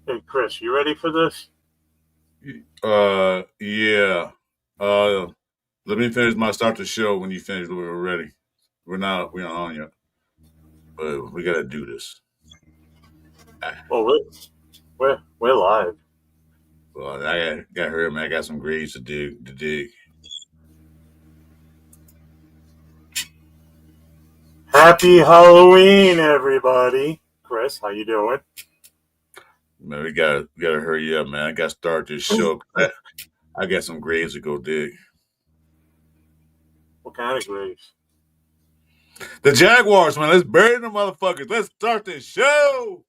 Hey, Chris, you ready for this? Yeah. Let me finish my start the show when you finish. We're ready. We're not on yet, but we gotta do this. Well, we're live. Well, I got hurt, man. I got some grades to dig. Happy Halloween, everybody. Chris, how you doing? Man, we gotta hurry up, man. I gotta start this show. I got some grades to go dig. What kind of grades? The Jaguars, man. Let's bury them motherfuckers. Let's start this show.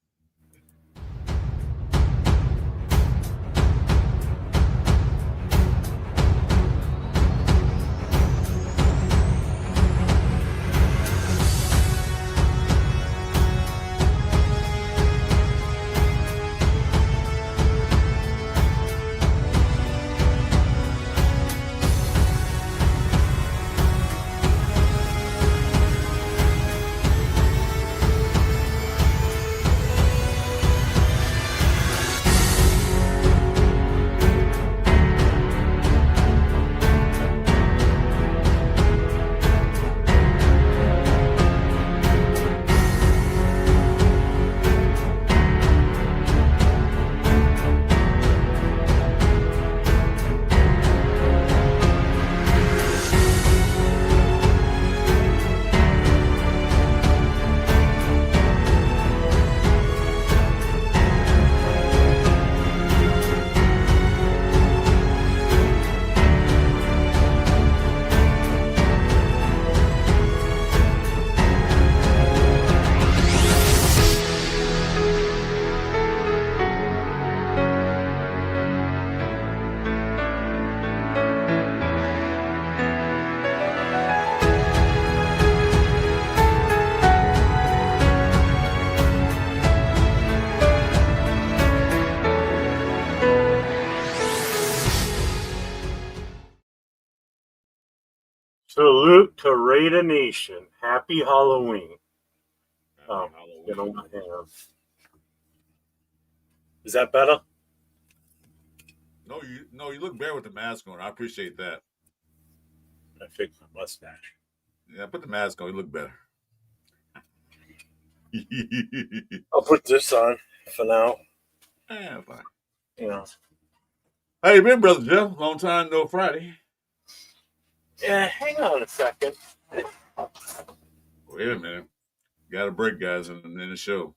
Salute to Raider Nation. Happy Halloween. Is that better? No, you look better with the mask on. I appreciate that. I fixed my mustache. Yeah, put the mask on. You look better. I'll put this on for now. Yeah, fine. You know. How you been, Brother Jeff? Long time no Friday. Yeah, hang on a second. Wait a minute. Got a break, guys, in the show.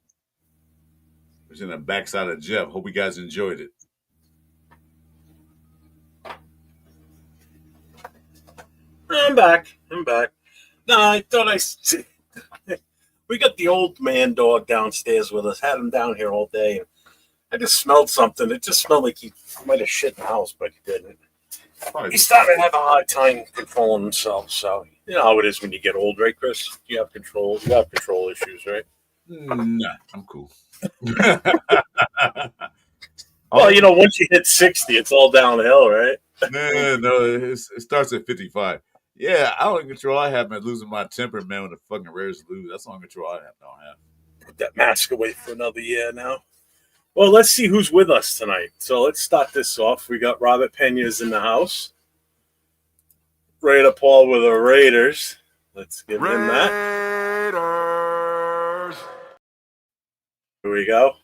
It's in the backside of Jeff. Hope you guys enjoyed it. I'm back. No, I thought we got the old man dog downstairs with us. Had him down here all day. And I just smelled something. It just smelled like he might have shit in the house, but he didn't. He's starting to have a hard time controlling himself. So you know how it is when you get old, right, Chris? You have control issues, right? Nah, I'm cool. Well, you know, once you hit 60, it's all downhill, right? No, it starts at 55. Yeah, I don't control I have been losing my temper, man, when the fucking Raiders lose. That's the only control I don't have. Put that mask away for another year now. Well, let's see who's with us tonight. So let's start this off. We got Robert Pena's in the house. Raider Paul with the Raiders. Let's give him that. Raiders. Here we go.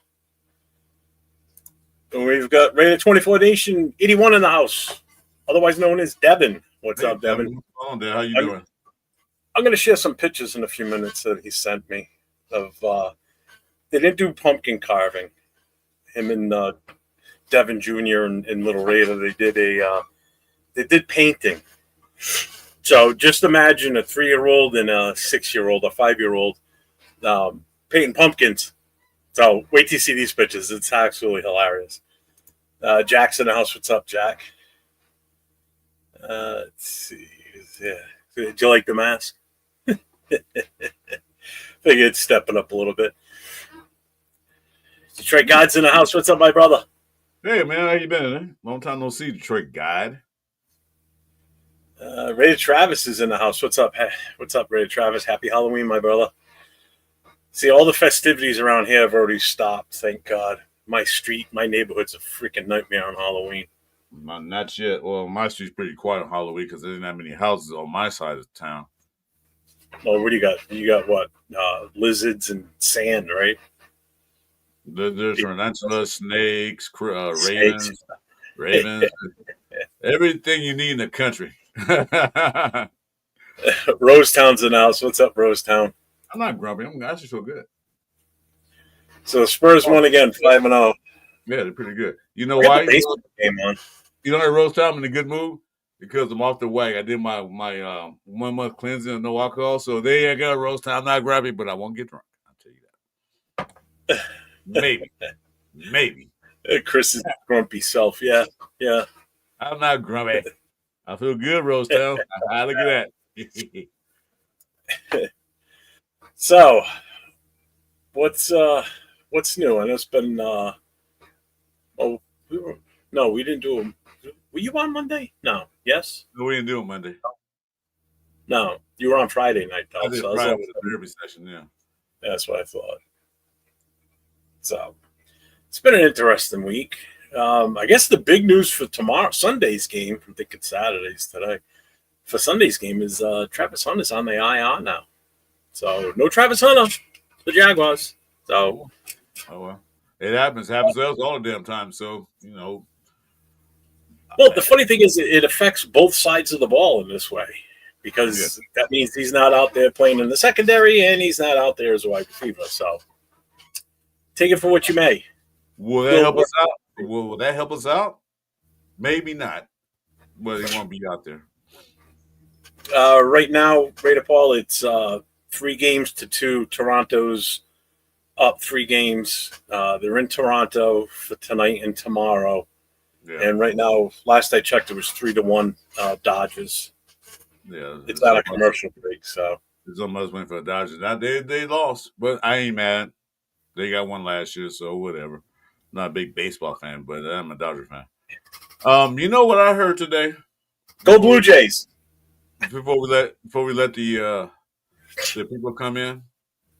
And we've got Raider 24 Nation 81 in the house, otherwise known as Devin. What's up, Devin? What's going on there? How you doing? I'm going to share some pictures in a few minutes that he sent me of. They didn't do pumpkin carving. Him and Devin Jr. and Little Raider, they did painting. So just imagine a 3-year-old and a 6-year-old, a 5-year-old painting pumpkins. So wait till you see these pictures. It's absolutely hilarious. Jack's in the house. What's up, Jack? Let's see. Yeah. Did you like the mask? Figured stepping up a little bit. Detroit God's in the house. What's up, my brother? Hey, man. How you been? Long time no see, Detroit God. Raider Travis is in the house. What's up? What's up, Raider Travis? Happy Halloween, my brother. See, all the festivities around here have already stopped. Thank God. My street, my neighborhood's a freaking nightmare on Halloween. Not yet. Well, my street's pretty quiet on Halloween because there isn't that many houses on my side of town. Oh, what do you got? You got what? Lizards and sand, right? There's tarantulas, snakes, ravens, everything you need in the country. Rosetown's in the house. What's up, Rosetown? I'm not grumpy. I'm actually so good. So the Spurs won again, 5-0. Yeah, they're pretty good. You know why? Baseball game on. You know that Rosetown in a good mood? because I'm off the whack. I did my 1 month cleansing of no alcohol, so they ain't got a roast. I'm not grabbing, but I won't get drunk. I'll tell you that. Maybe. Chris's grumpy self. Yeah, yeah. I'm not grumpy. I feel good, Rose Town. Look at that. So, what's new? I know it's been oh we didn't do them. Were you on Monday? No. Yes. No, we didn't do it Monday. No, you were on Friday night though. I did So Friday with the therapy session. Yeah. that's what I thought. So it's been an interesting week. I guess the big news for tomorrow, Sunday's game, I'm thinking Saturday's today. For Sunday's game is Travis Hunter's on the IR now. So no Travis Hunter, the Jaguars. So oh well, it happens. Happens to us all the damn time. So well, the funny thing is it affects both sides of the ball in this way because that means he's not out there playing in the secondary and he's not out there as a wide receiver. So take it for what you may. Will that help us out? Will that help us out? Maybe not, but he won't be out there. Right now, Raider Paul, it's 3-2. Toronto's up 3 games. They're in Toronto for tonight and tomorrow. Yeah. And right now, last I checked, it was 3-1 Dodgers. Yeah, it's not a commercial break, so it's almost went for the Dodgers. Now they lost, but I ain't mad. They got one last year, so whatever. Not a big baseball fan, but I'm a Dodger fan. You know what I heard today? Go Blue Jays! Before we let the people come in.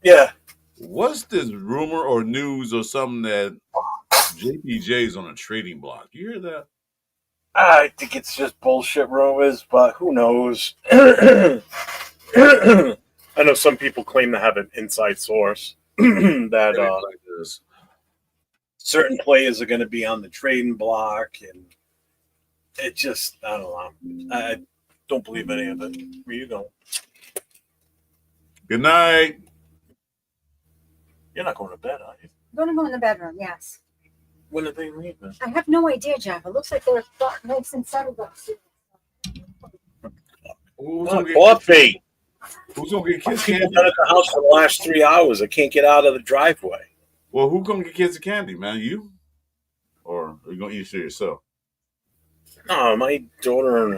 Yeah. What's this rumor or news or something that JPJ is on a trading block? You hear that? I think it's just bullshit rumors, but who knows? I know some people claim to have an inside source that certain players are going to be on the trading block, and it just, I don't know. I don't believe any of it. Where you going? Good night. You're not going to bed, are you? I'm going to go in the bedroom, yes. When are they leaving? I have no idea, Jeff. It looks like they're nice and settled up soon. Coffee. Who's going to get kids People candy? been at the house for the last 3 hours. I can't get out of the driveway. Well, who's going to get kids candy, man? You? Or are you going to eat it yourself? No, my daughter and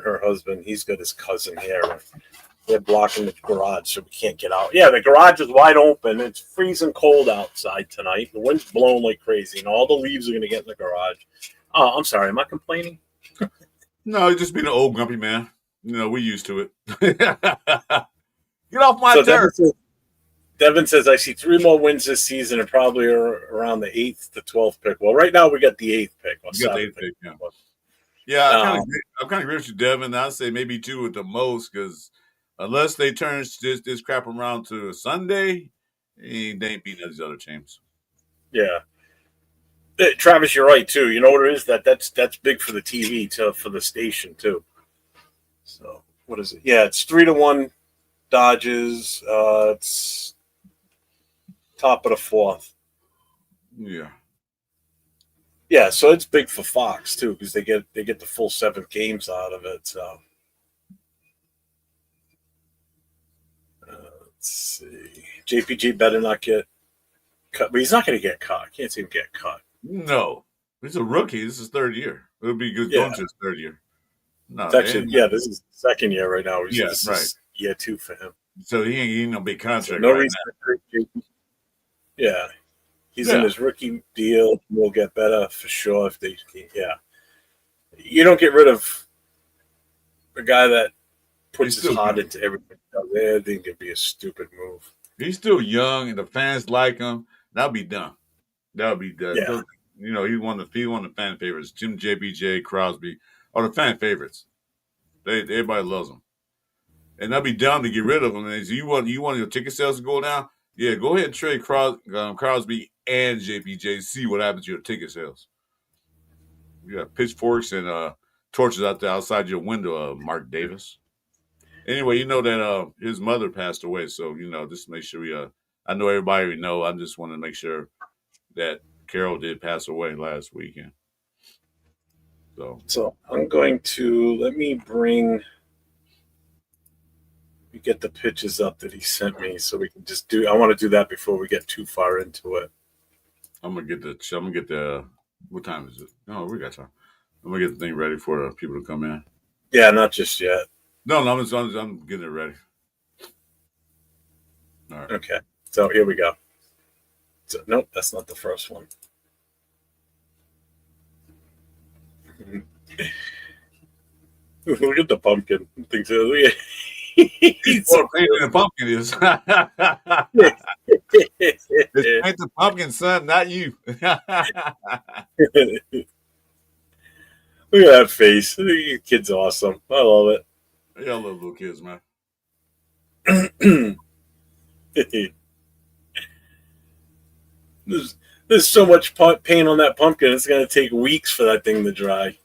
her husband, he's got his cousin here. They're blocking the garage, so we can't get out. Yeah, the garage is wide open. It's freezing cold outside tonight. The wind's blowing like crazy, and all the leaves are going to get in the garage. Oh, I'm sorry. Am I complaining? No, you're just being an old grumpy man. We're used to it. Get off my turf. Devin says, I see 3 more wins this season and probably around the 8th to 12th pick. Well, right now we got the 8th pick. You got the 8th pick, yeah. Yeah, I kind of agree with you, Devin. I'd say maybe 2 at the most because unless they turn this crap around to Sunday, they ain't beating these other teams. Yeah. Travis, you're right, too. You know what it is? That's big for the TV, for the station, too. So, what is it? Yeah, it's 3-1 Dodgers. It's top of the 4th. Yeah. Yeah, so it's big for Fox, too, because they get the full 7 games out of it, so. Let's see. JPG better not get cut. But he's not going to get cut. I can't see him get cut. No. He's a rookie. This is his 3rd year. It would be good going to his 3rd year. No, it's actually, this is the 2nd year right now. This right. Is year 2 for him. So he ain't no big contract. So no reason to JPG. Yeah. He's in his rookie deal. Will get better for sure if they You don't get rid of a guy that puts his heart into everything. I think it'd be a stupid move. He's still young, and the fans like him. That'll be done. That'll be done. Yeah. He's one of the fan favorites. Jim, JPJ, Crosby are the fan favorites. Everybody loves him, and that'll be dumb to get rid of him. And so you want your ticket sales to go down? Yeah, go ahead and trade Crosby and JPJ. See what happens to your ticket sales. You got pitchforks and torches out there outside your window, Mark Davis. Anyway, you know that his mother passed away, so just make sure I know everybody know. I just want to make sure that Carol did pass away last weekend. So I'm going to let me get the pictures up that he sent me so we can just do. I want to do that before we get too far into it. I'm gonna get the. What time is it? No, we got time. I'm gonna get the thing ready for the people to come in. Yeah, not just yet. No, I'm getting it ready. All right. Okay, so here we go. So, nope, that's not the first one. Look at the pumpkin. He's Well, painting a pumpkin is. It's paint the pumpkin, son, not you. Look at that face. Your kid's awesome. I love it. Yeah, I love little kids, man. There's so much paint on that pumpkin. It's going to take weeks for that thing to dry.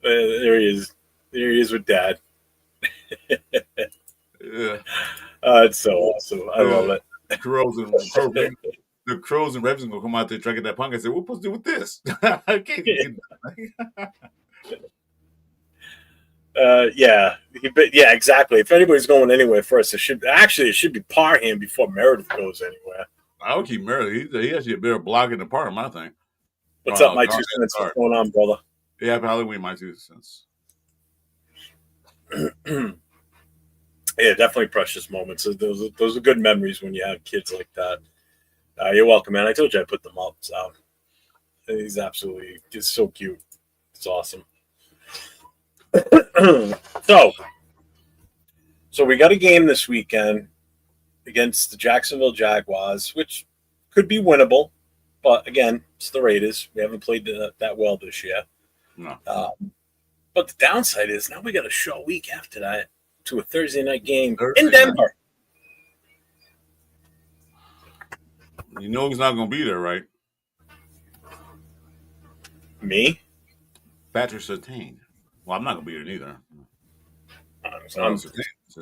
There he is. There he is with Dad. Yeah. It's so awesome. I love it. The crows and ravens gonna come out there trying to get that pumpkin and say, "What supposed to do with this?" I can't get Yeah, exactly. If anybody's going anywhere first, it should be Parham before Meredith goes anywhere. I would keep Meredith. He actually a better block in the park, my thing. What's up, my 2 cents? What's going on, brother? Yeah, Halloween, my 2 cents. Yeah, definitely precious moments. Those are good memories when you have kids like that. You're welcome, man. I told you I put them up. So he's so cute. It's awesome. So we got a game this weekend against the Jacksonville Jaguars, which could be winnable. But again, it's the Raiders. We haven't played that well this year. No. But the downside is now we got a short week after that to a Thursday night game Thursday in Denver. You know he's not going to be there, right? Me? Patrick Surtain. Well, I'm not going to be there neither.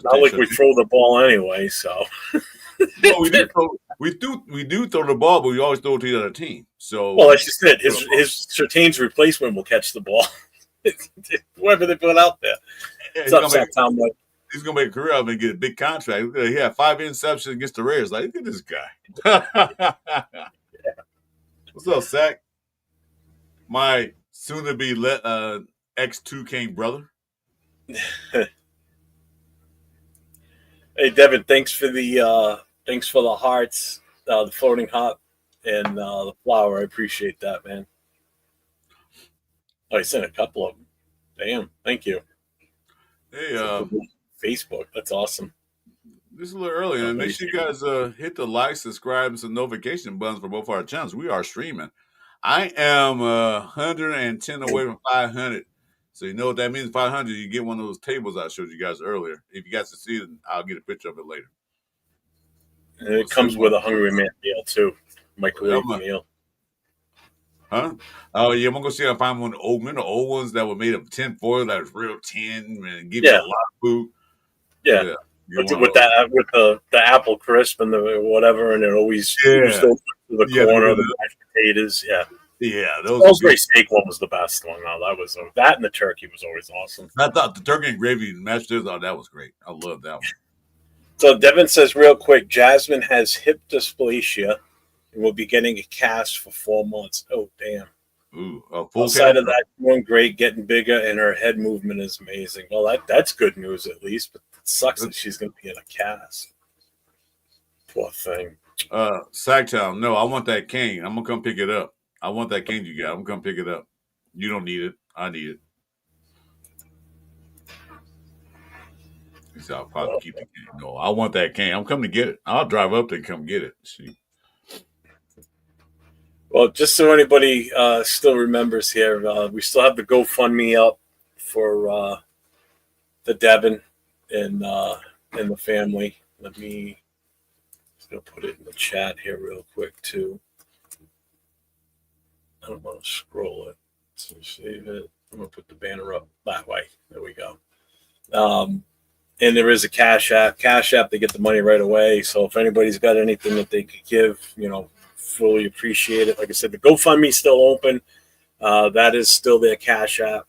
Not like we throw the ball anyway, so. No, we do throw the ball, but we always throw it to the other team. So, well, that's just it. His Surtain's replacement will catch the ball. Whoever they put out there. Yeah, it's upset Tom. He's gonna make a career out of it and get a big contract. He had 5 interceptions against the Raiders. Like, look at this guy. What's up, Sack? My soon-to-be X2 King brother. Hey, Devin, thanks for the hearts, the floating heart, and the flower. I appreciate that, man. Oh, I sent a couple of them. Damn, thank you. Hey, Facebook, that's awesome. This is a little early, and make sure you guys hit the like, subscribe, and some notification buttons for both our channels. We are streaming. I am 110 away from 500. So you know what that means? 500, you get one of those tables I showed you guys earlier. If you guys can see it, I'll get a picture of it later. And it comes with a Hungry Man meal too, microwave meal. Huh? Oh yeah, I'm gonna go see if I find one of the old ones that were made of tin foil that was real tin and give you a lot of food. Yeah. With the apple crisp and the whatever, and it always used to the corner of the mashed potatoes. Yeah. Yeah, Salisbury steak one was the best one. No, that and the turkey was always awesome. I thought the turkey and gravy and mashed potatoes, that was great. I love that one. So Devin says real quick, Jasmine has hip dysplasia and will be getting a cast for 4 months. Oh, damn. Ooh, outside of that, doing great, getting bigger, and her head movement is amazing. Well, that's good news at least, but it sucks that she's going to be in a cast. Poor thing. Sacktown, no, I want that cane. I'm going to come pick it up. I want that cane you got. I'm going to come pick it up. You don't need it. I need it. He said, I'll probably keep the cane. No, I want that cane. I'm coming to get it. I'll drive up there and come get it. See. Well, just so anybody still remembers here, we still have the GoFundMe up for the Devin and the family. Let me just gonna put it in the chat here real quick too. I don't want to scroll it. So save it. I'm gonna put the banner up that way. There we go. And there is a CashApp. CashApp, they get the money right away. So if anybody's got anything that they could give, fully appreciate it. Like I said, the GoFundMe is still open. That is still their CashApp.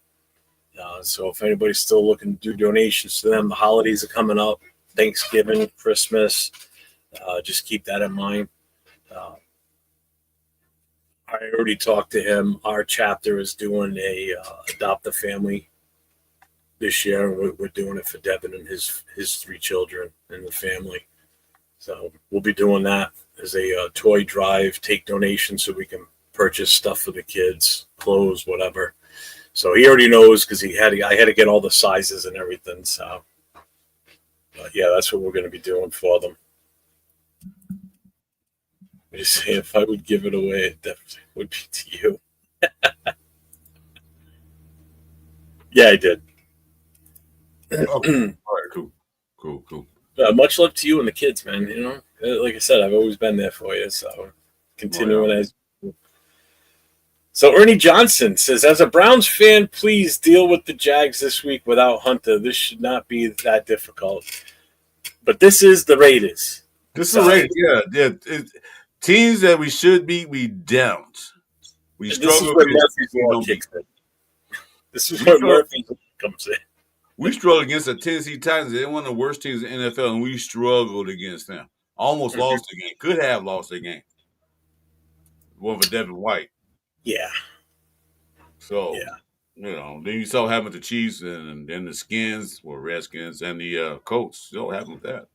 So if anybody's still looking to do donations to them, the holidays are coming up, Thanksgiving, Christmas. Just keep that in mind. I already talked to him. Our chapter is doing a adopt a family this year. We're doing it for Devin and his 3 children and the family. So we'll be doing that as a toy drive, take donations so we can purchase stuff for the kids, clothes, whatever. So he already knows because I had to get all the sizes and everything. So, but yeah, that's what we're going to be doing for them. I just say if I would give it away, it definitely would be to you. Yeah, I did. Okay. All right, cool. Much love to you and the kids, man. You know, like I said, I've always been there for you. So continuing as. So Ernie Johnson says, as a Browns fan, please deal with the Jags this week without Hunter. This should not be that difficult. But this is the Raiders. This is the Raiders. Yeah. Teams that we should beat, we don't. We This struggle. is where Murphy's Law kicks in. This is where Murphy comes in. We struggled against the Tennessee Titans. They're one of the worst teams in the NFL, and we struggled against them. Almost lost the game. Could have lost the game. One for Devin White. Yeah. So, then you saw what happened with the Chiefs and then the Skins, or Redskins, and the Colts. So what happened with that?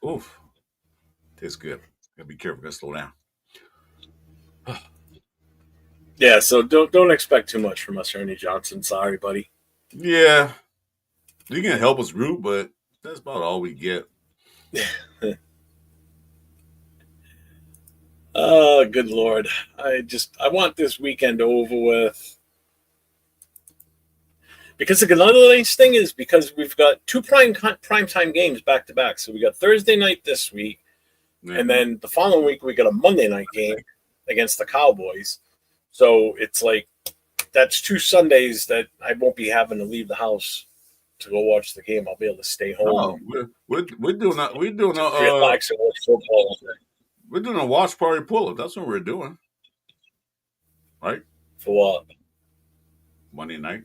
Oof. Tastes good. Gotta be careful. Gotta slow down. Yeah, so don't expect too much from us, Ernie Johnson. Sorry, buddy. Yeah. You can help us root, but that's about all we get. Oh, good Lord. I want this weekend over with. Because another nice thing is because we've got 2 primetime games back to back. So we got Thursday night this week, and then the following week we got a Monday night game against the Cowboys. So it's like that's 2 Sundays that I won't be having to leave the house to go watch the game. I'll be able to stay home. No, we're doing relax and watch football. We're doing a watch party pull-up. That's what we're doing, right? For what? Monday night.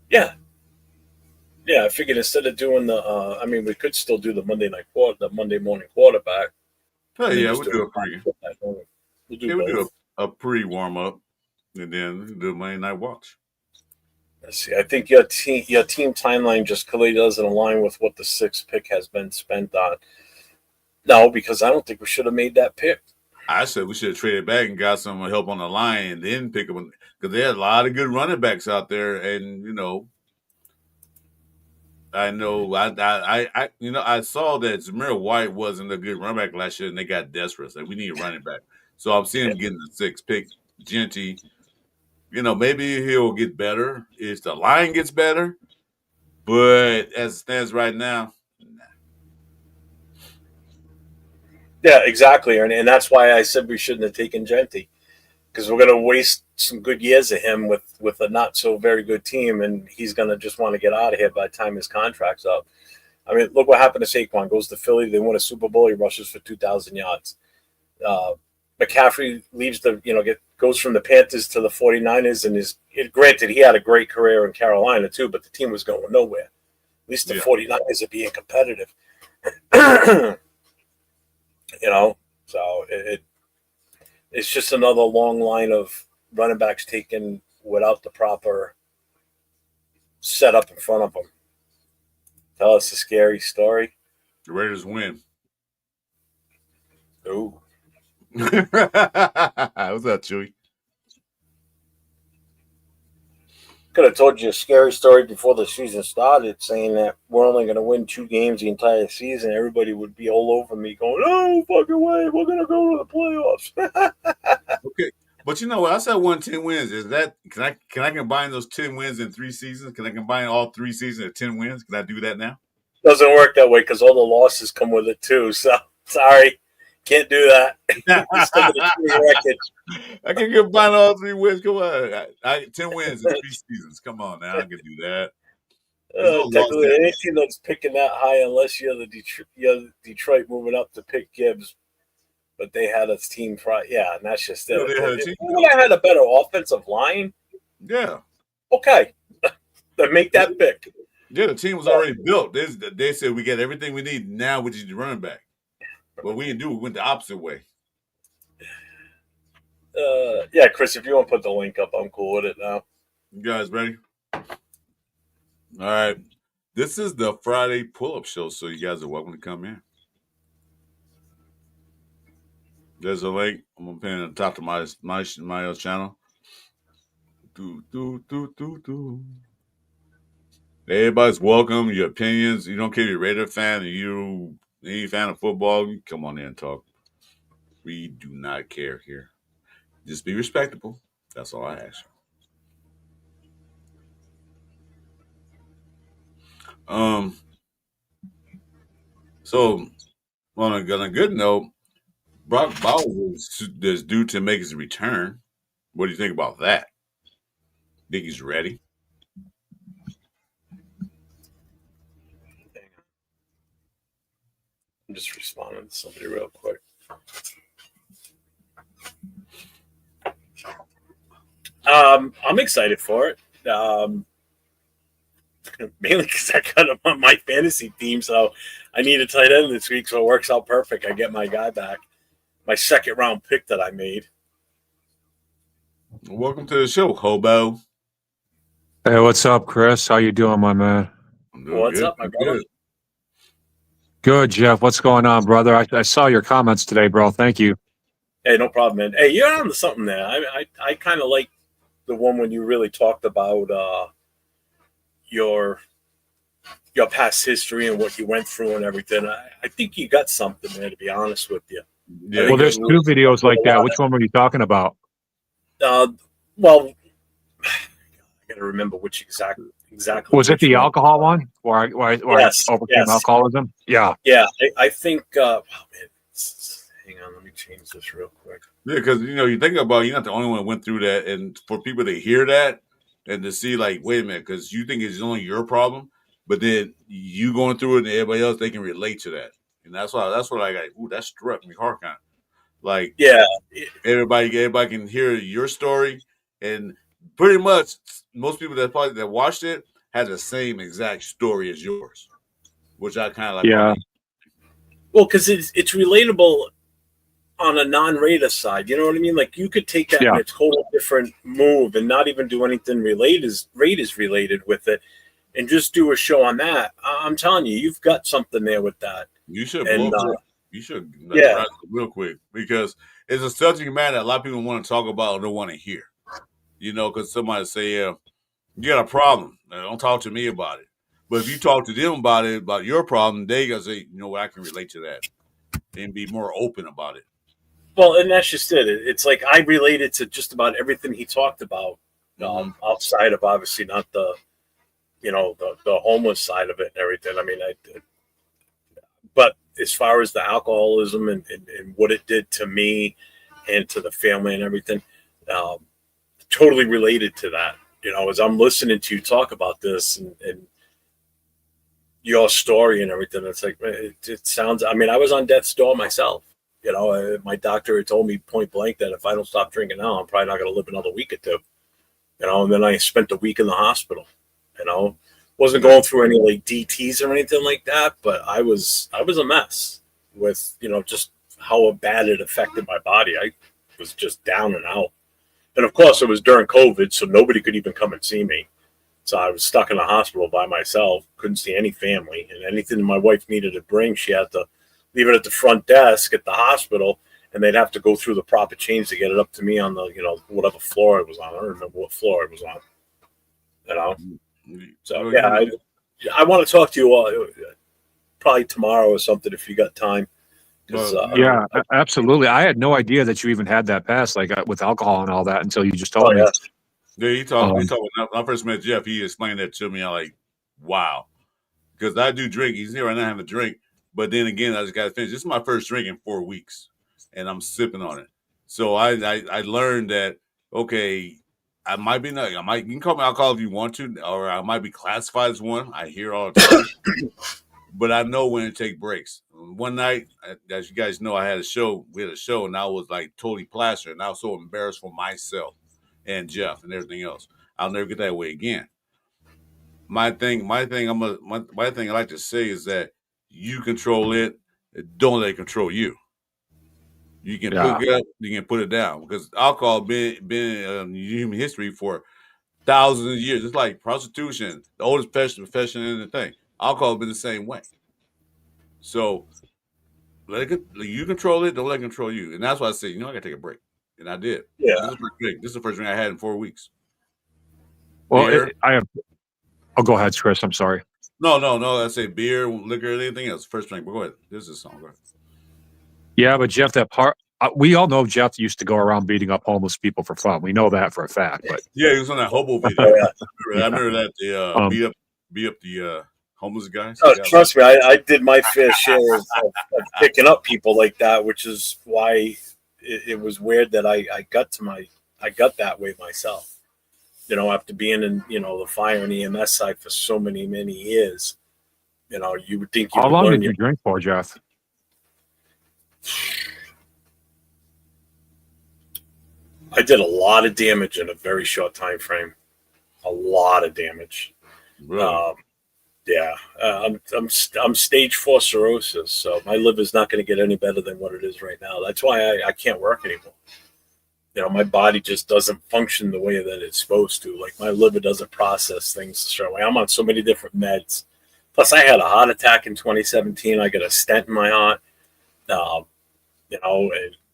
Yeah. Yeah, I figured instead of doing we could still do the Monday morning quarterback. Oh, yeah, we'll do a pre-warm up, and then do a Monday night watch. Let's see. I think your team timeline just clearly doesn't align with what the 6th pick has been spent on. No, because I don't think we should have made that pick. I said we should have traded back and got some help on the line and then pick them, because they had a lot of good running backs out there, and I know I saw that Zamir White wasn't a good running back last year, and they got desperate. Like, we need a running back, so I'm seeing him getting the 6th pick. Genty, maybe he'll get better if the line gets better, but as it stands right now. Yeah, exactly, and that's why I said we shouldn't have taken Genty, because we're going to waste some good years of him with a not so very good team, and he's going to just want to get out of here by the time his contract's up. I mean, look what happened to Saquon. Goes to Philly, they win a Super Bowl, he rushes for 2,000 yards. McCaffrey leaves goes from the Panthers to the 49ers, and granted, he had a great career in Carolina too, but the team was going nowhere. At least the 49ers are being competitive. So it's just another long line of running backs taken without the proper setup in front of them. Tell us a scary story. The Raiders win. Ooh. What's that, Chewy? Could have told you a scary story before the season started, saying that we're only going to win 2 games the entire season. Everybody would be all over me going, "Oh, fucking way, we're going to go to the playoffs." Okay, but you know what? I said 10 wins. Is that can I combine those 10 wins in 3 seasons? Can I combine all 3 seasons at 10 wins? Can I do that now? Doesn't work that way because all the losses come with it too. So sorry, can't do that. I can combine all 3 wins. Come on, 10 wins in 3 seasons. Come on now, I can do that. Technically, any team that's picking that high, unless you're the Detroit moving up to pick Gibbs, but they had a team yeah, and that's just it. Yeah, they had a If team. we would have had a better offensive line, Yeah. okay, then make that pick. Yeah, the team was already built. They said we got everything we need. Now we just need the running back. But we didn't do it. We went the opposite way. Yeah, Chris, if you want to put the link up, I'm cool with it now. You guys ready? All right. This is the Friday pull-up show, so you guys are welcome to come in. There's a link. I'm gonna pin it on top of my channel. Everybody's welcome. Your opinions. You don't care if you're a Raider fan or you any fan of football. You come on in and talk. We do not care here. Just be respectable. That's all I ask you. So on a good note, Brock Bowers is due to make his return. What do you think about that? Think he's ready? I'm just responding to somebody real quick. I'm excited for it. Mainly because I got him on my fantasy team, so I need a tight end this week, so it works out perfect. I get my guy back, my second round pick that I made. Welcome to the show, Hobo. Hey, what's up, Chris? How you doing, my man? I'm doing What's good. up, my brother? Good, Jeff. What's going on, brother? I saw your comments today, bro. Thank you. Hey, no problem, man. Hey, you're on to something there. I kind of like the one when you really talked about your past history and what you went through and everything. I think you got something there, to be honest with you. Yeah, Well, there's two videos like that. Which one were you talking about? Well, I got to remember which exactly. Was it the one. alcohol one where Yes, I overcame alcoholism? Yeah. Yeah, I think. Oh man, hang on, let me change this real quick. Yeah, because you think about you're not the only one that went through that, and for people to hear that and to see like, wait a minute, because you think it's only your problem, but then you going through it and everybody else they can relate to that, and that's what I got. Ooh, that struck me hard, kind of. Like, yeah, everybody can hear your story, and pretty much most people that watched it had the same exact story as yours, which I kind of like. Yeah. Well, because it's relatable on a non-Raider side. You know what I mean? Like you could take that in a total different move and not even do anything Raiders related with it, and just do a show on that. I'm telling you, you've got something there with that. You should you should real quick, because it's a subject matter that a lot of people want to talk about or don't want to hear. Because somebody say, you got a problem. Don't talk to me about it. But if you talk to them about your problem, they gonna say, you know what, I can relate to that and be more open about it. Well, and that's just it. It's like I related to just about everything he talked about, outside of obviously not the, the homeless side of it and everything. I mean, but as far as the alcoholism and what it did to me and to the family and everything, totally related to that. As I'm listening to you talk about this and your story and everything, it's like, it sounds, I mean, I was on death's door myself. My doctor had told me point blank that if I don't stop drinking now, I'm probably not going to live another week or two. And then I spent a week in the hospital. Wasn't going through any like DTs or anything like that, but I was a mess with just how bad it affected my body. I was just down and out, and of course it was during COVID, so nobody could even come and see me. So I was stuck in the hospital by myself, couldn't see any family, and anything my wife needed to bring, she had to leave it at the front desk at the hospital, and they'd have to go through the proper chains to get it up to me on the whatever floor it was on. I don't remember what floor it was on. So yeah, I want to talk to you probably tomorrow or something if you got time. Yeah, absolutely. I had no idea that you even had that past, like with alcohol and all that, until you just told me. Yeah, he talked. When I first met Jeff, he explained that to me. I'm like, wow, because I do drink. He's here right now having a drink, but then again, I just got to finish. This is my first drink in 4 weeks, and I'm sipping on it. So I learned that okay. I might be not. You can call me alcoholic if you want to, or I might be classified as one. I hear all the time. but I know when to take breaks. One night, as you guys know, I had a show. We had a show, and I was like totally plastered, and I was so embarrassed for myself and Jeff and everything else. I'll never get that way again. My thing I like to say is that you control it. Don't let it control you. You can pick it up, you can put it down, because alcohol been in human history for thousands of years. It's like prostitution, the oldest profession in the thing. Alcohol has been the same way. So you control it, don't let it control you. And that's why I say, I gotta take a break. And I did. Yeah. This is the first drink I had in 4 weeks. Well, I have. Oh, go ahead, Chris. I'm sorry. No. I say beer, liquor, anything else. First drink. But go ahead. This is a song. Go ahead. Yeah, but Jeff, that part. We all know Jeff used to go around beating up homeless people for fun. We know that for a fact. But yeah, he was on that hobo video. I remember that they beat up the homeless guys. Oh, trust me, I did my fair share of picking up people like that, which is why it was weird that I got that way myself. After being in the fire and EMS side for so many years, you would think. How long did you drink for, Jeff? I did a lot of damage in a very short time frame. A lot of damage. Really? Yeah. I'm stage 4 cirrhosis, so my liver's not going to get any better than what it is right now. That's why I can't work anymore. My body just doesn't function the way that it's supposed to. Like, my liver doesn't process things the certain way. I'm on so many different meds. Plus, I had a heart attack in 2017. I got a stent in my heart. And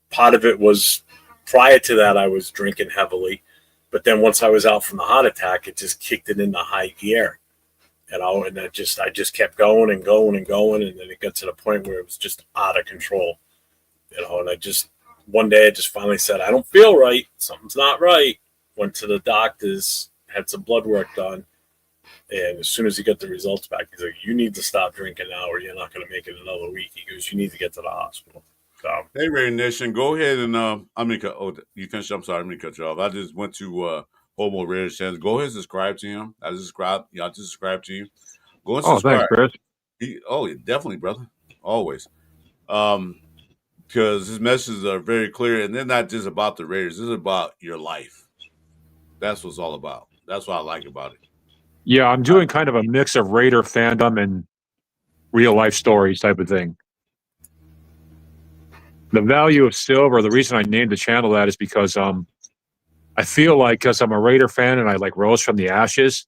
part of it was prior to that, I was drinking heavily. But then once I was out from the heart attack, it just kicked it into high gear. And I just kept going and going and going. And then it got to the point where it was just out of control. And one day I just finally said, I don't feel right. Something's not right. Went to the doctors, had some blood work done. And as soon as he got the results back, he's like, you need to stop drinking now or you're not going to make it another week. He goes, you need to get to the hospital. So, hey, Ray Nation, go ahead and you finished. I'm sorry, I'm going to cut you off. I just went to Homo Raiders channel. Go ahead and subscribe to him. I just subscribe to you. Go and subscribe. Oh, thanks, Chris. Yeah, definitely, brother. Always. Because his messages are very clear, and they're not just about the Raiders. This is about your life. That's what it's all about. That's what I like about it. Yeah, I'm doing kind of a mix of Raider fandom and real life stories type of thing. The value of silver, the reason I named the channel that is because I feel like, because I'm a Raider fan and I like rose from the ashes,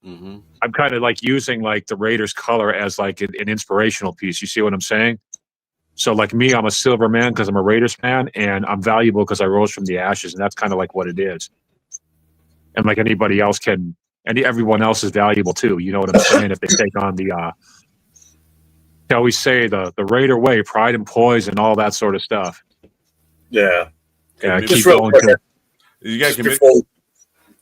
I'm kind of like using like the Raiders color as like an inspirational piece. You see what I'm saying? So like me, I'm a silver man because I'm a Raiders fan, and I'm valuable because I rose from the ashes, and that's kind of like what it is. And like anybody else can, and everyone else is valuable too. You know what I'm saying? If they take on the, shall we say, the Raider way, pride and poise, and all that sort of stuff. Yeah. Yeah. Just Keep real going. quick, You got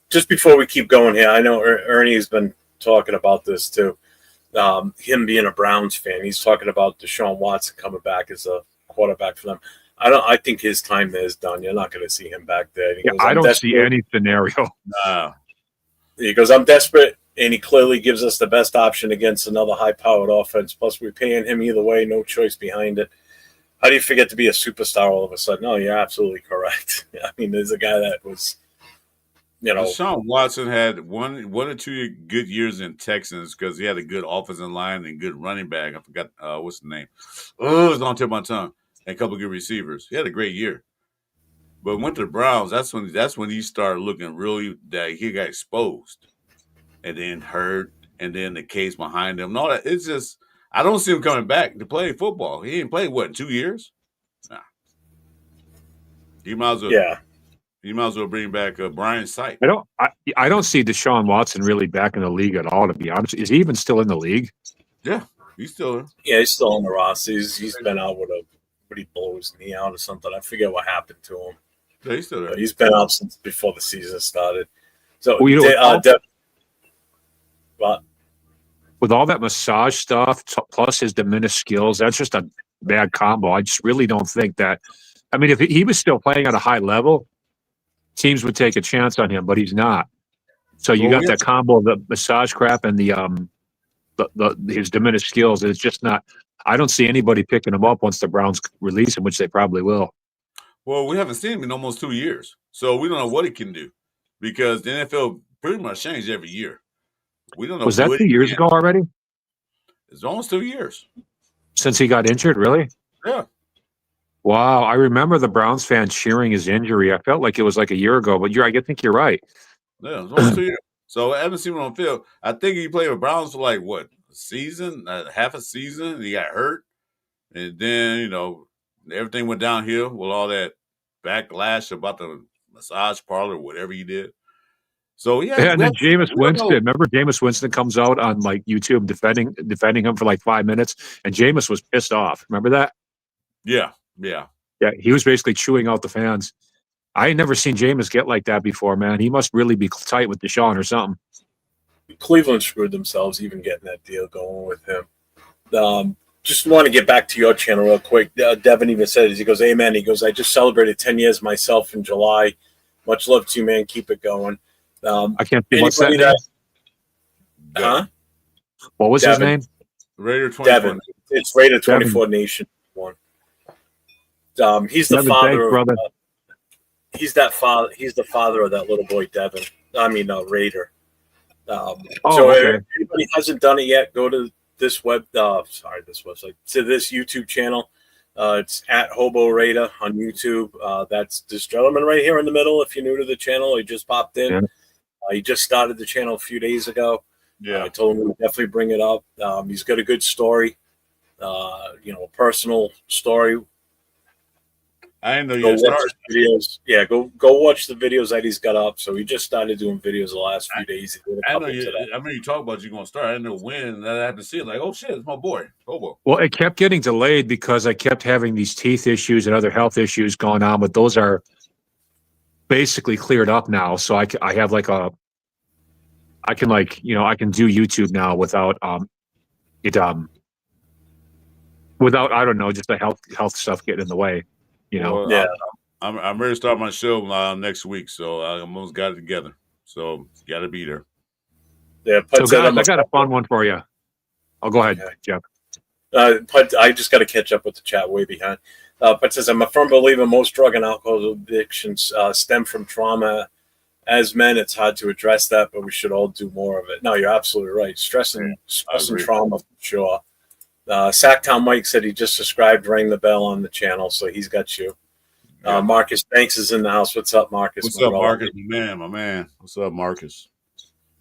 just before we keep going here, I know Ernie's been talking about this too. Him being a Browns fan, he's talking about Deshaun Watson coming back as a quarterback for them. I think his time there is done. You're not going to see him back there. He goes, I don't see any scenario. He goes, I'm desperate, and he clearly gives us the best option against another high-powered offense. Plus, we're paying him either way, no choice behind it. How do you forget to be a superstar all of a sudden? No, you're absolutely correct. I mean, there's a guy that was, Deshaun Watson had one or 2 good years in Texans because he had a good offensive line and good running back. I forgot what's the name. Oh, it's on the tip of my tongue. And a couple of good receivers. He had a great year. But went to the Browns. That's when he started looking really that he got exposed, and then hurt, and then the case behind him. And all that. It's just I don't see him coming back to play football. He ain't played in 2 years. Nah. He might as well. Yeah. You might as well bring back Brian Sipe. I don't see Deshaun Watson really back in the league at all, to be honest. Is he even still in the league? Yeah, he's still. Yeah, he's still on the roster. He's been out with he blew his knee out or something. I forget what happened to him. Yeah, he's still there. But he's been out since before the season started. So, with all that massage stuff plus his diminished skills, that's just a bad combo. I just really don't think that. I mean, if he was still playing at a high level, teams would take a chance on him, but he's not. So you got that combo of the massage crap and the his diminished skills. It's just not. I don't see anybody picking him up once the Browns release him, which they probably will. Well, we haven't seen him in almost 2 years, so we don't know what he can do because the NFL pretty much changed every year. We don't know. Was that what 2 years ago already? It's almost 2 years Since he got injured, really? Yeah. Wow, I remember the Browns fans cheering his injury. I felt like it was like a year ago, but I think you're right. Yeah, it's almost 2 years. So I haven't seen him on field. I think he played with Browns for like what, a season, half a season. And he got hurt, and then everything went downhill with all that backlash about the massage parlor, whatever he did. So And then Jameis Winston. Remember, Jameis Winston comes out on like YouTube defending him for like 5 minutes, and Jameis was pissed off. Remember that? Yeah. Yeah. He was basically chewing out the fans. I ain't never seen Jameis get like that before, man. He must really be tight with Deshaun or something. Cleveland screwed themselves even getting that deal going with him. Just want to get back to your channel real quick. Devin even said, he goes, amen. He goes, I just celebrated 10 years myself in July. Much love to you, man. Keep it going. I can't see what's that name? Huh? What was his name? Raider 24. Devin. It's Raider 24 Nation one. He's the Devin, father thanks, of he's the father of that little boy Devin. Raider. So okay. if anybody hasn't done it yet, go to this website, to this YouTube channel. It's at Hobo Raider on YouTube. That's this gentleman right here in the middle. If you're new to the channel, he just popped in. Yeah. He just started the channel a few days ago. Yeah. I told him to definitely bring it up. He's got a good story, a personal story. I didn't know Go you watch the videos. Yeah, go watch the videos that he's got up. So he just started doing videos the last few days. He did a I couple know you. today. I mean, you talk about you going to start. I didn't know when. And I happened to see it. Like, oh shit, it's my boy, Hobo. Well, it kept getting delayed because I kept having these teeth issues and other health issues going on, but those are basically cleared up now. So I have like I can do YouTube now without without, I don't know, just the health stuff getting in the way, Well, Yeah. I'm ready to start my show next week, so I almost got it together. So got to be there. Yeah, So guys, I got a fun one for you. I'll go ahead, Okay. Jeff. I just got to catch up with the chat way behind. But says, I'm a firm believer most drug and alcohol addictions stem from trauma. As men, it's hard to address that, but we should all do more of it. No, you're absolutely right. Stress and trauma, for sure. Sacktown Mike said he just subscribed, rang the bell on the channel, so he's got you. Yeah. Marcus Banks is in the house. What's up, Marcus? What's up, Marcus? My man. What's up, Marcus?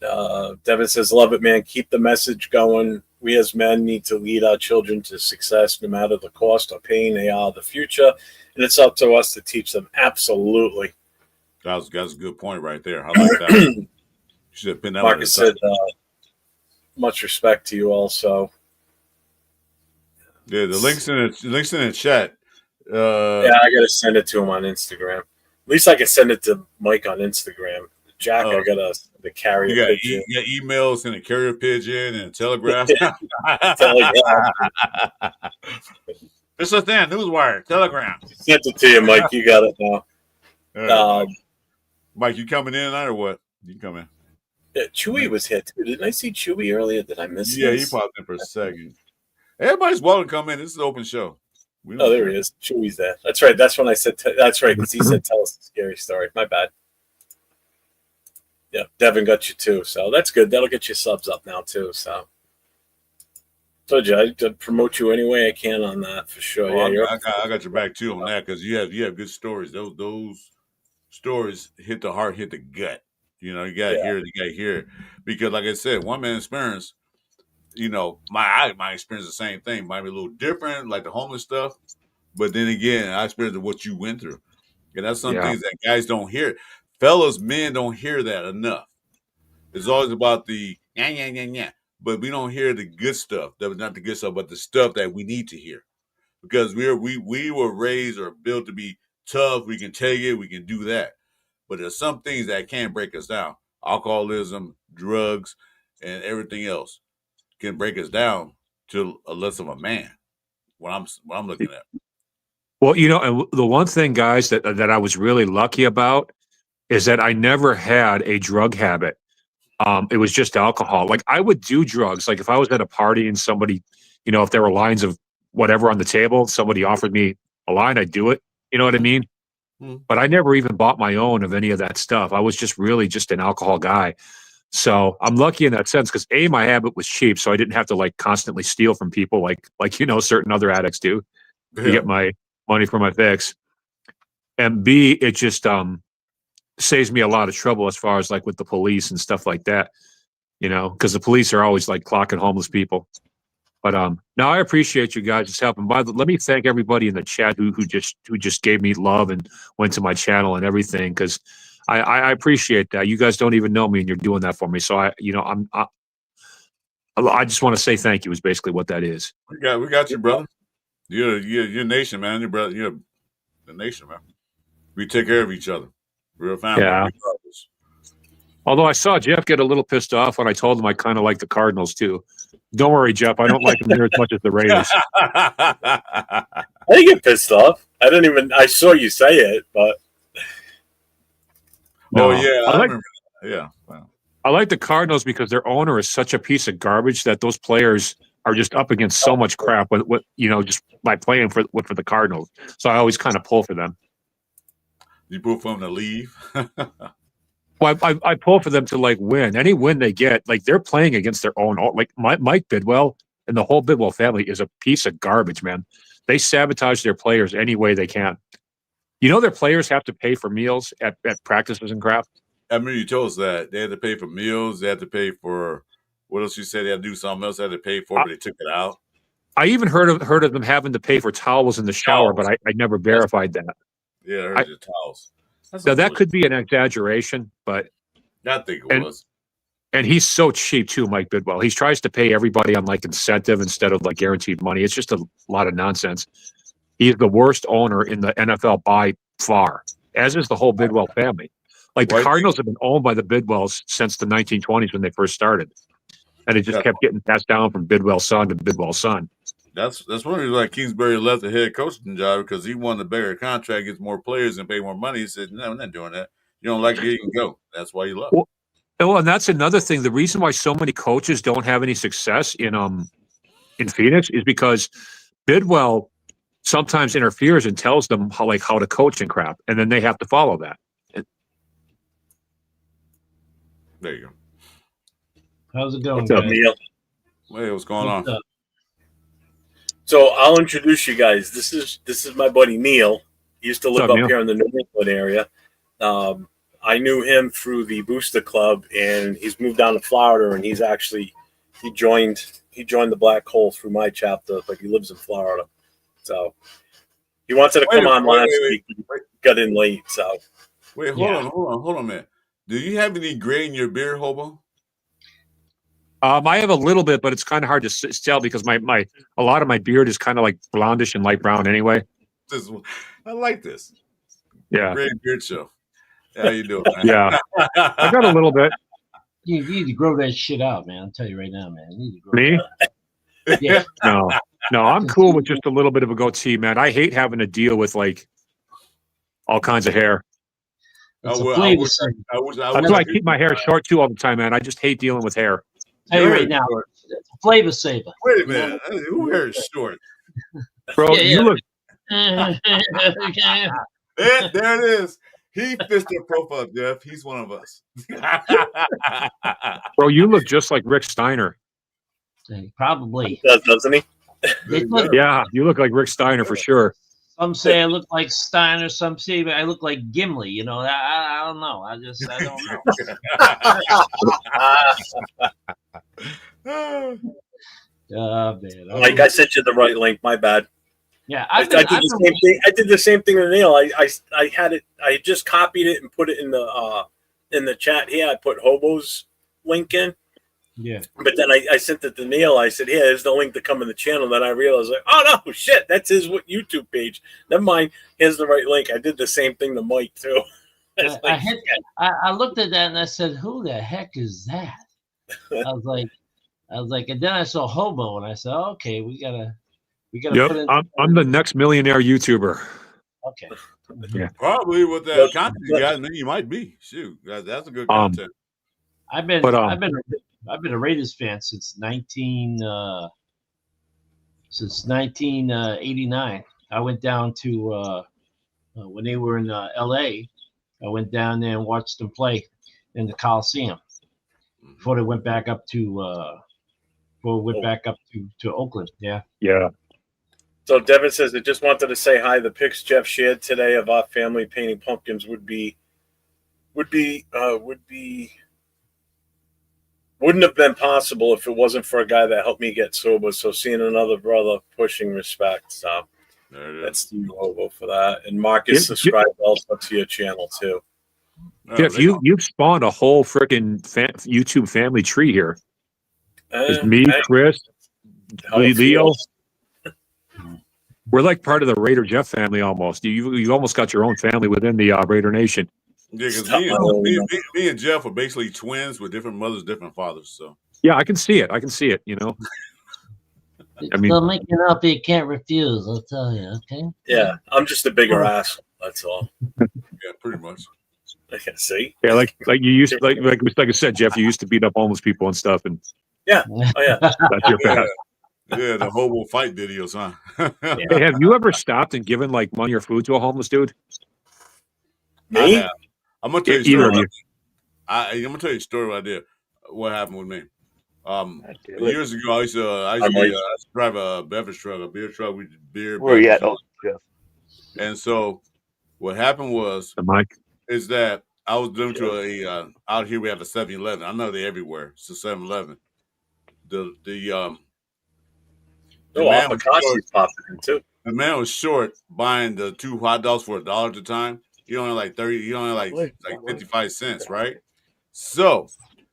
Devin says, love it, man. Keep the message going. We as men need to lead our children to success, no matter the cost or pain. They are the future, and it's up to us to teach them. Absolutely. That's a good point right there. I like that. You should have been that. Marcus said, much respect to you also. Yeah, the links in the chat. Yeah, I got to send it to him on Instagram. At least I can send it to Mike on Instagram. Jack, I got the carrier pigeon. You got emails and a carrier pigeon and a telegraph. It's a thing. Newswire, telegram. Sent it to you, Mike. You got it now. Mike, you coming in tonight or what? You come in. Yeah, Chewy was here too. Didn't I see Chewy earlier? Did I miss Yeah, this? he popped in for a second. Everybody's welcome to come in. This is an open show. Oh, there he is. Chewy's there. That's right. That's when I said. That's right, because he said, "Tell us a scary story." My bad. Yeah, Devin got you too, so that's good. That'll get your subs up now too. So, told you I'd promote you any way I can on that for sure. Oh, Yeah, I got your back too on that because you have good stories. Those stories hit the heart, hit the gut. You gotta hear it. You gotta hear it because, like I said, one man's experience. My experience is the same thing. Might be a little different, like the homeless stuff, but then again, I experienced what you went through, and that's some things that guys don't hear. Fellas, men don't hear that enough. It's always about the yeah, but we don't hear the good stuff. That was not the good stuff, but the stuff that we need to hear, because we were raised or built to be tough. We can take it. We can do that. But there's some things that can break us down. Alcoholism, drugs, and everything else can break us down to a less of a man. What I'm looking at. Well, and the one thing, guys, that I was really lucky about is that I never had a drug habit. It was just alcohol. Like I would do drugs. Like if I was at a party and somebody, if there were lines of whatever on the table, somebody offered me a line, I'd do it. You know what I mean? But I never even bought my own of any of that stuff. I was just really just an alcohol guy. So I'm lucky in that sense because my habit was cheap, so I didn't have to like constantly steal from people like certain other addicts do to get my money for my fix. And B, it just saves me a lot of trouble as far as like with the police and stuff like that. Because the police are always like clocking homeless people. But no, I appreciate you guys just helping. Let me thank everybody in the chat who just gave me love and went to my channel and everything because I appreciate that. You guys don't even know me and you're doing that for me. So I just want to say thank you is basically what that is. We got you, brother. You're nation, man. You're brother. You're the nation, man. We take care of each other. Real family. Yeah. Although I saw Jeff get a little pissed off when I told him I kind of like the Cardinals too. Don't worry, Jeff. I don't like them near as much as the Raiders. I didn't get pissed off. I saw you say it, but. No, I remember that. Yeah. Wow. I like the Cardinals because their owner is such a piece of garbage that those players are just up against so much crap with just by playing for the Cardinals. So I always kind of pull for them. You pull for them to leave? Well, I pull for them to like win. Any win they get, like they're playing against their own. Like Mike Bidwell and the whole Bidwell family is a piece of garbage, man. They sabotage their players any way they can. Their players have to pay for meals at practices and crap. I remember you told us that they had to pay for meals. They had to pay for what else? You said they had to do something else. They had to pay for, but they took it out. I even heard of them having to pay for towels in the shower, but I never verified that. Yeah, I heard the towels. Now that could be an exaggeration, but I think it was. And he's so cheap too, Mike Bidwell. He tries to pay everybody on like incentive instead of like guaranteed money. It's just a lot of nonsense. He is the worst owner in the NFL by far, as is the whole Bidwell family. Like the Cardinals have been owned by the Bidwells since the 1920s when they first started, and it just kept getting passed down from Bidwell's son to Bidwell's son. That's one reason why Kingsbury left the head coaching job because he wanted a bigger contract, gets more players, and pay more money. He said, "No, I'm not doing that. You don't like it, you can go." That's why he left. Well, and that's another thing. The reason why so many coaches don't have any success in Phoenix is because Bidwell sometimes interferes and tells them how to coach and crap, and then they have to follow that. There you go. How's it going, What's up, Neil? Hey, what's going on? So I'll introduce you guys. This is my buddy Neil. He used to live up here in the New England area. I knew him through the Booster Club, and he's moved down to Florida. And he joined the Black Hole through my chapter, but he lives in Florida. So he wanted to come on last week. Got in late. So hold on, man. Do you have any gray in your beard, Hobo? I have a little bit, but it's kind of hard to tell because a lot of my beard is kind of like blondish and light brown anyway. I like this. Yeah. Gray beard show. How you doing, man? Yeah. I got a little bit. You need to grow that shit out, man. I'll tell you right now, man. You need to grow Me? That. Yeah. No, I'm cool with just a little bit of a goatee, man. I hate having to deal with like all kinds of hair. That's why I keep my hair short too all the time, man. I just hate dealing with hair. Tell you right now, it's a flavor saver. Wait a minute. Who hair is short? Bro, you look. There it is. He fits the profile, Jeff. He's one of us. Bro, you look just like Rick Steiner. Probably. Doesn't he? Yeah, you look like Rick Steiner for sure. Some say I look like Steiner. Some say I look like Gimli. I don't know. I don't know. Oh, man. Like I sent you the right link. My bad. Yeah, I did the same thing. I did the same thing with Neil. I had it. I just copied it and put it in the chat here. I put Hobo's link in. Yeah. But then I sent it to Neil. I said, "Here, here's the link to come in the channel." Then I realized, like, oh no, shit, that's his YouTube page. Never mind. Here's the right link. I did the same thing to Mike too. I looked at that and I said, "Who the heck is that?" I was like, and then I saw Hobo and I said, "Okay, we gotta Yep, put in." I'm the next millionaire YouTuber. Okay. Yeah. Probably with that content you got, and then you might be. Shoot, that's a good content. I've been But, I've been a Raiders fan since 1989. I went down to when they were in L.A. I went down there and watched them play in the Coliseum before they went back up to Oakland. Yeah. yeah. So Devin says, I just wanted to say hi. The pics Jeff shared today of our family painting pumpkins wouldn't have been possible if it wasn't for a guy that helped me get sober. So seeing another brother pushing respect. So that's the logo for that. And Marcus subscribed also to your channel too. Jeff, you've spawned a whole freaking YouTube family tree here. There's me, Chris, Leo. We're like part of the Raider Jeff family almost. You almost got your own family within the Raider Nation. Yeah, because me and Jeff are basically twins with different mothers, different fathers. So yeah, I can see it. You know. I mean, they'll make you up. You can't refuse. I'll tell you. Okay. Yeah, I'm just a bigger asshole. That's all. Yeah, pretty much. See. Yeah, like you used like I said, Jeff. You used to beat up homeless people and stuff, and yeah, oh yeah, that's your past. Yeah, the hobo fight videos, huh? Hey, have you ever stopped and given like money or food to a homeless dude? Me? I'm gonna tell you a story. I'm gonna tell you a story what I did. What happened with me? Years ago, I used to drive a beverage truck, a beer truck with beer. Where you at, Jeff? And so, what happened was, is that I was driven to a out here. We have a 7-Eleven. I know they're everywhere. It's a 7-Eleven. The man was short buying the 2 hot dogs for $1 at a time. He only like 30. He only like 55 cents, right? So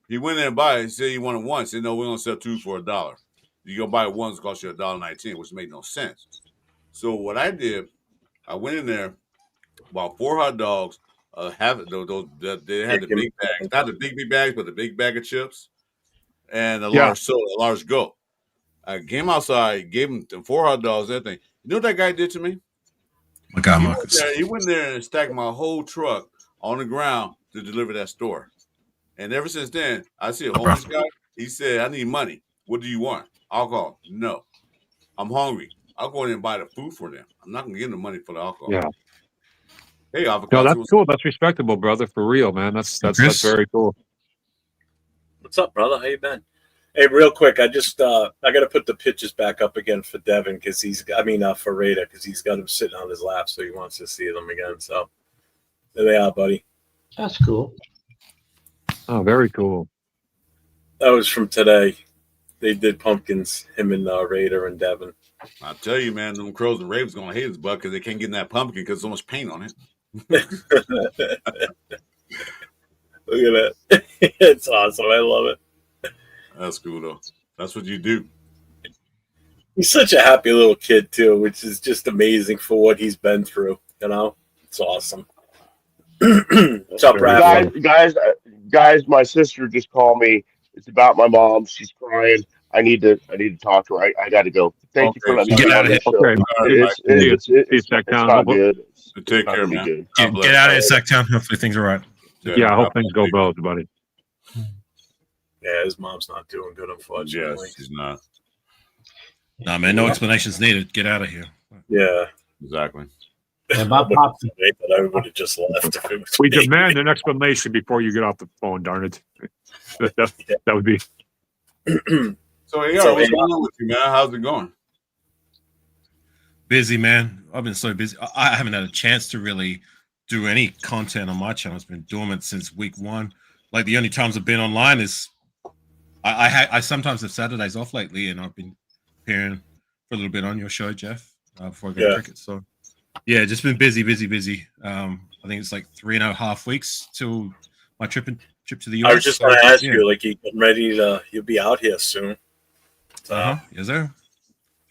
he went in and bought it. He said he wanted one. He said, no, we're gonna sell 2 for $1. You go buy one, it's cost you $1.19, which made no sense. So what I did, I went in there, bought 4 hot dogs. They had the big bags, not the big bags, but the big bag of chips, and a large soda, a large gulp. I came outside, gave him 4 hot dogs, everything. You know what that guy did to me? My God, Marcus. He went there and stacked my whole truck on the ground to deliver that store. And ever since then, I see a homeless guy. He said, I need money. What do you want? Alcohol? No. I'm hungry. I'll go in and buy the food for them. I'm not going to give them money for the alcohol. Yeah. Hey, no, that's cool. That's respectable, brother. For real, man. That's very cool. What's up, brother? How you been? Hey, real quick, I just I got to put the pictures back up again for Devin because for Raider because he's got them sitting on his lap, so he wants to see them again. So there they are, buddy. That's cool. Oh, very cool. That was from today. They did pumpkins, him and Raider and Devin. I tell you, man, them crows and ravens gonna hate his butt because they can't get in that pumpkin because so much paint on it. Look at that. It's awesome. I love it. That's cool, though. That's what you do. He's such a happy little kid, too, which is just amazing for what he's been through. You know? It's awesome. What's up, Brad? Guys, my sister just called me. It's about my mom. She's crying. I need to talk to her. I got to go. Thank you for letting me get out of here. Okay. It's not good. Take care, man. Get out of here, Sacktown. Hopefully things are right. Yeah, I hope things go well, buddy. Yeah, his mom's not doing good, unfortunately. Yes, she's not. Nah, man, no explanations needed. Get out of here. Yeah. Exactly. And my pop, but I would have just left if it was We me. demand an explanation before you get off the phone, darn it. That would be. So, what's going on with you, man? How's it going? Busy, man. I've been so busy. I haven't had a chance to really do any content on my channel. It's been dormant since week 1. Like the only times I've been online is I sometimes have Saturdays off lately, and I've been appearing for a little bit on your show, Jeff, before I go to cricket. So yeah, just been busy. I think it's like 3.5 weeks till my trip to the US. I was just going to ask you, like, you getting ready to? You'll be out here soon. Yes, sir.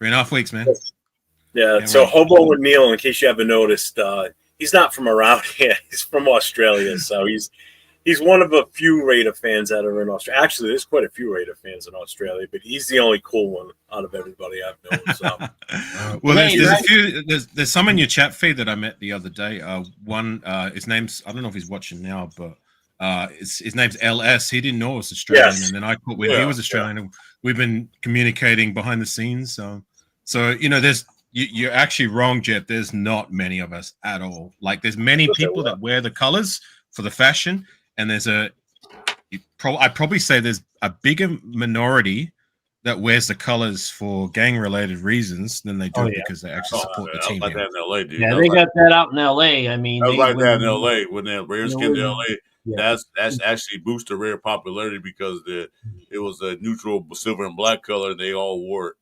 3.5 weeks, man. Yeah. So Hobo with Neil, in case you haven't noticed, he's not from around here. He's from Australia, so he's one of a few Raider fans that are in Australia. Actually, there's quite a few Raider fans in Australia, but he's the only cool one out of everybody I've known. So. Well, there's a few. There's some in your chat feed that I met the other day. One, his name's, I don't know if he's watching now, but His name's LS. He didn't know it was Australian, Yes. and then I caught when he was Australian. And we've been communicating behind the scenes. So you know, you're actually wrong, Jeff. There's not many of us at all. Like, there's many people that wear the colors for the fashion, and there's I'd probably say there's a bigger minority that wears the colors for gang-related reasons than they do because they actually support the team. Like that in LA, dude. Yeah, they got that out in LA. I mean, I was like that in LA when the Raiders came to LA. Yeah. That's actually boosted Raider popularity because it was a neutral silver and black color, and they all wore it.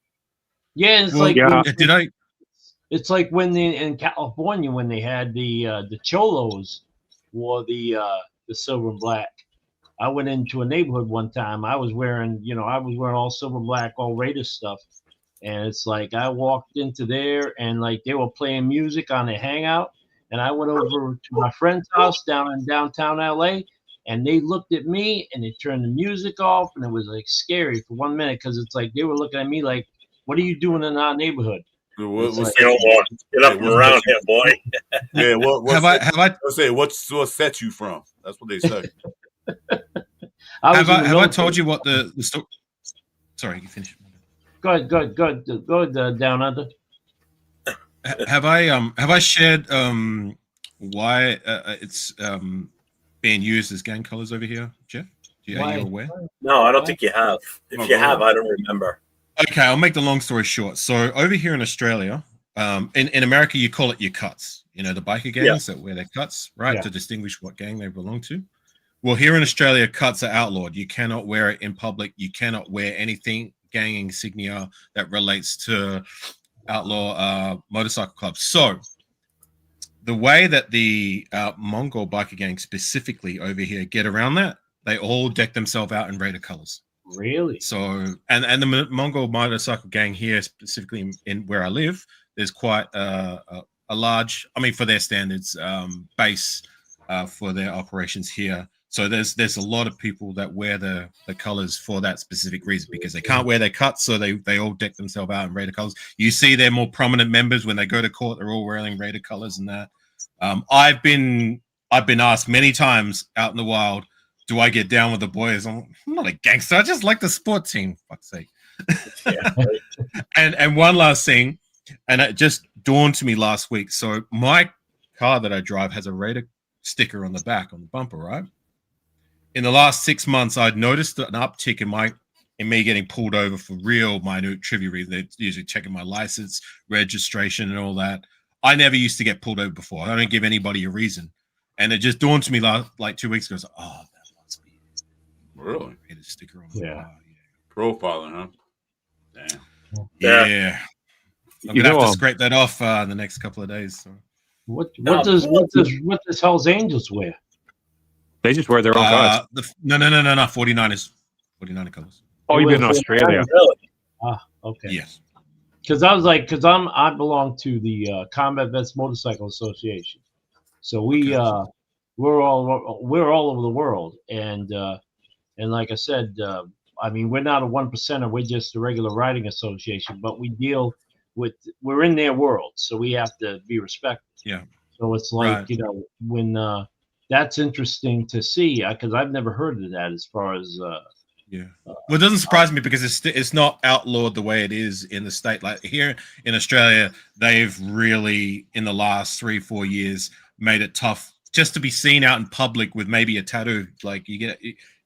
Yeah, it's It's like when in California when they had the Cholos wore the silver and black. I went into a neighborhood one time. I was wearing all silver and black, all Raiders stuff, and it's like I walked into there and like they were playing music on their hangout, and I went over to my friend's house down in downtown LA, and they looked at me and they turned the music off, and it was like scary for 1 minute because it's like they were looking at me like, "What are you doing in our neighborhood?" You don't want to get up and around here, boy. Yeah, have I say what set you from? That's what they say. Have I told you what the story? Sorry, you finish. Go ahead, Down Under. Have I shared why it's being used as gang colors over here, Jeff? Are you aware? No, I don't think you have. If you have, I don't remember. Okay, I'll make the long story short. So over here in Australia, in America, you call it your cuts. You know, the biker gangs that wear their cuts, right, to distinguish what gang they belong to. Well, here in Australia, cuts are outlawed. You cannot wear it in public. You cannot wear anything gang insignia that relates to outlaw motorcycle clubs. So the way that the Mongol biker gang specifically over here get around that, they all deck themselves out in Raider colors. Really? So, and the Mongol motorcycle gang here, specifically in where I live, there's quite a large, I mean, for their standards, base for their operations here. So there's a lot of people that wear the colors for that specific reason because they can't wear their cuts, so they all deck themselves out in Raider colors. You see their more prominent members when they go to court, they're all wearing Raider colors and that. I've been asked many times out in the wild, do I get down with the boys? I'm not a gangster. I just like the sport team. Fuck's sake. And one last thing, and it just dawned to me last week. So my car that I drive has a Raider sticker on the back on the bumper, right? In the last 6 months, I'd noticed an uptick in me getting pulled over for real minute trivia reasons. They're usually checking my license, registration, and all that. I never used to get pulled over before. I don't give anybody a reason. And it just dawned to me like 2 weeks ago. So, that must be really a sticker on the car. Profiling, huh? Damn. Yeah. I'm gonna have to scrape that off in the next couple of days. So. What does Hell's Angels wear? They just wear their own colors. No. 49ers colors. Oh, you've been in Australia. Really? Okay. Yes. Because I belong to the Combat Vets Motorcycle Association, so we're all over the world, and like I said, I mean we're not a 1%er, we're just a regular riding association, but we're in their world, so we have to be respected. Yeah. So it's like when that's interesting to see because I've never heard of that as far as. Well, it doesn't surprise me because it's not outlawed the way it is in the state. Like here in Australia, they've really in the last 3-4 years made it tough just to be seen out in public with maybe a tattoo. Like you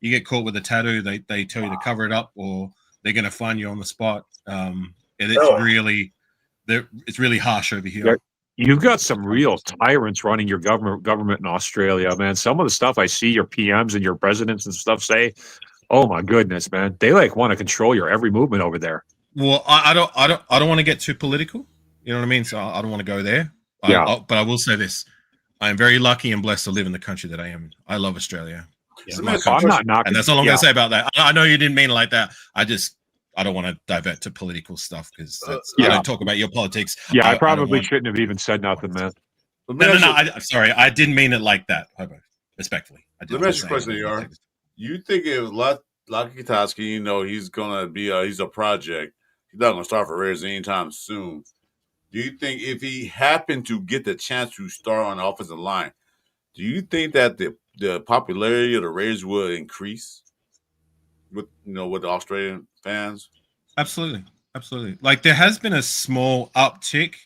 get caught with a tattoo, they tell you to cover it up or they're going to find you on the spot. And it's really harsh over here. You've got some real tyrants running your government in Australia, man. Some of the stuff I see your PMs and your presidents and stuff say, oh my goodness, man, they like want to control your every movement over there. Well, I don't want to get too political. You know what I mean? So I don't want to go there. But I will say this: I am very lucky and blessed to live in the country that I am. I love Australia. Yeah. I'm not knocking, and that's all I'm going to say about that. I know you didn't mean it like that. I don't want to divert to political stuff because I don't talk about your politics. Yeah, I probably shouldn't have even said nothing, man. No. I'm sorry. I didn't mean it like that. Respectfully. Let me ask you a question, AR. You think if Lucky Toski, he's gonna be he's a project. He's not gonna start for Raiders anytime soon. Do you think if he happened to get the chance to start on the offensive line, Do you think that the popularity of the Raiders will increase with with the Australian fans? Absolutely. Like there has been a small uptick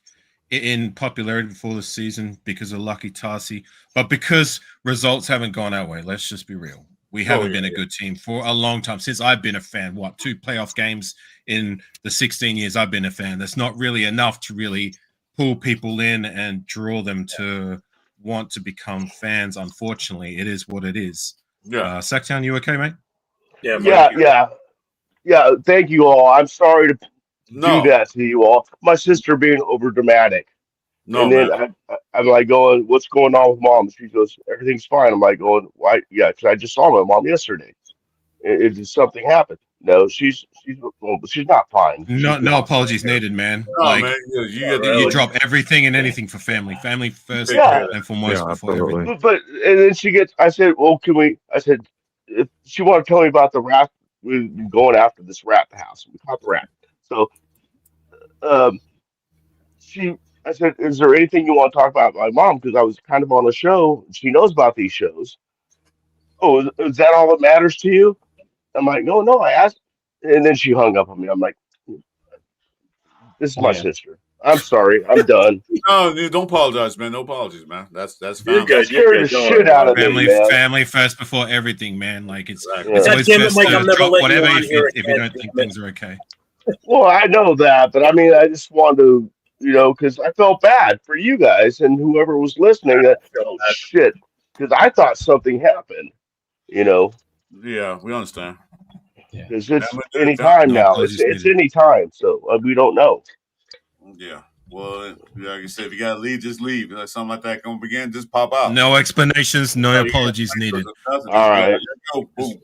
in popularity before the season because of Lucky Tarsi, but because results haven't gone our way, let's just be real. We haven't been a good team for a long time since I've been a fan. 2 playoff games in the 16 years I've been a fan? That's not really enough to really pull people in and draw them to want to become fans. Unfortunately, it is what it is. Yeah. Sacktown, you okay, mate? Yeah. Thank you all. I'm sorry to do that to you all. My sister being over dramatic. No, and then I'm like going, what's going on with mom? She goes, everything's fine. I'm like going, why? Yeah, because I just saw my mom yesterday. Is something happened? No, she's not fine. No apologies needed, man. Man, you drop everything and anything for family first and foremost before everything. But and then she gets. I said, well, can we? I said, if she wanted to tell me about the rat. We've been going after this rat house. We caught the rat. So, I said, is there anything you want to talk about my mom? Because I was kind of on a show. She knows about these shows. Oh, is that all that matters to you? I'm like, no. I asked, and then she hung up on me. I'm like, this is my sister. I'm sorry. I'm done. No, don't apologize, man. No apologies, man. That's fine. You're good. You're the shit out of family, me, man. Family first before everything, man. Like it's Exactly. always best to drop whatever if you don't think things are okay. Well, I know that, but I mean, I just wanted to, because I felt bad for you guys and whoever was listening. That shit, because I thought something happened. Yeah, we understand. Because it's any time now. It's any time, so we don't know. Yeah. Well, like you said, if you gotta leave, just leave. If something like that gonna begin, just pop out. No explanations, no apologies needed. All right. Boom.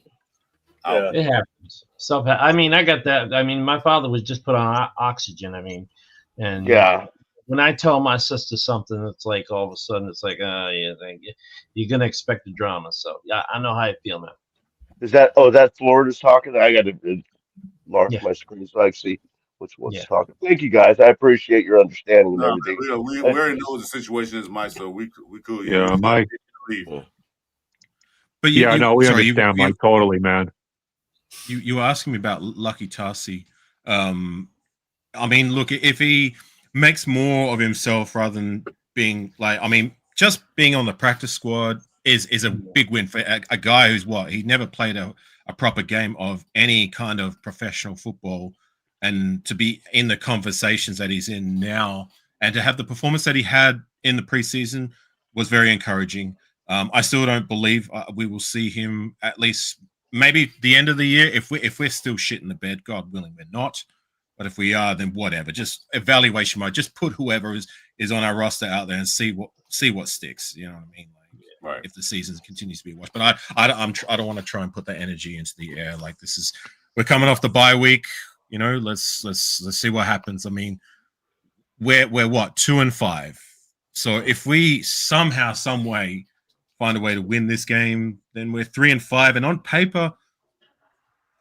Yeah. It happens. I mean, I got that. I mean, my father was just put on oxygen. I mean, and when I tell my sister something, it's like all of a sudden it's like, you're gonna expect the drama. So yeah, I know how I feel now. Is that Florida's talking? I got to mark my screen so I can see which one's talking. Thank you guys. I appreciate your understanding and everything. We already know what the situation is, Mike. So we could. Yeah, Mike. But we understand, Mike. Totally, man. You were asking me about Lucky Tarsi. I mean, look, if he makes more of himself rather than being just being on the practice squad is a big win for a guy who's he never played a proper game of any kind of professional football, and to be in the conversations that he's in now and to have the performance that he had in the preseason was very encouraging. I still don't believe we will see him at least maybe the end of the year. If we're still shit in the bed, God willing, we're not. But if we are, then whatever. Just evaluation mode. Just put whoever is on our roster out there and see what sticks. You know what I mean? Right. If the season continues to be watched, but I don't want to try and put that energy into the air. Like we're coming off the bye week. Let's see what happens. I mean, we're 2-5. So if we somehow, some way find a way to win this game, then we're 3-5. And on paper,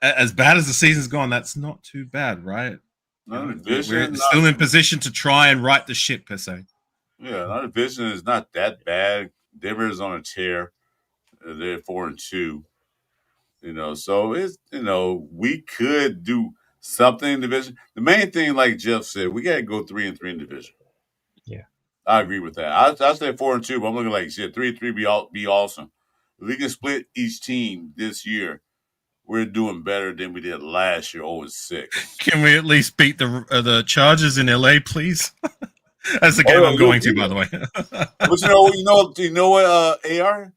as bad as the season's gone, that's not too bad, right? We're still in position to try and right the ship, per se. Yeah, our division is not that bad. Denver is on a tear. They're 4-2. So it's we could do something in division. The main thing, like Jeff said, we gotta go 3-3 in division. Yeah, I agree with that. I say 4-2, but I'm looking like shit. 3-3 be awesome. If we can split each team this year, we're doing better than we did last year. 0-6. Can we at least beat the Chargers in LA, please? That's the game I'm going to, by the way. But you know what, AR?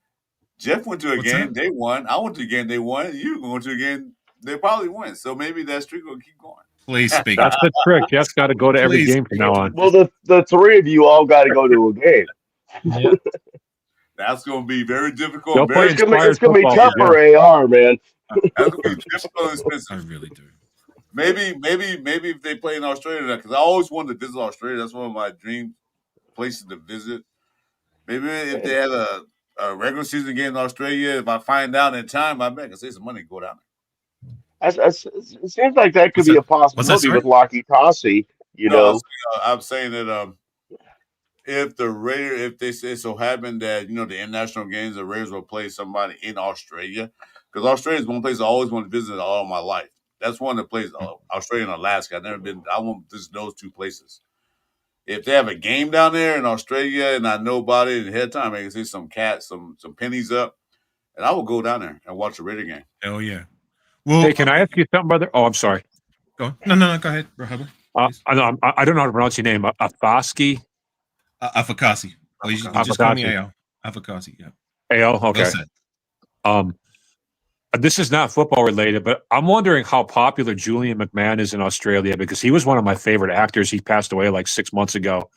Jeff went to a game, they won. I went to a game, they won. You going to a game, they probably win. So maybe that streak will keep going. Please speak. That's the trick. Jeff's got to go to every game from now on. Well, the three of you all got to go to a game. Yeah. That's going to be very difficult. It's going to be tough for AR, man. That's going to be difficult and expensive. I really do. Maybe if they play in Australia, because I always wanted to visit Australia. That's one of my dream places to visit. Maybe if they had a regular season game in Australia, if I find out in time, I bet I can save some money and go down there. It seems like that could be a possibility with Lucky Tassi. I'm saying that if the Raiders, if they say so happen that the international games, the Raiders will play somebody in Australia, because Australia is one place I always want to visit all my life. That's one of the places, Australia and Alaska. I've never been. I want to visit those two places. If they have a game down there in Australia and I know about it ahead of time, I can see some pennies up, and I will go down there and watch a Raider game. Hell yeah. Well, Hey, can I ask you something, brother? Oh, I'm sorry. Go on. No, go ahead, bro. I don't know how to pronounce your name. Afaski? Afakasi. Or you just call me AL. Afakasi, yeah. AL? Okay. This is not football related, but I'm wondering how popular Julian McMahon is in Australia, because he was one of my favorite actors. He passed away like 6 months ago.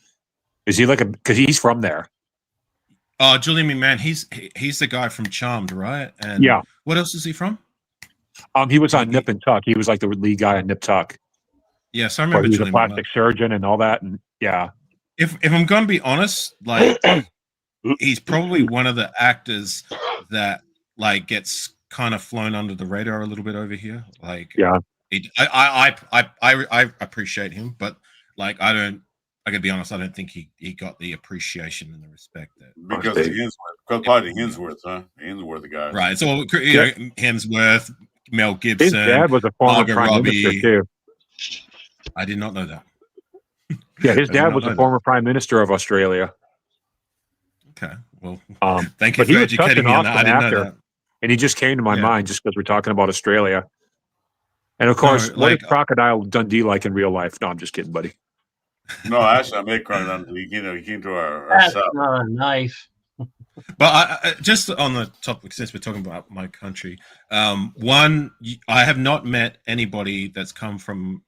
Is he because he's from there? Julian McMahon, he's the guy from Charmed, right? And yeah. What else is he from? He was on Nip and Tuck. He was like the lead guy on Nip Tuck. Yes, I remember. He was a plastic surgeon and all that, and yeah. If I'm gonna be honest, like he's probably one of the actors that like gets kind of flown under the radar a little bit over here. Like, yeah, I appreciate him, but like I gotta be honest, I don't think he got the appreciation and the respect that because of probably Hemsworth, huh? Hemsworth, the guy, right? So Hemsworth, Mel Gibson, his dad was a former prime minister too. I did not know that. Yeah, his dad was a former prime minister of Australia. Okay, well, thank you but for educating me on that. I didn't know that. And he just came to my mind just because we're talking about Australia. And of course, what is Crocodile Dundee like in real life? No, I'm just kidding, buddy. No, actually, I made Crocodile Dundee. He came to our shop. That's not a knife. But I just on the topic, since we're talking about my country, one, I have not met anybody that's come from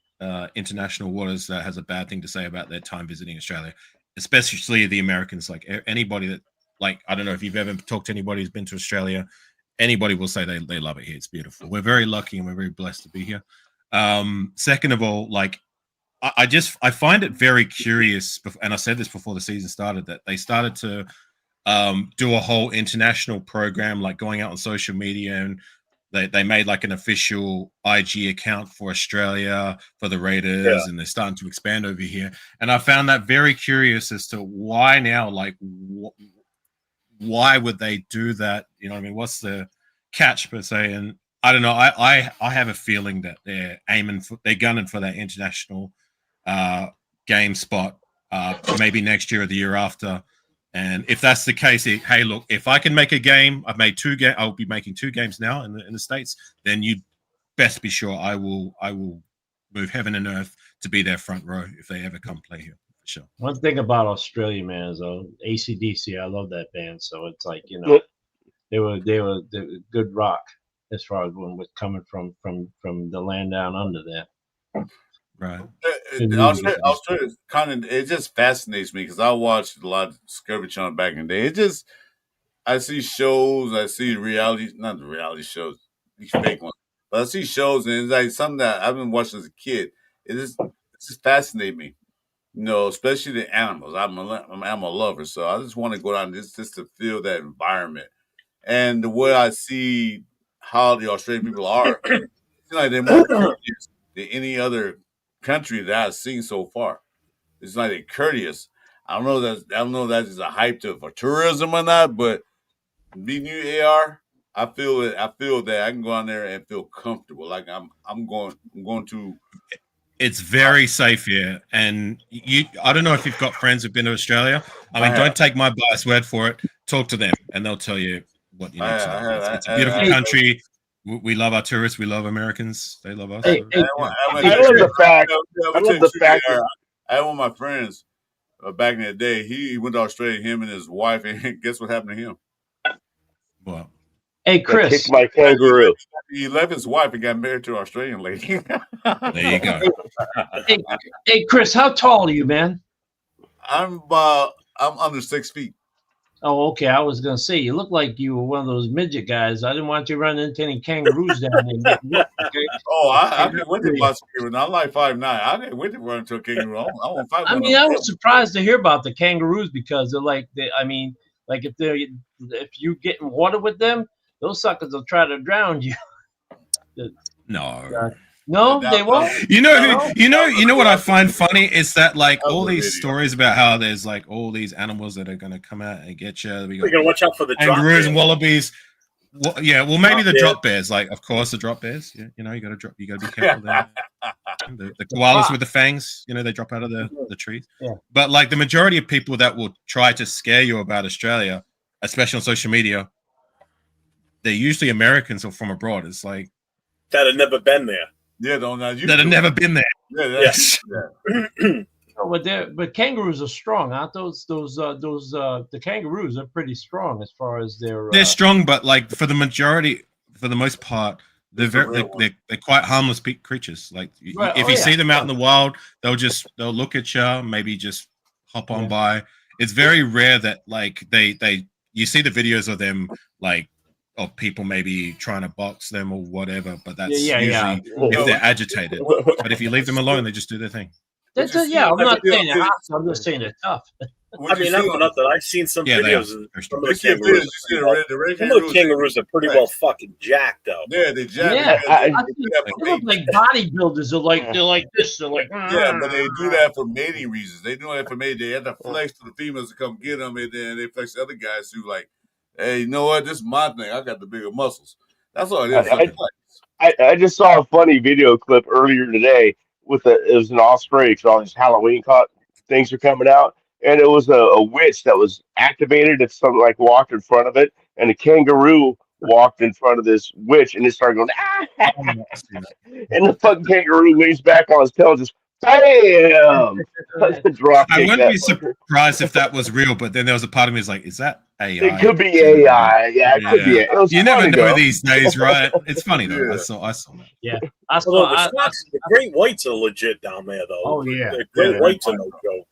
international waters that has a bad thing to say about their time visiting Australia, especially the Americans. Like anybody that, like, I don't know if you've ever talked to anybody who's been to Australia, anybody will say they love it here. It's beautiful. We're very lucky and we're very blessed to be here. Second of all, like, I find it very curious, and I said this before the season started, that they started to do a whole international program, like going out on social media, and they made like an official IG account for Australia for the Raiders, and they're starting to expand over here. And I found that very curious as to why now, like, why would they do that? You know what I mean? What's the catch per se? And I don't know. I have a feeling that they're gunning for that international game spot, maybe next year or the year after. And if that's the case, hey, look, if I can make a game, I've made 2 games. I'll be making 2 games now in the States. Then you best be sure I will move heaven and earth to be their front row if they ever come play here. For sure. One thing about Australia, man, is AC/DC. I love that band. So it's like, you know, they were good rock as far as when was coming from the land down under there. Right. Australia kind of, it just fascinates me because I watched a lot of Discovery Channel back in the day. I see shows, I see not the reality shows, these fake ones, but I see shows and it's like something that I've been watching as a kid. It just fascinates me, you know, especially the animals. I'm an animal lover, so I just want to go down just to feel that environment. And the way I see how the Australian people are, it's like they're more courteous than any other country that I've seen so far. It's like they're courteous. I don't know if that's just a hype for tourism or not, but being you AR, I feel that I can go on there and feel comfortable. Like I'm going to. It's very safe here, and I don't know if you've got friends who've been to Australia. I mean, don't take my biased word for it. Talk to them, and they'll tell you what you need to know. It's a beautiful country. We love our tourists. We love Americans. They love us. I love the fact. I had one of my friends back in the day. He went to Australia, him and his wife, and guess what happened to him? Well, hey, Chris. Kicked my kangaroo. He left his wife and got married to an Australian lady. There you go. Hey, Chris, how tall are you, man? I'm under 6 feet. Oh, okay. I was gonna say you look like you were one of those midget guys. I didn't want you running into any kangaroos down there. Okay? Oh, I can't wait to watch a kangaroo. I'm like 5'9". I can't wait to run into a kangaroo. I want to fight one. I was surprised to hear about the kangaroos because they're like if you get in water with them, those suckers will try to drown you. No. No, they won't. You know, No. you know what I find funny is that like That was all a these video. stories about how there's like all these animals that are going to come out and get you. We You got gotta watch out for the drop kangaroos bears. and wallabies. Well, yeah, well, maybe Drop the bears. drop bears. Like, of course, the drop bears. Yeah, you know, you got to be careful there. The koalas with the fangs, you know, they drop out of the trees. Yeah. But like the majority of people that will try to scare you about Australia, especially on social media, they're usually Americans or from abroad. It's like that have never been there. Yeah, that have never been there. Yes. But kangaroos are strong, aren't those? The kangaroos are pretty strong as far as their. They're strong, but like for the most part, they're quite harmless creatures. Like if you see them out in the wild, they'll look at you, maybe just hop on by. It's very rare that like you see the videos of them like of people maybe trying to box them or whatever, but that's usually if they're agitated. But if you leave them alone, they just do their thing. I'm not saying they're hostile, I'm just saying they're tough. I mean, not for nothing. I've seen some videos of some of the kangaroos. The Some of the kangaroos are pretty well fucking jacked, though. Yeah, they jacked. Yeah, they look like bodybuilders. They're like this. They're like yeah, but they do that for mating reasons. They do that for mating. They have to flex to the females to come get them, and then they flex to other guys who like, hey, you know what? This is my thing. I got the bigger muscles. That's all it is. I just saw a funny video clip earlier today it was in Australia because all these Halloween things are coming out, and it was a witch that was activated if something like walked in front of it, and a kangaroo walked in front of this witch, and it started going, and the fucking kangaroo leans back on his tail and just bam! I wouldn't be surprised if that was real, but then there was a part of me is like, is that AI? It could be AI. Yeah, it could be. You never know these days, right? It's funny though. I saw that. Yeah. The great whites are legit down there, though. Oh yeah, the great whites are no joke.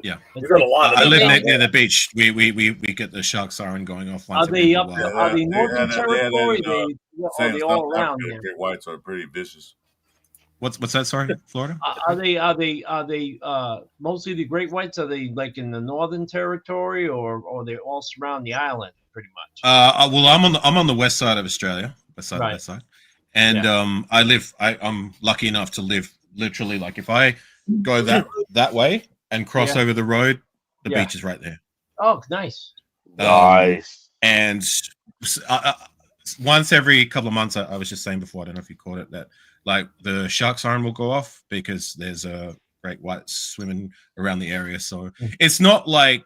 Yeah. You got a lot of I them live down near there. the beach. We get the shark siren going off. Are they up? Are they northern territory? Are they all around here? Great whites are pretty vicious. What's that? Sorry, Florida. Are they mostly the great whites? Are they like in the northern territory, or they all surround the island pretty much? Well, I'm on the west side of Australia, west side, and I'm lucky enough to live literally like if I go that way and cross over the road, the beach is right there. Oh, nice. Nice. And once every couple of months, I was just saying before, I don't know if you caught it, that like the shark siren will go off because there's a great white swimming around the area. So it's not like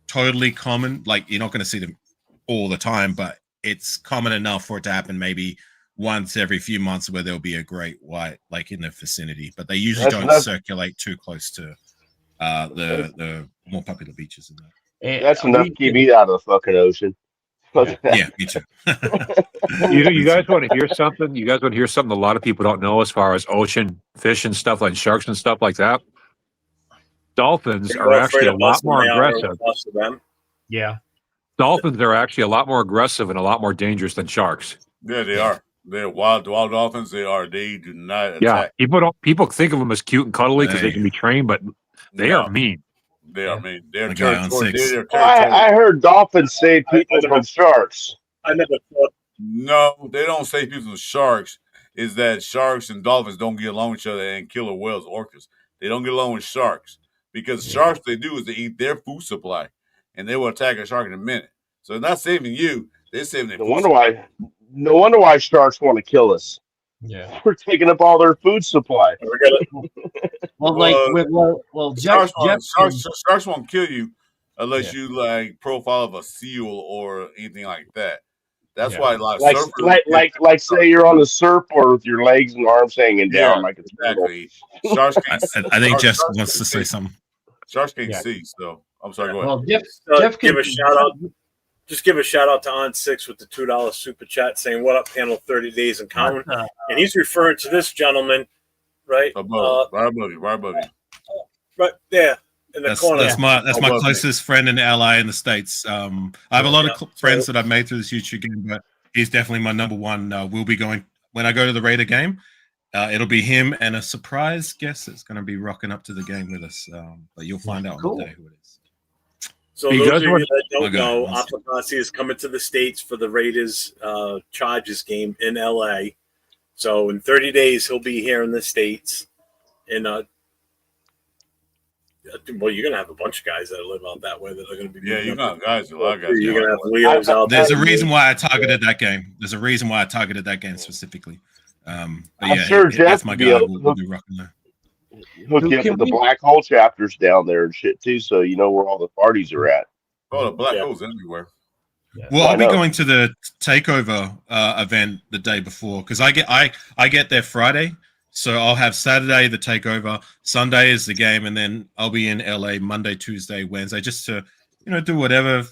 totally common. Like you're not going to see them all the time, but it's common enough for it to happen maybe once every few months where there'll be a great white like in the vicinity. But they usually don't circulate too close to the more popular beaches in there. That's enough to keep me out of the fucking ocean. Yeah, me too. You guys want to hear something? You guys want to hear something a lot of people don't know as far as ocean fish and stuff like sharks and stuff like that? Dolphins are actually a lot more aggressive. Yeah. Dolphins are actually a lot more aggressive and a lot more dangerous than sharks. Yeah, they are. They're wild dolphins. They are. They do not attack. Yeah, people think of them as cute and cuddly because they can be trained, but they are mean. They are mean. They're territorial. I heard dolphins save people from sharks. I never thought. No, they don't save people from sharks. Is that sharks and dolphins don't get along with each other and killer whales, orcas. They don't get along with sharks because sharks, they do is they eat their food supply, and they will attack a shark in a minute. So they're not saving you. They're saving their food supply. No wonder why sharks want to kill us. Yeah, we're taking up all their food supply. Sharks won't kill you unless you like profile of a seal or anything like that. That's why a lot of surfers like say you're on the surfboard with your legs and arms hanging down like it's exactly. Sharks can't I think Jeff wants to say something. Sharks can't see, so I'm sorry. Go ahead. Well, Jeff give a shout out. Just give a shout out to On6 with the $2 super chat saying, "What up, panel? 30 days and counting." And he's referring to this gentleman, right? Right above you. Right there in the corner. That's my closest friend in LA in the States. I have a lot of friends that I've made through this YouTube game, but he's definitely my number one. We'll be going when I go to the Raider game. It'll be him and a surprise guest that's going to be rocking up to to with us. But you'll find out on the day who it is. So those of you that don't know, Aflakasi is coming to the States for the Raiders Chargers game in LA. So in 30 days, he'll be here in the States. And, well, you're going to have a bunch of guys that live out that way that are going to be. Yeah, you got guys. A lot of guys. You're going to have Leo's out there. There's a reason why I targeted that game. There's a reason why I targeted that game specifically. But I'm yeah, sure that's Jeff my will be guy. able We'll be rocking there. hook you up with the black hole chapters down there and shit too, so you know where all the parties are at. Oh, the black holes everywhere. Well, I I'll be know. going to the takeover event the day before because I get there Friday, so I'll have Saturday the takeover, Sunday is the game, and then I'll be in LA Monday, Tuesday, Wednesday, just to do whatever,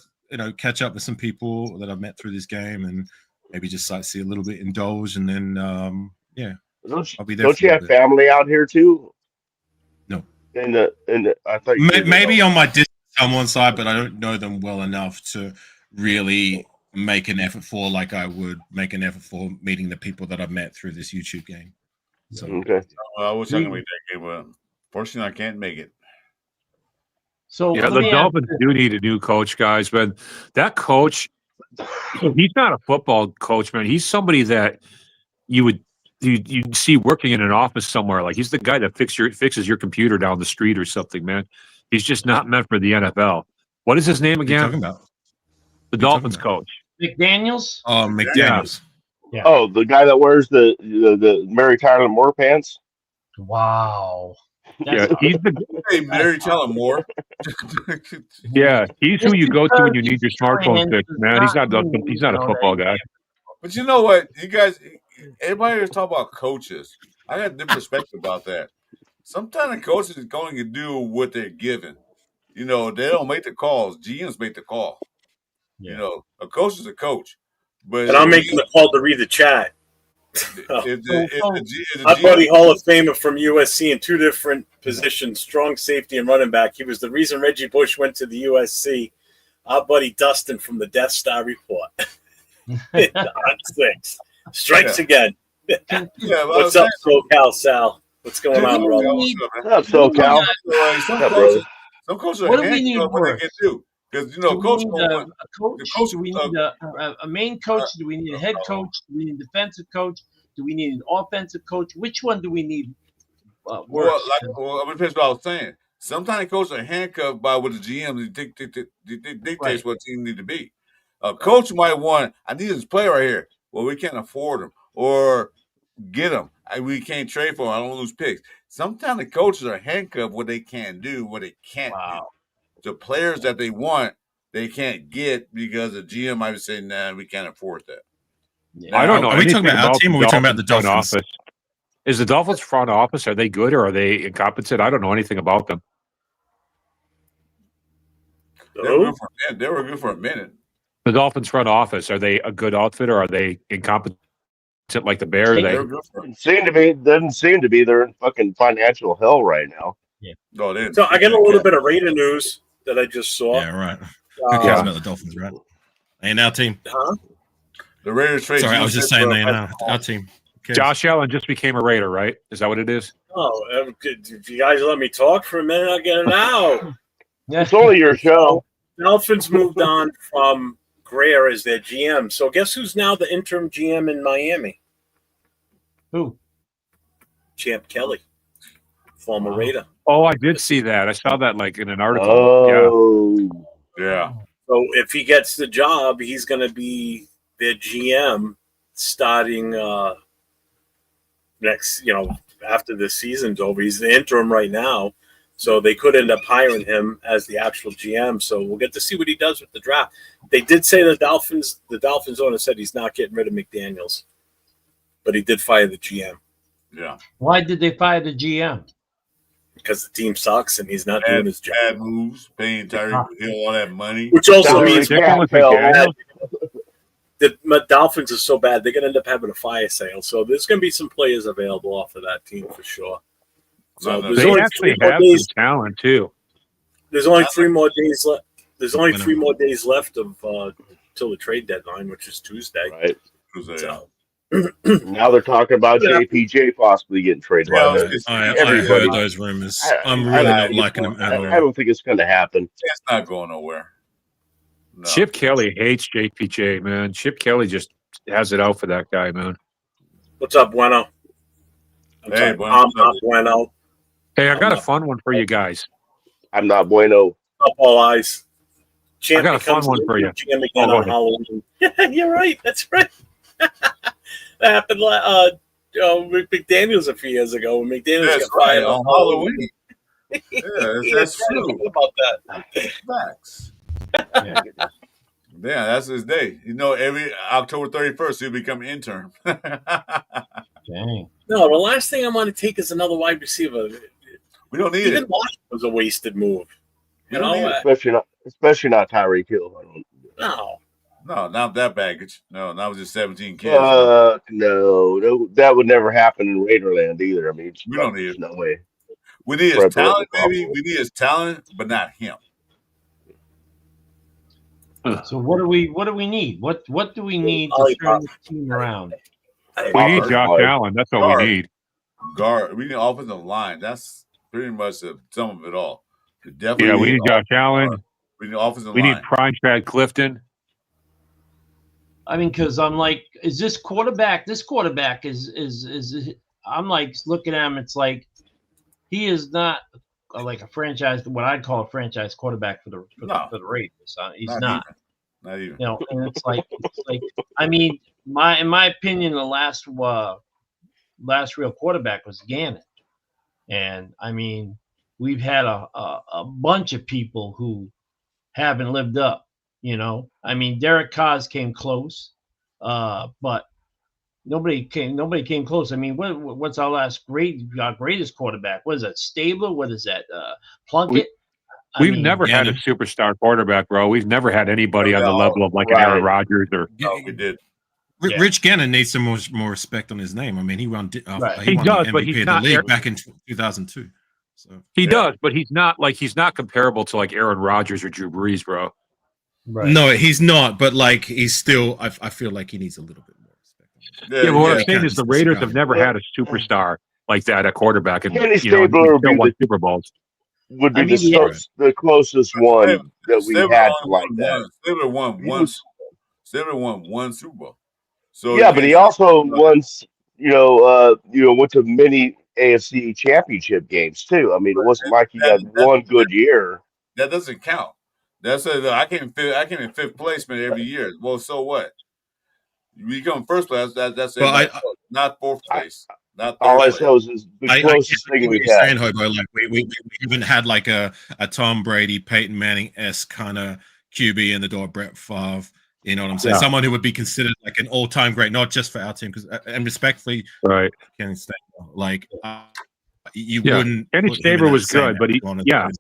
catch up with some people that I've met through this game, and maybe just sightsee a little bit, indulge, and then I'll be there. Don't you have family out here too? No. And I thought maybe on my distance on one side, but I don't know them well enough to really make an effort for like I would make an effort for meeting the people that I've met through this YouTube game. So okay. I wish I could make that game, but fortunately I can't make it. So yeah, the Dolphins do need a new coach, guys. But that coach, he's not a football coach, man. He's somebody that you'd see working in an office somewhere. Like he's the guy that fixes your computer down the street or something, man. He's just not meant for the NFL. What is his name again? What are you talking about? The Dolphins coach. McDaniels? Oh, McDaniels. Yeah. Oh, the guy that wears the Mary Tyler Moore pants? Wow. Yeah, he's the Hey, Mary, tell him more. yeah, he's who you go to when you need your smartphone fixed, man. He's not a football guy. But you know what, you guys, everybody is talking about coaches. I got a different perspective about that. Sometimes the coaches is going to do what they're given. They don't make the calls. GMs make the call. Yeah. A coach is a coach. But And I'm making the call to read the chat. Our buddy Hall of Famer from USC in two different positions, strong safety and running back. He was the reason Reggie Bush went to the USC. Our buddy Dustin from the Death Star Report. On 6. Strikes again. What's up, SoCal Sal? What's going on, brother? What's up, SoCal? Some coaches What are do we need what they can do. Because coach, a coach? Do we need a main coach? Do we need a head coach? Do we need a defensive coach? Do we need an offensive coach? Which one do we need? Well, it depends what I was saying. Sometimes coaches are handcuffed by what the GM dictates what team need to be. A coach might want, I need this player right here. Well, we can't afford him or get him. We can't trade for him. I don't lose picks. Sometimes the coaches are handcuffed what they can do, what they can't do. The players that they want, they can't get because the GM might be saying, "Nah, we can't afford that." Yeah. I don't know. Are we talking about our team or are we talking about the Dolphins? Office? Is the Dolphins front office, are they good or are they incompetent? I don't know anything about them. They were good for a minute. The Dolphins front office, are they a good outfit or are they incompetent like the Bears? Doesn't seem to be. They're in fucking financial hell right now. Yeah. No, so I got a little bit of Raider news that I just saw. Yeah, right. Who cares about the Dolphins, right? Ain't our team. Huh? The Raiders trade. Sorry, I was just saying they ain't our team. Josh Allen just became a Raider, right? Is that what it is? Oh, if you guys let me talk for a minute, I'll get it out. It's only your show. Dolphins moved on from Greer as their GM. So guess who's now the interim GM in Miami? Who? Champ Kelly, former Raider. Oh, I did see that. I saw that like in an article. Oh. Yeah. So if he gets the job, he's going to be their GM starting next, after the season's over. He's the interim right now. So they could end up hiring him as the actual GM. So we'll get to see what he does with the draft. They did say the Dolphins owner said he's not getting rid of McDaniels, but he did fire the GM. Yeah. Why did they fire the GM? Because the team sucks and he's not doing his job. Bad moves, paying Tyreek Hill all that money. Which also means the Dolphins are so bad, they're going to end up having a fire sale. So there's going to be some players available off of that team for sure. So they actually have some talent too. There's only 3 more days left. There's only 3 more days left of till the trade deadline, which is Tuesday. Right. So, now they're talking about JPJ possibly getting traded. I heard those rumors. I'm really not liking them at all. I don't think it's going to happen. It's not going nowhere. No. Chip Kelly hates JPJ, man. Chip Kelly just has it out for that guy, man. What's up, Bueno? I'm Hey, sorry. Bueno, I'm what's up? not Bueno. Hey, I I'm got a not fun one for you guys. I'm not bueno. up all eyes. I Champ got a fun becomes one for you. the GM Oh, again go on ahead. Halloween. Yeah, you're right. That's right. That happened with McDaniels a few years ago when McDaniels That's got fired right, on on Halloween. Halloween. Yeah, Yeah, that's trying to true. think about that. Facts. Yeah. Yeah, that's his day. You know, every October 31st, he'll become intern. Dang. No, the last thing I want to take is another wide receiver. We don't need Even it. Washington was a wasted move. We You don't need know, it. Especially not Tyreek Hill. I don't. no. No, not that baggage. No, not with just 17 kids. No. That would never happen in Raiderland either. I mean, We don't need there's it. no way. We need his Fred Bullock talent, would baby. probably. We need his talent, but not him. So what do we need? What do we need to turn the team around? We need Offensive Josh line. Allen. That's what we Guard. need. Guard. We need offensive line. That's pretty much some of it all. We definitely Yeah, we need need Josh Allen. guard. We need offensive We line. need prime Chad Clifton. I mean, because I'm like, is this quarterback? This quarterback is. I'm like looking at him. It's like he is not like a franchise. What I'd call a franchise quarterback for the Raiders. He's not. Not even. You know, and it's like I mean, in my opinion, the last real quarterback was Gannon, and I mean, we've had a bunch of people who haven't lived up. You know, I mean, Derek Carr came close, but nobody came close. I mean, what's our greatest quarterback? What is that? Stabler? What is that? Plunkett? We've never had a Gannon. superstar quarterback, bro. We've never had anybody on the level of like an Aaron Rodgers or. Oh, we did. Yeah. Rich Gannon needs some more respect on his name. I mean, he won. Right. He He won does, the but MVP he's of the not league there. back in 2002. So He does, but he's not comparable to like Aaron Rodgers or Drew Brees, bro. Right. no, he's not. But like, he's still. I feel like he needs a little bit more respect. Yeah, but what I'm yeah. saying is the Raiders have never had a superstar like that at quarterback, and Kenny you know, Stabler he still won Super Bowls. would be I mean, the closest one that we Stabler had only like that. Stabler won He one. was, Stabler won one Super Bowl. So yeah, but he also once, went to many AFC championship games too. I mean, it wasn't like he had one good year. that doesn't count. That's I came in fifth placement every year. Well, so what? We come first place. That's not fourth place, not third All I place. said was the I closest get thing what we've you're had. saying, Hobo. Like we haven't had like a Tom Brady, Peyton Manning-esque kind of QB in the door, Brett Favre. You know what I'm saying? Yeah. Someone who would be considered like an all-time great, not just for our team, because and respectfully, Right. Kenny Stabler, like you Yeah. wouldn't. Kenny put him in Stabler that was same good, but category.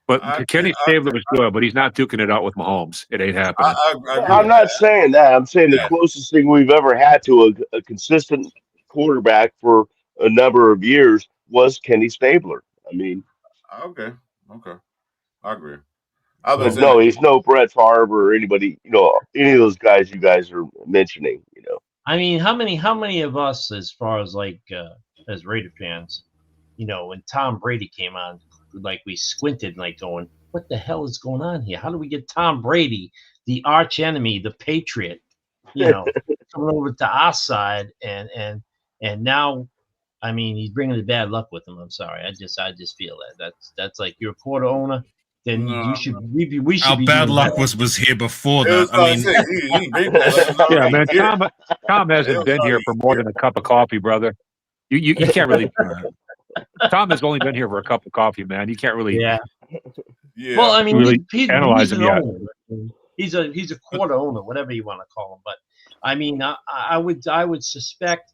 but Kenny Stabler was good, but he's not duking it out with Mahomes. It ain't happening. I agree I'm with not that. saying that. I'm saying the Yeah. closest thing we've ever had to a consistent quarterback for a number of years was Kenny Stabler. I mean, Okay. I agree. I was but saying, no, he's no Brett Favre or anybody, any of those guys you guys are mentioning, I mean, how many of us, as far as like as Raider fans, when Tom Brady came on, like we squinted, like going, "What the hell is going on here? How do we get Tom Brady, the arch enemy, the Patriot, coming over to our side?" And now, I mean, he's bringing the bad luck with him. I'm sorry, I just feel that's like you're a quarter owner. Then you should we should Our be bad doing luck better. was here before it that. was I mean, he been there. Yeah, man. Here. Tom hasn't been here for more than a cup of coffee, brother. You can't really. Tom has only been here for a cup of coffee, man. You can't really. Yeah. Yeah. Well, I mean, really he's analyze an him yet. owner. He's a quarter owner, whatever you want to call him. But I mean, I would suspect,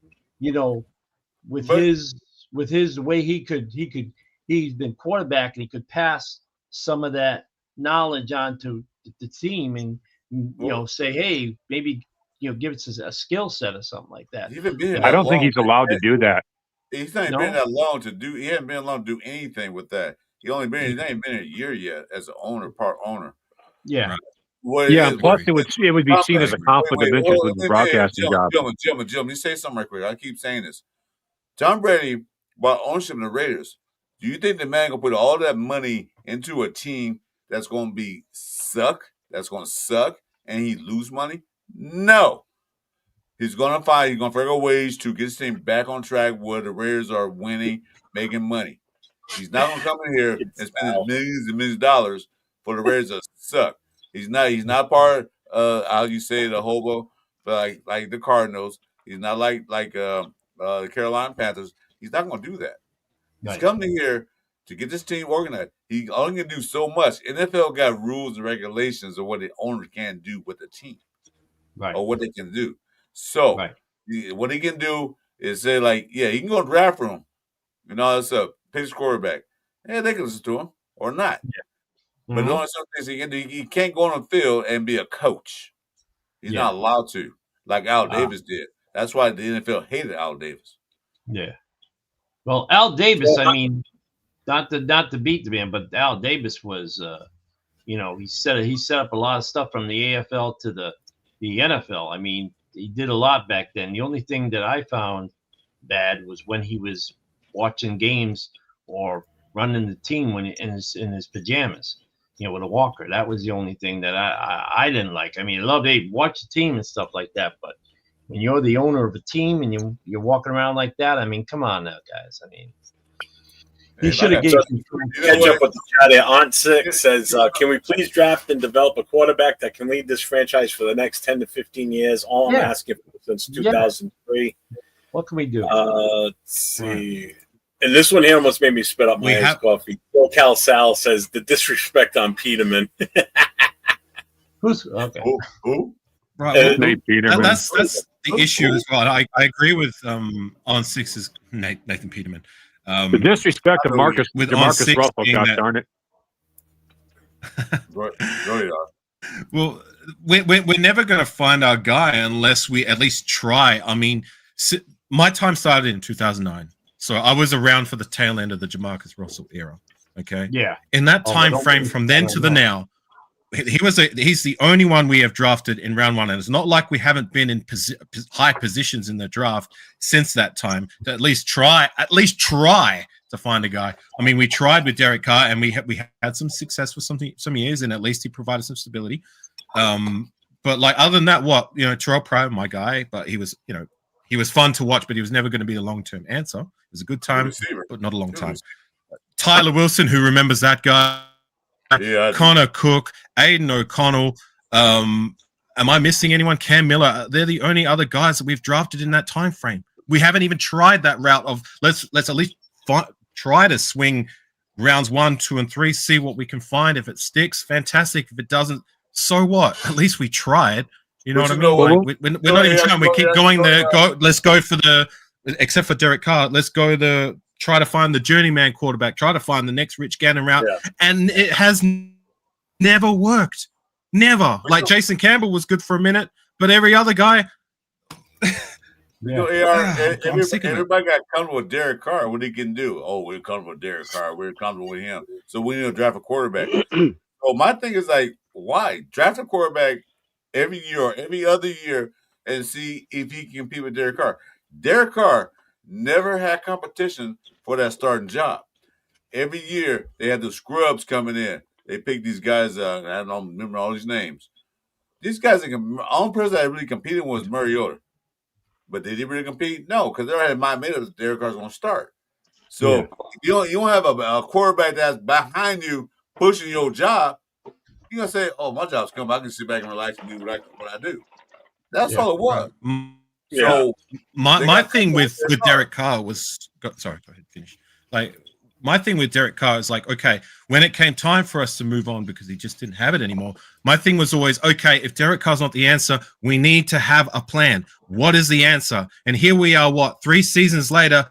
with his way he's been quarterback and he could pass some of that knowledge on to the team and say, hey, maybe give us a skill set or something like that. He haven't been here I that don't think long. he's allowed to do that. He's not been that long to do. He hasn't been allowed to do anything with that. He's not even been a year yet as an owner, part owner. Yeah. What Yeah, it and is, plus it would be seen as a conflict of interest with the broadcasting job. Gentlemen, let me say something right quick. I keep saying this. Tom Brady bought ownership of the Raiders. Do you think the man gonna put all that money into a team that's gonna that's gonna suck, and he lose money? No. He's going to figure out ways to get his team back on track where the Raiders are winning, making money. He's not going to come in here and spend his millions and millions of dollars for the Raiders to suck. He's not part of, how you say, the hobo, like the Cardinals. He's not like the Carolina Panthers. He's not going to do that. He's coming here to get this team organized. He only can do so much. NFL got rules and regulations of what the owner can do with the team, or what they can do. So what he can do is say, like, yeah, he can go draft room and all that stuff, pick his quarterback. Yeah, they can listen to him or not. Yeah. But the only some things he can do, he can't go on the field and be a coach. He's not allowed to, like Al Davis did. That's why the NFL hated Al Davis. Yeah. Well, Al Davis, I mean, not to beat the man, but Al Davis was, he set up a lot of stuff from the AFL to the NFL. I mean, he did a lot back then. The only thing that I found bad was when he was watching games or running the team when in his pajamas, with a walker. That was the only thing that I didn't like. I mean, I love to watch the team and stuff like that, but when you're the owner of a team and you're walking around like that, I mean, come on now, guys. I mean, he should have given catch up with the chat here. Aunt Six says, can we please draft and develop a quarterback that can lead this franchise for the next 10 to 15 years? All I'm asking for since 2003. What can we do? Let's see. And this one here almost made me spit up my iced coffee. Bill Cal Sal says, the disrespect on Peterman. Who's okay? Who? Right. That's the issue as well. I agree with on Six's Nathan Peterman. The disrespect of Marcus Russell, gosh darn it. Well, we're never going to find our guy unless we at least try. I mean, my time started in 2009, so I was around for the tail end of the Jamarcus Russell era. Okay, yeah. In that time frame, from then to the now, he's the only one we have drafted in round one, and it's not like we haven't been in high positions in the draft since that time to at least try to find a guy. I mean, we tried with Derek Carr, and we had some success for some years, and at least he provided some stability. But like other than that, Terrell Pryor, my guy, but he was fun to watch, but he was never going to be the long-term answer. It was a good time, but not a long time. Tyler Wilson, who remembers that guy? Yeah, Connor Cook, Aiden O'Connell. Am I missing anyone? Cam Miller. They're the only other guys that we've drafted in that time frame. We haven't even tried that route of let's at least try to swing rounds 1, 2, and 3. See what we can find. If it sticks, fantastic. If it doesn't, so what? At least we tried. You know what I mean? Like, we're not even trying. We keep going there. Let's go for except for Derek Carr. Let's go try to find the journeyman quarterback, try to find the next Rich Gannon route. Yeah. And it has never worked. Never. Like Jason Campbell was good for a minute, but every other guy. Everybody got comfortable with Derek Carr. What he can do? Oh, we're comfortable with Derek Carr. We're comfortable with him. So we need to draft a quarterback. So my thing is like, why? Draft a quarterback every year or every other year and see if he can compete with Derek Carr. Derek Carr never had competition for that starting job. Every year they had the scrubs coming in. They picked these guys. I don't remember all these names. These guys, the only person that really competed was Mariota. But did he really compete? No, because they already made up that Derek Carr's going to start. So if you don't have a quarterback that's behind you pushing your job, you're going to say, oh, my job's coming. I can sit back and relax and do what I do. That's all it was. So my thing with Derek Carr was sorry, go ahead, finish. Like my thing with Derek Carr is like, okay, when it came time for us to move on because he just didn't have it anymore, my thing was always, okay, if Derek Carr's not the answer, we need to have a plan. What is the answer? And here we are, 3 seasons later,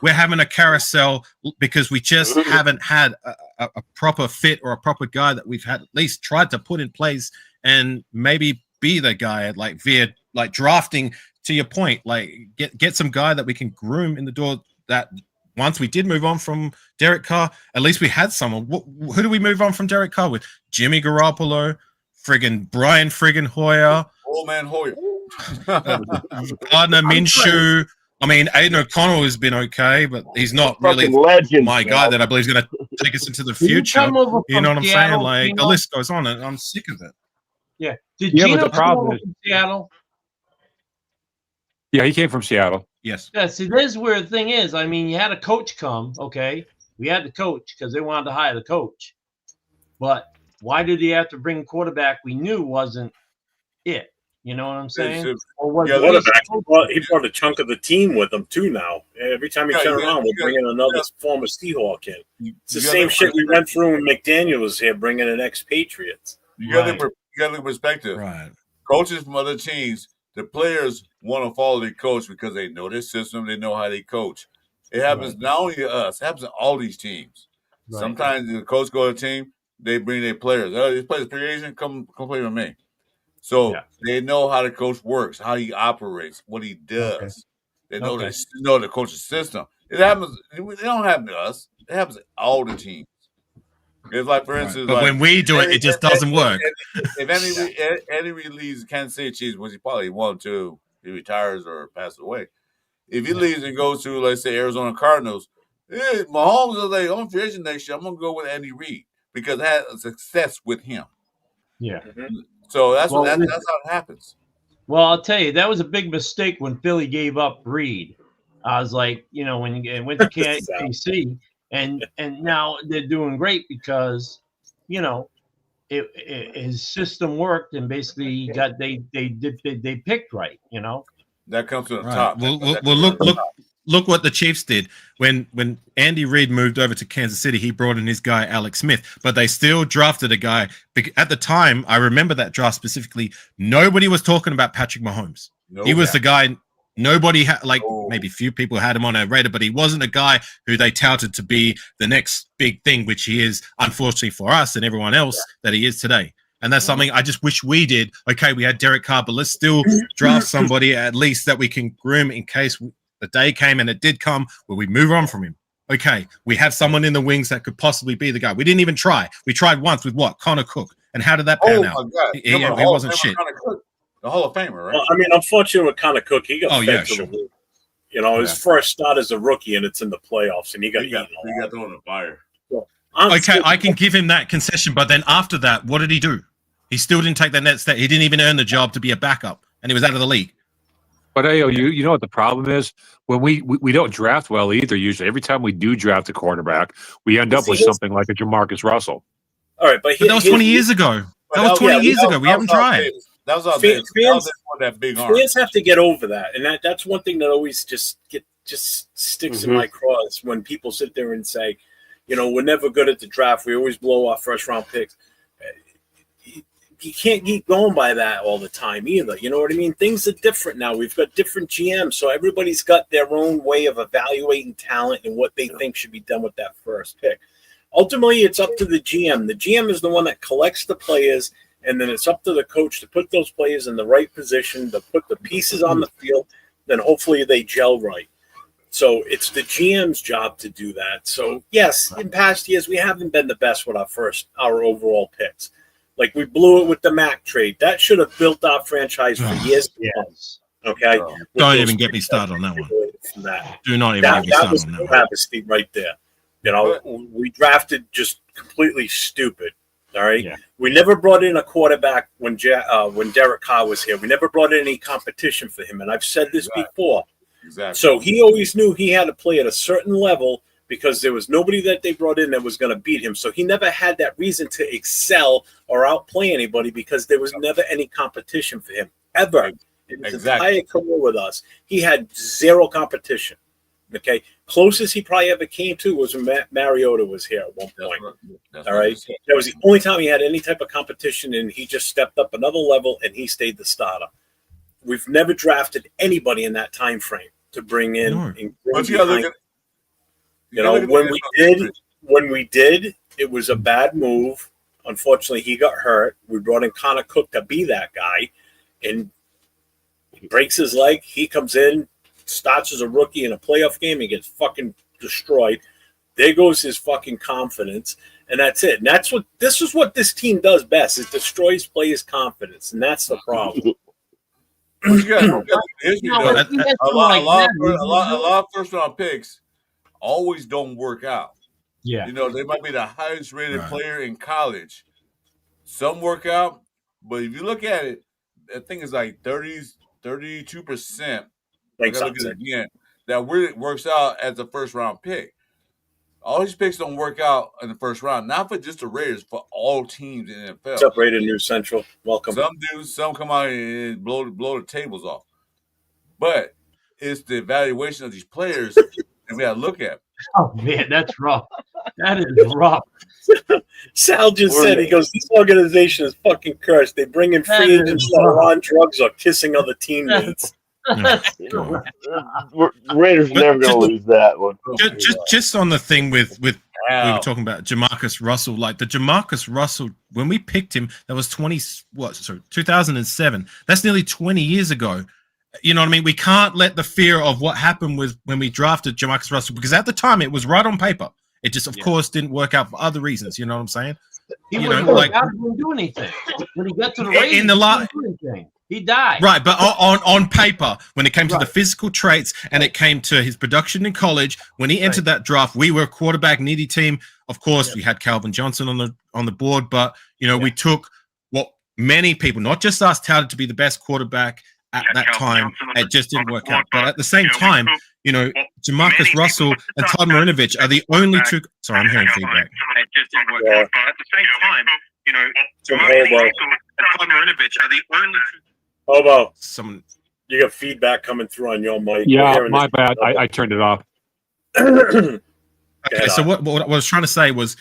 we're having a carousel because we just haven't had a proper fit or a proper guy that we've had at least tried to put in place and maybe be the guy via drafting, to your point, like get some guy that we can groom in the door. That once we did move on from Derek Carr, at least we had someone. Who do we move on from Derek Carr with? Jimmy Garoppolo, Brian Hoyer, old man Hoyer, Gardner Minshew. I mean, Aiden O'Connell has been okay, but he's not really my guy that I believe is going to take us into the future. You know what I'm saying? Like the list goes on, and I'm sick of it. Yeah. Did Gino come over from Seattle? Yeah, he came from Seattle. Yes. Yeah, see, this is where the thing is. I mean, you had a coach come, okay? We had the coach because they wanted to hire the coach. But why did he have to bring a quarterback we knew wasn't it? You know what I'm saying? Or was Yeah, it just Quarterback. He brought a chunk of the team with him too. Now every time he turn around, we're bringing another former Seahawk in. It's the same shit we went through when McDaniel was here, bringing in ex-Patriots. You got to look at perspective. Right. Coaches from other teams, the players want to follow their coach because they know their system, they know how they coach. It happens not only to us, it happens to all these teams. Right. Sometimes the coach go to a team, they bring their players. Oh, this player's free agent, come play with me. So they know how the coach works, how he operates, what he does. They know they know the coach's system. It happens. It don't happen to us. It happens to all the teams. It's like, for instance, but when we do it, it just doesn't work. If Andy Reid leaves Kansas City Chiefs, which he probably won't to, he retires or passes away. If he leaves and goes to, let's say, Arizona Cardinals, Mahomes is like, I'm free agent next year. I'm gonna go with Andy Reid because I had success with him. Yeah. So that's how it happens. Well, I'll tell you, that was a big mistake when Philly gave up Reid. I was like, when it went to KC, and now they're doing great because, his system worked and basically they picked right. That comes to the top. Well, look what the Chiefs did when Andy Reid moved over to Kansas City. He brought in his guy Alex Smith, but they still drafted a guy. At the time, I remember that draft specifically. Nobody was talking about Patrick Mahomes. He was the guy. Nobody had, maybe few people had him on a radar, but he wasn't a guy who they touted to be the next big thing, which he is, unfortunately for us and everyone else, that he is today. And that's something I just wish we did. Okay, we had Derek Carr, but let's still draft somebody at least that we can groom in case the day came, and it did come, where we move on from him. Okay, we have someone in the wings that could possibly be the guy. We didn't even try. We tried once with what? Connor Cook. And how did that pan out? He wasn't shit. The Hall of Famer, right? Well, I mean, unfortunately with Connor Cook, he got fed to the roof. His first start as a rookie, and it's in the playoffs, and he got thrown in the fire. So, I can give him that concession, but then after that, what did he do? He still didn't take that next step. He didn't even earn the job to be a backup, and he was out of the league. But you know what the problem is? When we don't draft well either. Usually, every time we do draft a quarterback, we end up with something like a Jamarcus Russell. All right, but that was 20 years ago. That was 20 years ago. We haven't tried. That was our fans have to get over that, and that's one thing that always just sticks in my craws when people sit there and say, we're never good at the draft. We always blow our first round picks. You can't keep going by that all the time either. You know what I mean? Things are different now. We've got different GMs, so everybody's got their own way of evaluating talent and what they think should be done with that first pick. Ultimately, it's up to the GM. The GM is the one that collects the players, and then it's up to the coach to put those players in the right position, to put the pieces on the field, then hopefully they gel right. So it's the GM's job to do that. So, yes, in past years, we haven't been the best with our overall picks. Like, we blew it with the Mac trade. That should have built our franchise for years to come. Okay? Don't even get me started on that one. Do not even get me started on that one. Travesty right there. We drafted just completely stupid. All right. Yeah. We never brought in a quarterback when Derek Carr was here. We never brought in any competition for him. And I've said this before. Exactly. So he always knew he had to play at a certain level because there was nobody that they brought in that was going to beat him. So he never had that reason to excel or outplay anybody because there was never any competition for him ever. In his entire career with us, he had zero competition. Okay, closest he probably ever came to was when Mariota was here at one point. All right, that was the only time he had any type of competition, and he just stepped up another level, and he stayed the starter. We've never drafted anybody in that time frame to bring in. When we did, it was a bad move. Unfortunately, he got hurt. We brought in Connor Cook to be that guy, and he breaks his leg. He comes in. Starts as a rookie in a playoff game and gets fucking destroyed. There goes his fucking confidence, and that's it. And this is what this team does best. It destroys players' confidence, and that's the problem. A lot of first round picks always don't work out. Yeah, they might be the highest rated player in college. Some work out, but if you look at it, I think it's like 32% Thanks, look at it again. That really works out as a first round pick. All these picks don't work out in the first round, not for just the Raiders, for all teams in the NFL. What's up, Raider News Central? Welcome. Some do, some come out and blow the tables off. But it's the evaluation of these players that we got to look at. Oh man, that's rough. That is rough. Sal just said, he goes, this organization is fucking cursed. They bring in free agents that are on drugs or kissing other teammates. Raiders are never going to lose that one. Just on the thing with we were talking about Jamarcus Russell, like the Jamarcus Russell, when we picked him, that was 2007. That's nearly 20 years ago. You know what I mean? We can't let the fear of what happened with when we drafted Jamarcus Russell, because at the time it was right on paper. It just, of course, didn't work out for other reasons. You know what I'm saying? He wouldn't do anything. When he got to the Raiders, in the he died. Right, but on paper, when it came to the physical traits and it came to his production in college, when he entered that draft, we were a quarterback needy team. Of course, we had Calvin Johnson on the board, but we took what many people, not just us, touted to be the best quarterback at that time. It just didn't work out. But at the same time, Jamarcus Russell and Todd Marinovich are the only two. Sorry, I'm hearing feedback. It just didn't work out. But at the same time, Jamarcus Russell and Todd Marinovich are the only two. Hobo, you got feedback coming through on your mic. Yeah, my bad. I turned it off. Okay, so what I was trying to say was,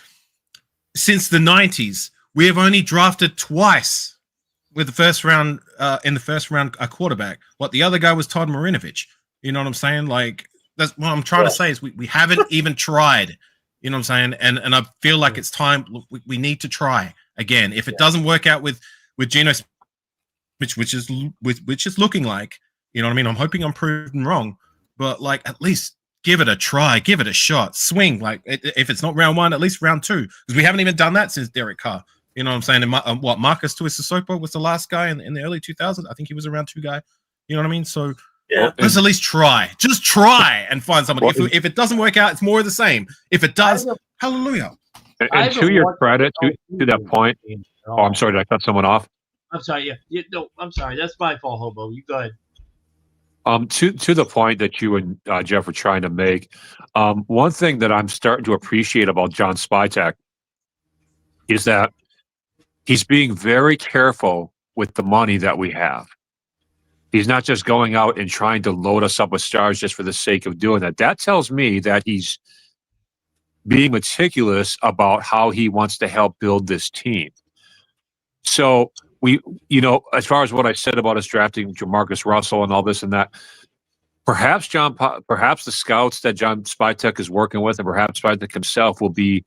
since the 90s, we have only drafted twice with the first round in the first round a quarterback. What the other guy was Todd Marinovich. You know what I'm saying? Like, that's what I'm trying to say is we haven't even tried. You know what I'm saying? And I feel like it's time. Look, we need to try again. If it doesn't work out with Geno, which is looking like, you know what I mean? I'm hoping I'm proven wrong, but like at least give it a try, give it a shot, swing. Like if it's not round one, at least round two, because we haven't even done that since Derek Carr. You know what I'm saying? And Marcus Tuisasopo was the last guy in the early 2000s. I think he was a round two guy. You know what I mean? So let's at least try. Just try and find somebody. If it doesn't work out, it's more of the same. If it does, hallelujah. And to your credit, to that point. Oh, I'm sorry. Did I cut someone off? I'm sorry. No, I'm sorry. That's my fault, Hobo. You go ahead. To the point that you and Jeff were trying to make, one thing that I'm starting to appreciate about John Spytek is that he's being very careful with the money that we have. He's not just going out and trying to load us up with stars just for the sake of doing that. That tells me that he's being meticulous about how he wants to help build this team. So as far as what I said about us drafting Jamarcus Russell and all this and that, perhaps the scouts that John Spytek is working with, and perhaps Spytek himself, will be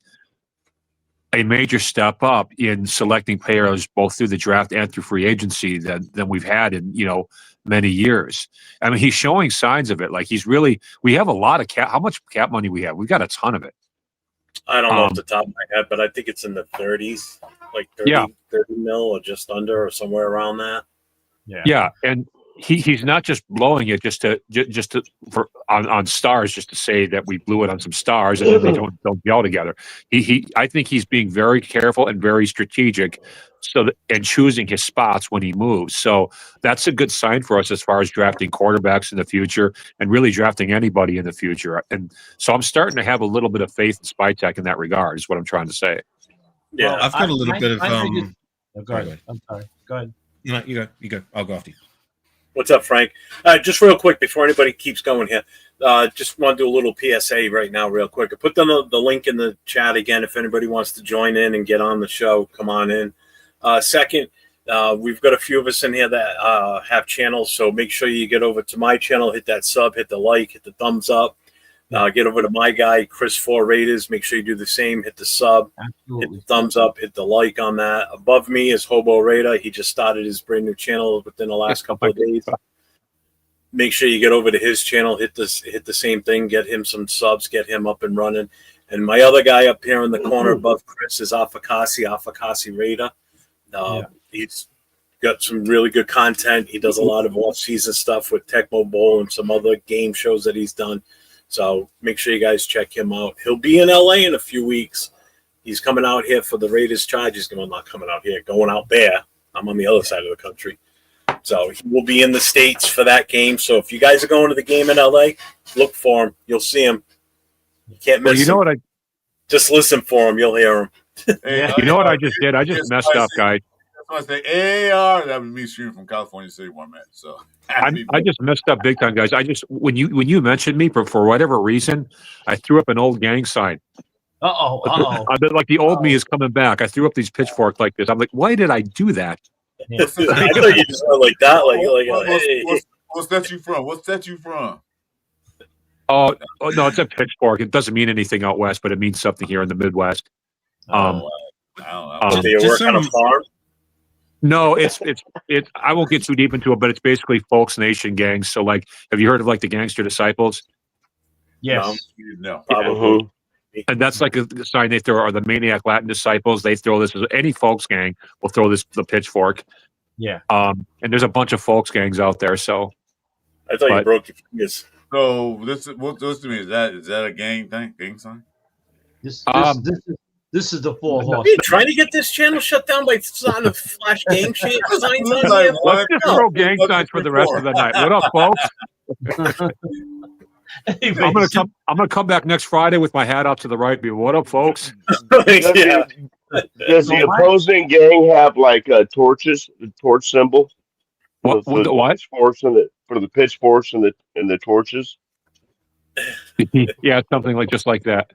a major step up in selecting players both through the draft and through free agency than we've had in many years. I mean, he's showing signs of it. Like we have a lot of cap. How much cap money we have? We've got a ton of it. I don't know off the top of my head, but I think it's in the 30s, like 30 mil or just under or somewhere around that. Yeah, and he's not just blowing it on stars just to say that we blew it on some stars and then they don't gel together. I think he's being very careful and very strategic and choosing his spots when he moves. So that's a good sign for us as far as drafting quarterbacks in the future and really drafting anybody in the future. And so I'm starting to have a little bit of faith in Spytek in that regard, is what I'm trying to say. Yeah, well, I've got a little bit of go ahead. I'm sorry. Go ahead. You go. I'll go after you. What's up, Frank? Just real quick before anybody keeps going here, just want to do a little PSA right now real quick. I put the link in the chat again if anybody wants to join in and get on the show. Come on in. Second, we've got a few of us in here that have channels, so make sure you get over to my channel, hit that sub, hit the like, hit the thumbs up. Get over to my guy, Chris 4 Raiders. Make sure you do the same. Hit the sub, hit the thumbs up, hit the like on that. Above me is Hobo Raider. He just started his brand new channel within the last couple of days. Make sure you get over to his channel, hit the same thing, get him some subs, get him up and running. And my other guy up here in the corner above Chris is Afakasi Raider. He's got some really good content. He does a lot of off-season stuff with Tecmo Bowl and some other game shows that he's done. So make sure you guys check him out. He'll be in LA in a few weeks. He's coming out here for the Raiders charge. He's not coming out here, going out there. I'm on the other side of the country. So he will be in the States for that game. So if you guys are going to the game in LA, look for him. You'll see him. You can't miss Well, you know him. what Just listen for him. You'll hear him. Hey, you know what I just did? I just messed up, guys. That's why I say AR. That was me streaming from California City, one man. So I just messed up big time, guys. I just when you mentioned me for whatever reason, I threw up an old gang sign. I bet like the old me is coming back. I threw up these pitchforks like this. I'm like, why did I do that? I thought you just went like that. What's that you from? What's that you from? Oh no, it's a pitchfork. It doesn't mean anything out west, but it means something here in the Midwest. They work on a farm. No, it's I won't get too deep into it, but it's basically Folks Nation gangs. So like, have you heard of like the Gangster Disciples? Yes. No. Probably. And that's like a sign they throw, are the Maniac Latin Disciples. They throw this, as any folks gang will throw the pitchfork. Yeah. And there's a bunch of folks gangs out there. So I thought you broke your fingers. So this to me is that a gang thing? Gang sign? This is the four Are horse. you trying to get this channel shut down by starting to flash gang signs on here? Let's just throw gang signs for the rest of the night. What up, folks? I'm gonna come back next Friday with my hat out to the right. Be what up, folks? Yeah. Does the opposing gang have like torches, the torch symbol? What? For the pitchforks and the torches? Yeah, something like just like that.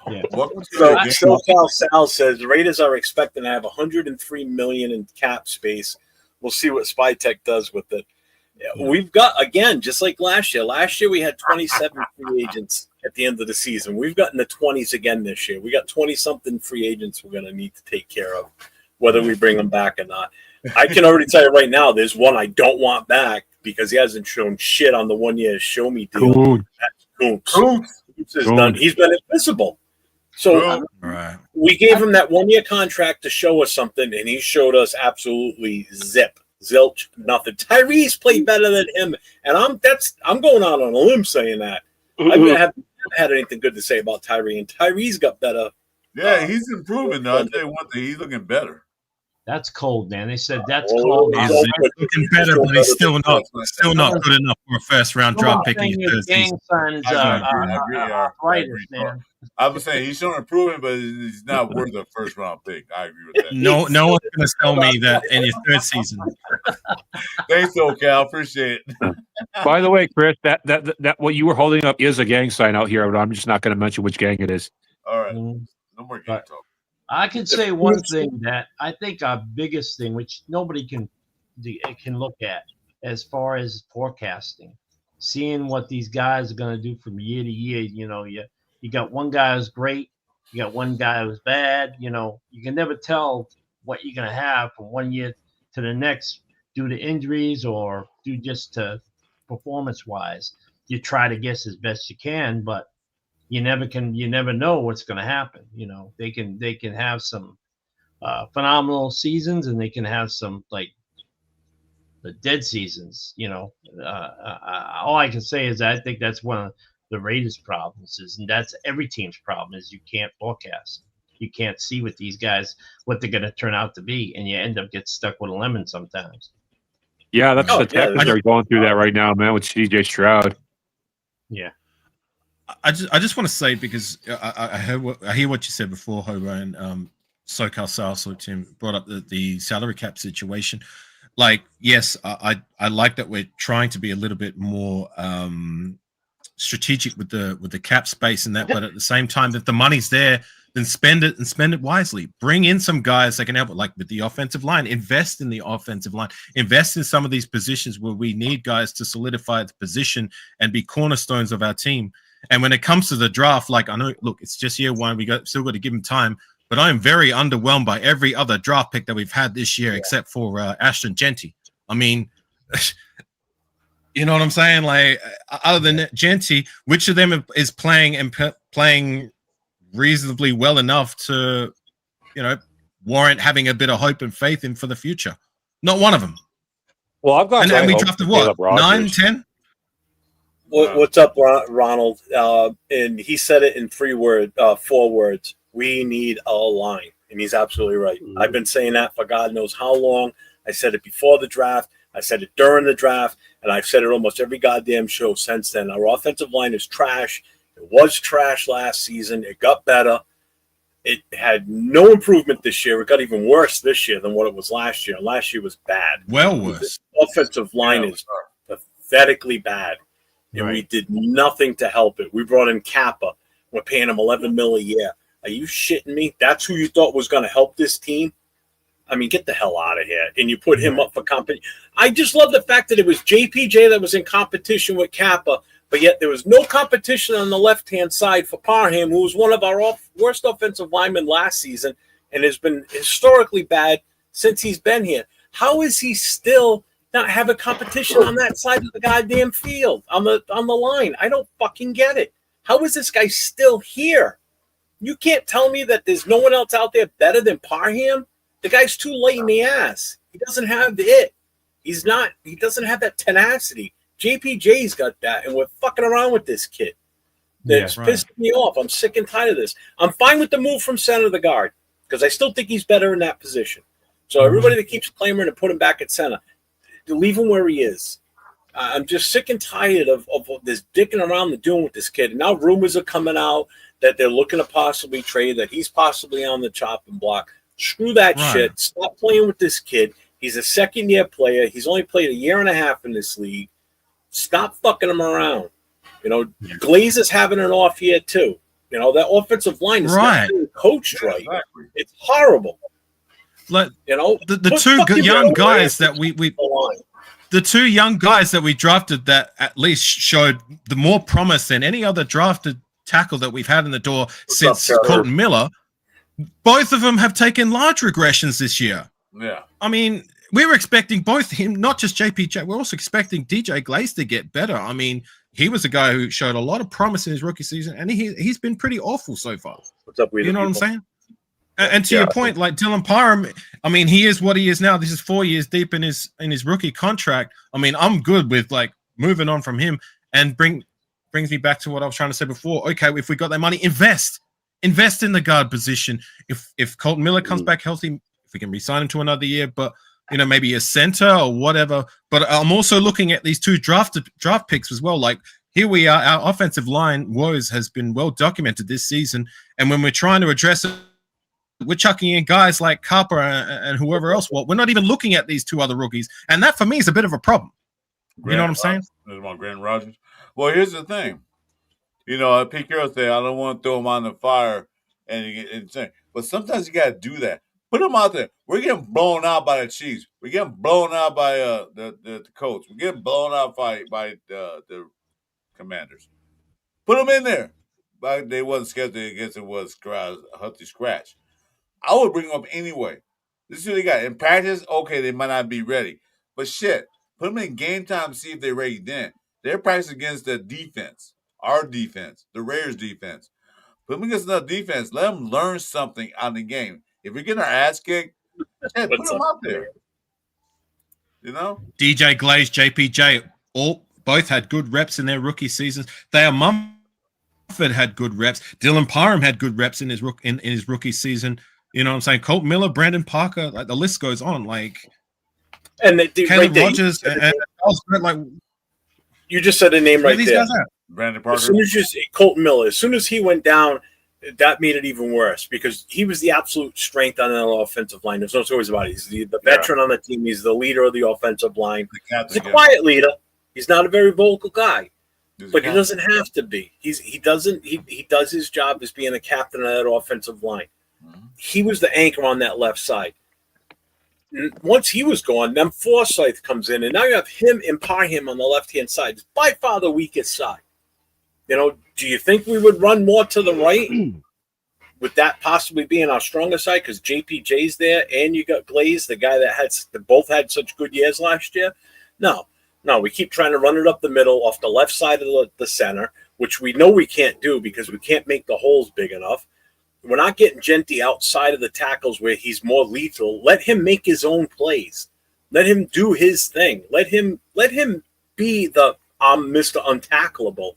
Yeah. So SoCal Sal says Raiders are expecting to have 103 million in cap space. We'll see what SpyTech does with it. Yeah, we've got, again, just like last year. Last year we had 27 free agents at the end of the season. We've gotten the 20s again this year. We got 20-something free agents we're going to need to take care of, whether we bring them back or not. I can already tell you right now, there's one I don't want back because he hasn't shown shit on the 1 year show me deal. That's Koontz. Is done. He's been invisible. So we gave him that 1 year contract to show us something, and he showed us absolutely zilch, nothing. Tyrese played better than him, and I'm going out on a limb saying that. I haven't had anything good to say about Tyree, and Tyree's got better. Yeah, he's improving though. I'll tell you one thing, he's looking better. That's cold, man. They said that's cold. He's looking better, but he's still not good enough for a first round draft pick. Gang sign is arthritis, man. I was saying he's showing improvement, but he's not worth a first round pick. I agree with that. No one's going to tell me that in your third season. Thanks, SoCal. Appreciate it. By the way, Chris, that what you were holding up is a gang sign out here, but I'm just not going to mention which gang it is. All right, no more gang talk. I can say one thing that I think our biggest thing, which nobody can look at as far as forecasting, seeing what these guys are going to do from year to year. You know, you got one guy who's great, you got one guy who's bad. You know, you can never tell what you're going to have from 1 year to the next due to injuries or due just to performance-wise. You try to guess as best you can, but you never know what's going to happen. You know, they can have some phenomenal seasons, and they can have some like the dead seasons. You know, all I can say is I think that's one of the Raiders' problems and that's every team's problem is you can't forecast. You can't see what these guys what they're going to turn out to be, and you end up getting stuck with a lemon sometimes. Yeah, that's the Texans are going through that right now, man, with CJ Stroud. Yeah. I just want to say, because I hear what you said before, Hobo, and SoCal South team brought up the salary cap situation. Like, yes, I like that we're trying to be a little bit more strategic with the cap space and that, but at the same time, if the money's there, then spend it wisely. Bring in some guys that can help, like with the offensive line. Invest in the offensive line. Invest in some of these positions where we need guys to solidify the position and be cornerstones of our team. And when it comes to the draft, like, I know, look, it's just year one. Still got to give him time. But I'm very underwhelmed by every other draft pick that we've had this year, except for Ashton Genty. I mean, you know what I'm saying? Like, other than Genty, which of them is playing and playing reasonably well enough to, warrant having a bit of hope and faith in for the future? Not one of them. Well, I've got. And we drafted what, 9, 10? What's up, Ronald? And he said it in 4 words. We need a line. And he's absolutely right. I've been saying that for God knows how long. I said it before the draft. I said it during the draft, and I've said it almost every goddamn show since then. Our offensive line is trash. It was trash last season. It got better. It had no improvement this year. It got even worse this year than what it was last year. Last year was bad. Well, worse. The offensive line is pathetically bad, and we did nothing to help it. We brought in Kappa. We're paying him $11 million a year. Are you shitting me? That's who you thought was going to help this team? I mean, get the hell out of here. And you put him up for competition. I just love the fact that it was JPJ that was in competition with Kappa, but yet there was no competition on the left-hand side for Parham, who was one of our worst offensive linemen last season and has been historically bad since he's been here. How is he still not having competition on that side of the goddamn field, on the line? I don't fucking get it. How is this guy still here? You can't tell me that there's no one else out there better than Parham. The guy's too late in the ass. He doesn't have it. He doesn't have that tenacity. JPJ's got that, and we're fucking around with this kid. That's pissing me off. I'm sick and tired of this. I'm fine with the move from center to guard because I still think he's better in that position. So everybody that keeps clamoring to put him back at center, leave him where he is. I'm just sick and tired of this dicking around and doing with this kid. And now rumors are coming out that they're looking to possibly trade, that he's possibly on the chopping block. Screw that shit. Stop playing with this kid. He's a second-year player. He's only played a year and a half in this league. Stop fucking him around. You know, Glaze is having an off year too. You know, that offensive line is not being coached right. Exactly. It's horrible. Like, you know, the two young guys that the two young guys that we drafted that at least showed the more promise than any other drafted tackle that we've had in the door since Colton Miller. Both of them have taken large regressions this year. Yeah. I mean, we were expecting both him, not just JPJ. We're also expecting DJ Glaze to get better. I mean, he was a guy who showed a lot of promise in his rookie season, and he's been pretty awful so far. What's up, you know what I'm saying? And to your point, like Dylan Parham, I mean, he is what he is now. This is 4 years deep in his rookie contract. I mean, I'm good with like moving on from him, and brings me back to what I was trying to say before. Okay, if we got that money, invest in the guard position. If Colton Miller comes back healthy, if we can re-sign him to another year, but you know, maybe a center or whatever. But I'm also looking at these two draft picks as well. Like here we are, our offensive line woes has been well documented this season, and when we're trying to address it, we're chucking in guys like Carper and whoever else. Well, we're not even looking at these two other rookies, and that for me is a bit of a problem. You know what I'm saying? Grant Rogers. Well, here's the thing. You know, Pete Carroll said, I don't want to throw him on the fire and say, but sometimes you got to do that. Put them out there. We're getting blown out by the Chiefs. We're getting blown out by the Colts. We're getting blown out by the Commanders. Put them in there. But they wasn't scheduled against it was healthy scratch. I would bring them up anyway. This is what they got. In practice, okay, they might not be ready. But shit, put them in game time to see if they're ready then. They're practicing against the defense, our defense, the Raiders defense. Put them against another defense. Let them learn something on the game. If we're getting our ass kicked, put them out there. You know? DJ Glaze, JPJ, both had good reps in their rookie seasons. Mumford had good reps. Dylan Parham had good reps in his rookie season. You know what I'm saying? Colt Miller, Brandon Parker, like the list goes on. Like, and Caleb Rogers and like, you just said a name right there. Brandon Parker. As soon as you say Colt Miller, as soon as he went down, that made it even worse because he was the absolute strength on that offensive line. There's no stories about it. He's the veteran on the team. He's the leader of the offensive line. He's a quiet leader. He's not a very vocal guy, but he doesn't have to be. He does his job as being a captain of that offensive line. Mm-hmm. He was the anchor on that left side. Once he was gone, then Forsyth comes in, and now you have him and Parham on the left-hand side. It's by far the weakest side. You know, do you think we would run more to the right? Would that possibly be in our stronger side because JPJ's there and you got Glaze, the guy that both had such good years last year? No, we keep trying to run it up the middle off the left side of the center, which we know we can't do because we can't make the holes big enough. We're not getting Genty outside of the tackles where he's more lethal. Let him make his own plays. Let him do his thing. Let him be the Mr. Untackleable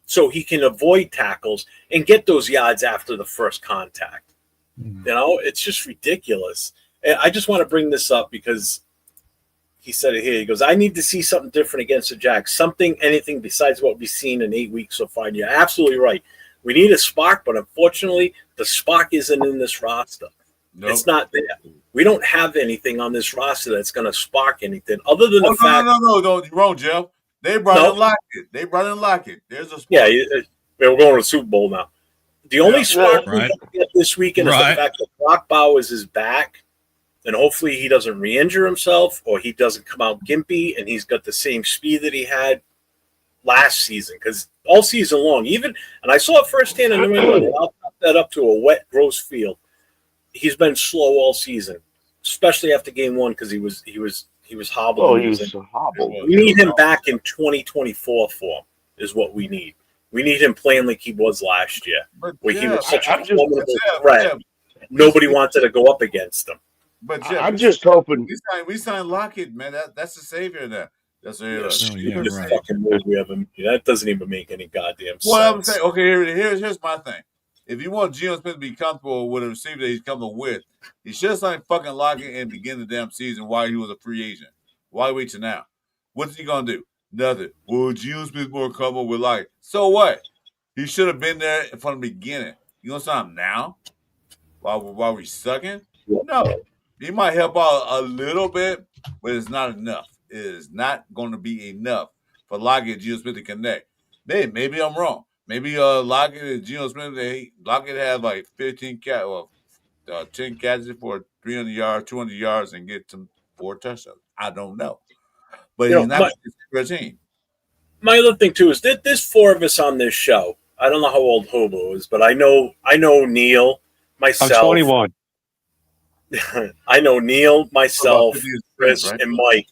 so he can avoid tackles and get those yards after the first contact. You know, it's just ridiculous. And I just want to bring this up because he said it here. He goes, I need to see something different against the Jags. Anything besides what we've seen in 8 weeks so far. And you're absolutely right. We need a spark, but unfortunately, the spark isn't in this roster. Nope. It's not there. We don't have anything on this roster that's going to spark anything other than the fact. No, you're wrong, Jeff. They brought in Lockett. There's a spark. Yeah, we're going to the Super Bowl now. The only spark we get this weekend is the fact that Brock Bowers is back, and hopefully he doesn't re-injure himself or he doesn't come out gimpy and he's got the same speed that he had last season. Because all season long, and I saw it firsthand in New England, I'll put that up to a wet, gross field. He's been slow all season, especially after game 1 because he was hobbled. Oh, he was hobbled. We need him back in 2024 form is what we need. We need him playing like he was last year, where he was such a formidable threat. Nobody wanted to go up against him. But Jeff, I'm just hoping we signed Lockett, man. That's the savior there. That's the fucking move we have. That doesn't even make any goddamn sense. Well, I'm saying, okay, here's my thing. If you want Geno Smith to be comfortable with a receiver that he's coming with, he should have signed fucking Lockett and begin the damn season while he was a free agent. Why wait till now? What's he gonna do? Nothing. Well, Geno Smith's more comfortable with Lockett. So what? He should have been there from the beginning. You gonna sign him now? While we sucking? No. He might help out a little bit, but it's not enough. It is not going to be enough for Lockett and Geno Smith to connect. Maybe I'm wrong. Maybe Lockett and Geno Smith, Lockett had like 10 catches for 300 yards, 200 yards, and get some 4 touchdowns. I don't know. But he's not a team. My other thing, too, is that there's 4 of us on this show. I don't know how old Hobo is, but I know Neil, myself. I'm 21. I know Neil, myself, Chris, and Mike.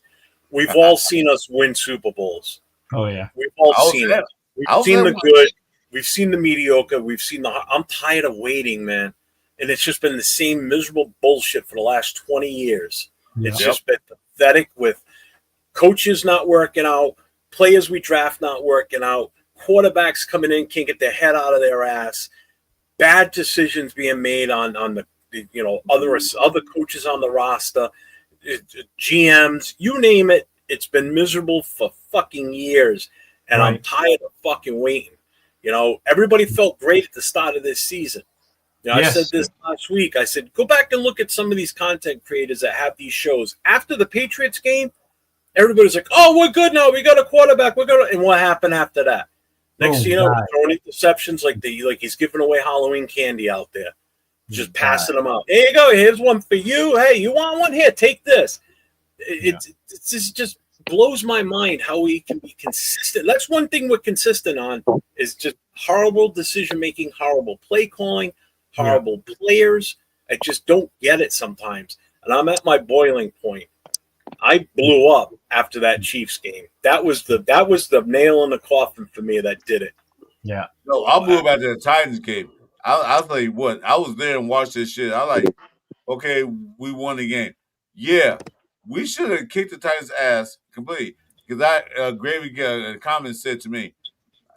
We've all seen us win Super Bowls. Oh, yeah. We've all seen it. We've seen the good. We've seen the mediocre. We've seen the – I'm tired of waiting, man. And it's just been the same miserable bullshit for the last 20 years. It's just been pathetic with coaches not working out, players we draft not working out, quarterbacks coming in can't get their head out of their ass, bad decisions being made on the other coaches on the roster, GMs, you name it. It's been miserable for fucking years, and I'm tired of fucking waiting. Everybody felt great at the start of this season. I said this last week. I said, go back and look at some of these content creators that have these shows. After the Patriots game, everybody's like, oh, we're good now. We got a quarterback. And what happened after that? Next thing you know, throwing interceptions like he's giving away Halloween candy out there. Just passing them out. Here you go. Here's one for you. Hey, you want one? Here, take this. It just blows my mind how we can be consistent. That's one thing we're consistent on is just horrible decision-making, horrible play calling, horrible players. I just don't get it sometimes. And I'm at my boiling point. I blew up after that Chiefs game. That was the nail in the coffin for me that did it. Yeah. No, I blew up after the Titans game. I'll tell you what, I was there and watched this shit. I like, okay, we won the game. Yeah, we should have kicked the Titans' ass completely. Because Gravy comment said to me,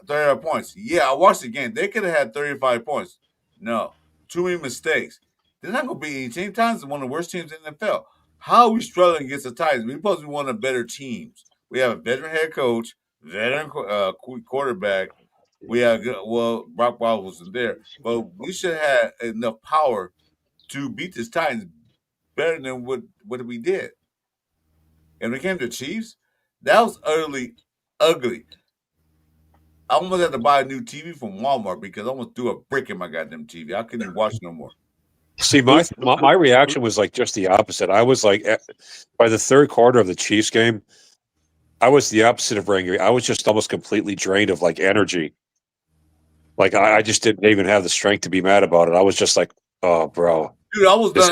35 points. Yeah, I watched the game. They could have had 35 points. No, too many mistakes. They're not going to beat any team. Titans are one of the worst teams in the NFL. How are we struggling against the Titans? We're supposed to be one of the better teams. We have a veteran head coach, veteran quarterback. We have Brock Bowers wasn't there, but we should have enough power to beat this Titans better than what we did. And when it came to the Chiefs, that was utterly ugly. I almost had to buy a new TV from Walmart because I almost threw a brick in my goddamn TV. I couldn't even watch no more. See, my reaction was like just the opposite. I was like, by the third quarter of the Chiefs game, I was the opposite of angry. I was just almost completely drained of like energy. Like I just didn't even have the strength to be mad about it. I was just like, "Oh, bro, dude, I was done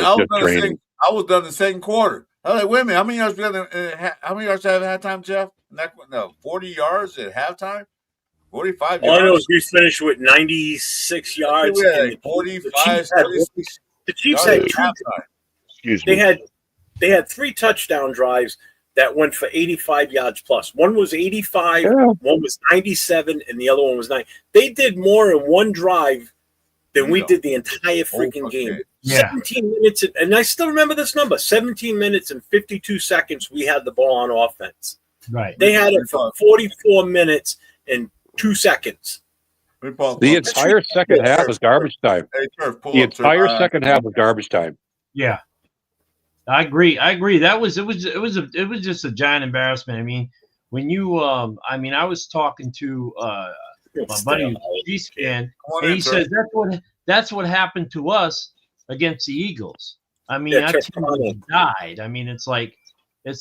the second quarter. I was like, wait a minute, how many yards have at halftime, Jeff? 40 yards at halftime, 45 yards. All I know is we finished with 96 yards. And 45. The Chiefs had They had 3 touchdown drives that went for 85 yards plus. One was 85, one was 97, and the other one was 9. They did more in one drive Then we did the entire freaking game. 17 minutes, and I still remember this number: 17 minutes and 52 seconds. We had the ball on offense. Right. They had it for 44 minutes and 2 seconds. The entire second half was garbage time. The entire second half was garbage time. Yeah, I agree. It was just a giant embarrassment. I mean, when you I was talking to my buddy Chiefs fan, and he says that's what happened to us against the Eagles. I mean, our team died. I mean, it's like I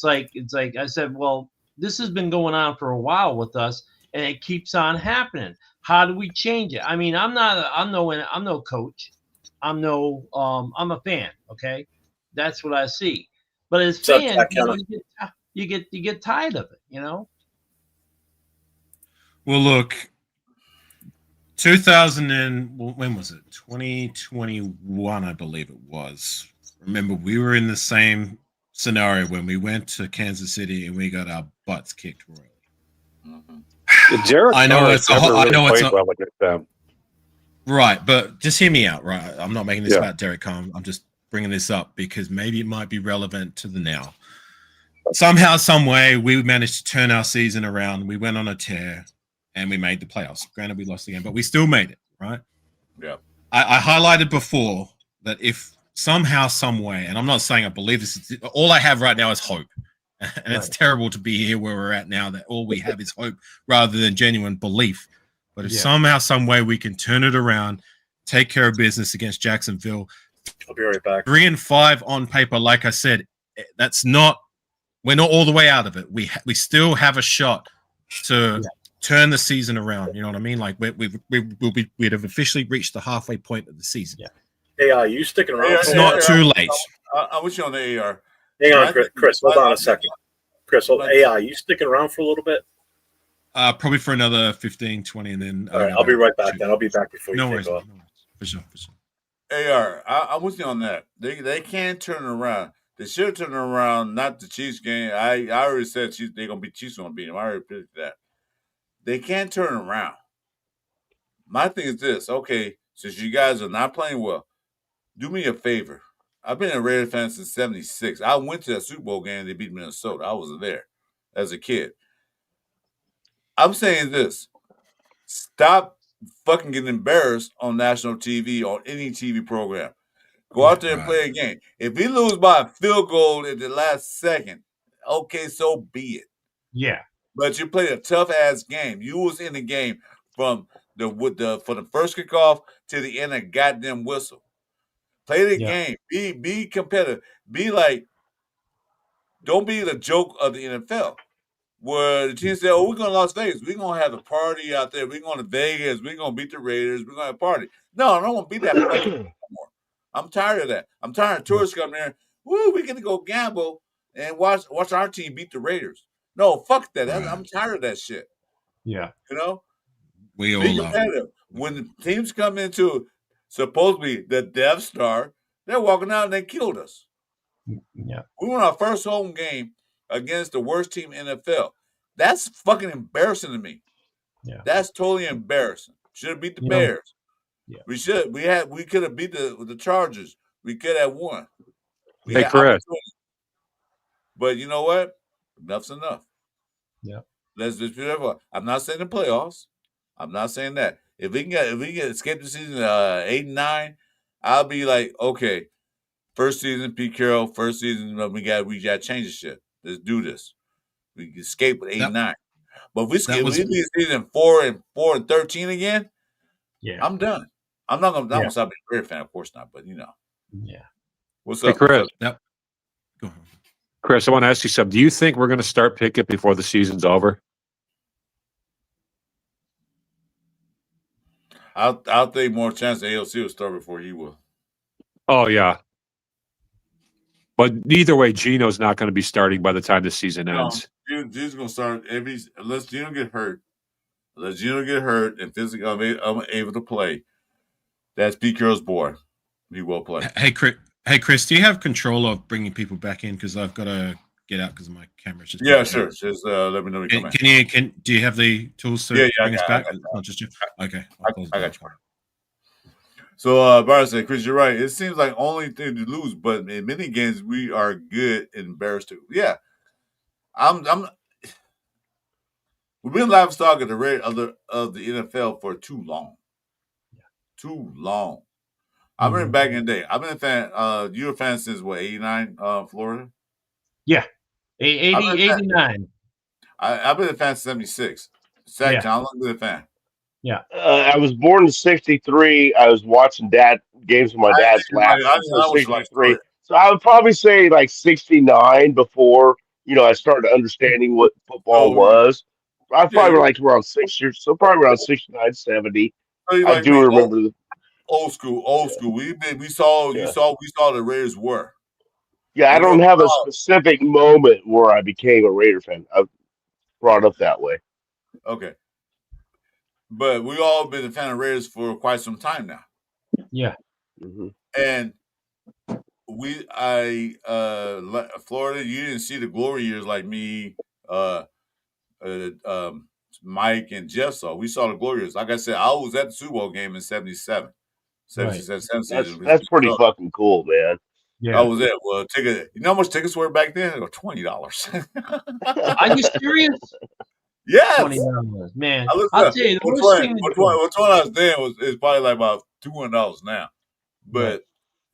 said, well, this has been going on for a while with us, and it keeps on happening. How do we change it? I mean, I'm no coach. I'm a fan. Okay, that's what I see. But as fans, you get tired of it. You know. Well, look, 2000 and when was it? 2021, I believe it was. Remember, we were in the same scenario when we went to Kansas City and we got our butts kicked royally. Derek, I know it's well against them. Right, but just hear me out. Right, I'm not making this about Derek Carr. I'm just bringing this up because maybe it might be relevant to the now. Somehow, some way, we managed to turn our season around. We went on a tear. And we made the playoffs. Granted, we lost the game, but we still made it, right? Yeah. I highlighted before that if somehow, some way, and I'm not saying I believe this, all I have right now is hope. And it's terrible to be here where we're at now, that all we have is hope rather than genuine belief. But if somehow, some way we can turn it around, take care of business against Jacksonville. I'll be right back. 3-5 on paper, like I said, we're not all the way out of it. We still have a shot to turn the season around. You know what I mean? Like we'd have officially reached the halfway point of the season. Yeah. Hey, are you sticking around? It's not too late. I wish you on the AR. Hang on, Chris. Hold on a second. Chris, AI, you sticking around for a little bit? Probably for another 15, 20, and then. All right, I'll be right back. Then I'll be back before you take off. No worries. For sure. AR, I'm with you on that. They can't turn it around. They should turn it around. Not the Chiefs game. I already said they're gonna be Chiefs gonna beat them. I already predicted that. They can't turn around. My thing is this. Okay, since you guys are not playing well, do me a favor. I've been a Raider fan since '76. I went to that Super Bowl game. They beat Minnesota. I was there as a kid. I'm saying this. Stop fucking getting embarrassed on national TV or any TV program. Go out there and play a game. If we lose by a field goal at the last second, okay, so be it. Yeah. But you played a tough ass game. You was in the game from the first kickoff to the end of the goddamn whistle. Play the game. Be competitive. Be like, don't be the joke of the NFL. Where the team said, "Oh, we're going to Las Vegas. We're going to have a party out there. We're going to Vegas. We're going to beat the Raiders. We're going to have a party." No, I don't want to be that party anymore. I'm tired of that. I'm tired of tourists coming there. Woo, we get to go gamble and watch our team beat the Raiders. No, fuck that. I'm tired of that shit. Yeah. You know? We all be competitive. When the teams come into supposedly the Death Star, they're walking out and they killed us. Yeah. We won our first home game against the worst team in the NFL. That's fucking embarrassing to me. Yeah. That's totally embarrassing. Should have beat the Bears. Yeah. We should. We could have beat the Chargers. We could have won. Hey, Chris. But you know what? Enough's enough. Yeah. Let's just be careful. I'm not saying the playoffs. I'm not saying that. If we can escape the season 8-9, I'll be like, okay, first season, Pete Carroll, first season, we got to change the shit. Let's do this. We can escape with 8-9. But if we leave season 4-13 again, I'm done. I'm not gonna stop being a Raider fan, of course not, but you know. Yeah. What's up? Hey, Chris. Yep. Go ahead. Chris, I want to ask you something. Do you think we're going to start Pickett before the season's over? I'll think more chance the AOC will start before he will. Oh, yeah. But either way, Gino's not going to be starting by the time the season ends. Gino's going to start unless Gino get hurt. Unless Gino get hurt and physically able to play. That's Pete Carroll's boy. He will play. Hey, Chris, do you have control of bringing people back in? Because I've got to get out because my camera's just. Yeah, sure. Just let me know when you come in. Do you have the tools to bring us back? Not just you. Okay. I got you. So, Byron said, Chris, you're right. It seems like only thing to lose, but in many games we are good and embarrassed too. Yeah, I'm. We've been livestock at the rate of the NFL for too long. Too long. I remember back in the day. I've been a fan. You were a fan since what, 89, Florida? Yeah. 89. I've been a fan since 76. Zach, how long have you been a fan? Yeah. I was born in '63. I was watching games with my dad's last until '63. So I would probably say like '69 before I started understanding what football was. I probably like around 6 years, so probably around '69, '70. I Like do me, remember the old school. We saw the Raiders were. Yeah, I And don't have a specific moment where I became a Raider fan. I brought up that way. Okay. But we all been a fan of Raiders for quite some time now. Yeah. Mm-hmm. And Florida, you didn't see the glory years like me, Mike and Jeff saw. We saw the glory years. Like I said, I was at the Super Bowl game in 77. 77 season. That's pretty fucking cool, man. Yeah. That was it. Well, you know how much tickets were back then? They were $20. Are you serious? Yes. $20, man. I'll tell you, which one I was then is probably like about $200 now. But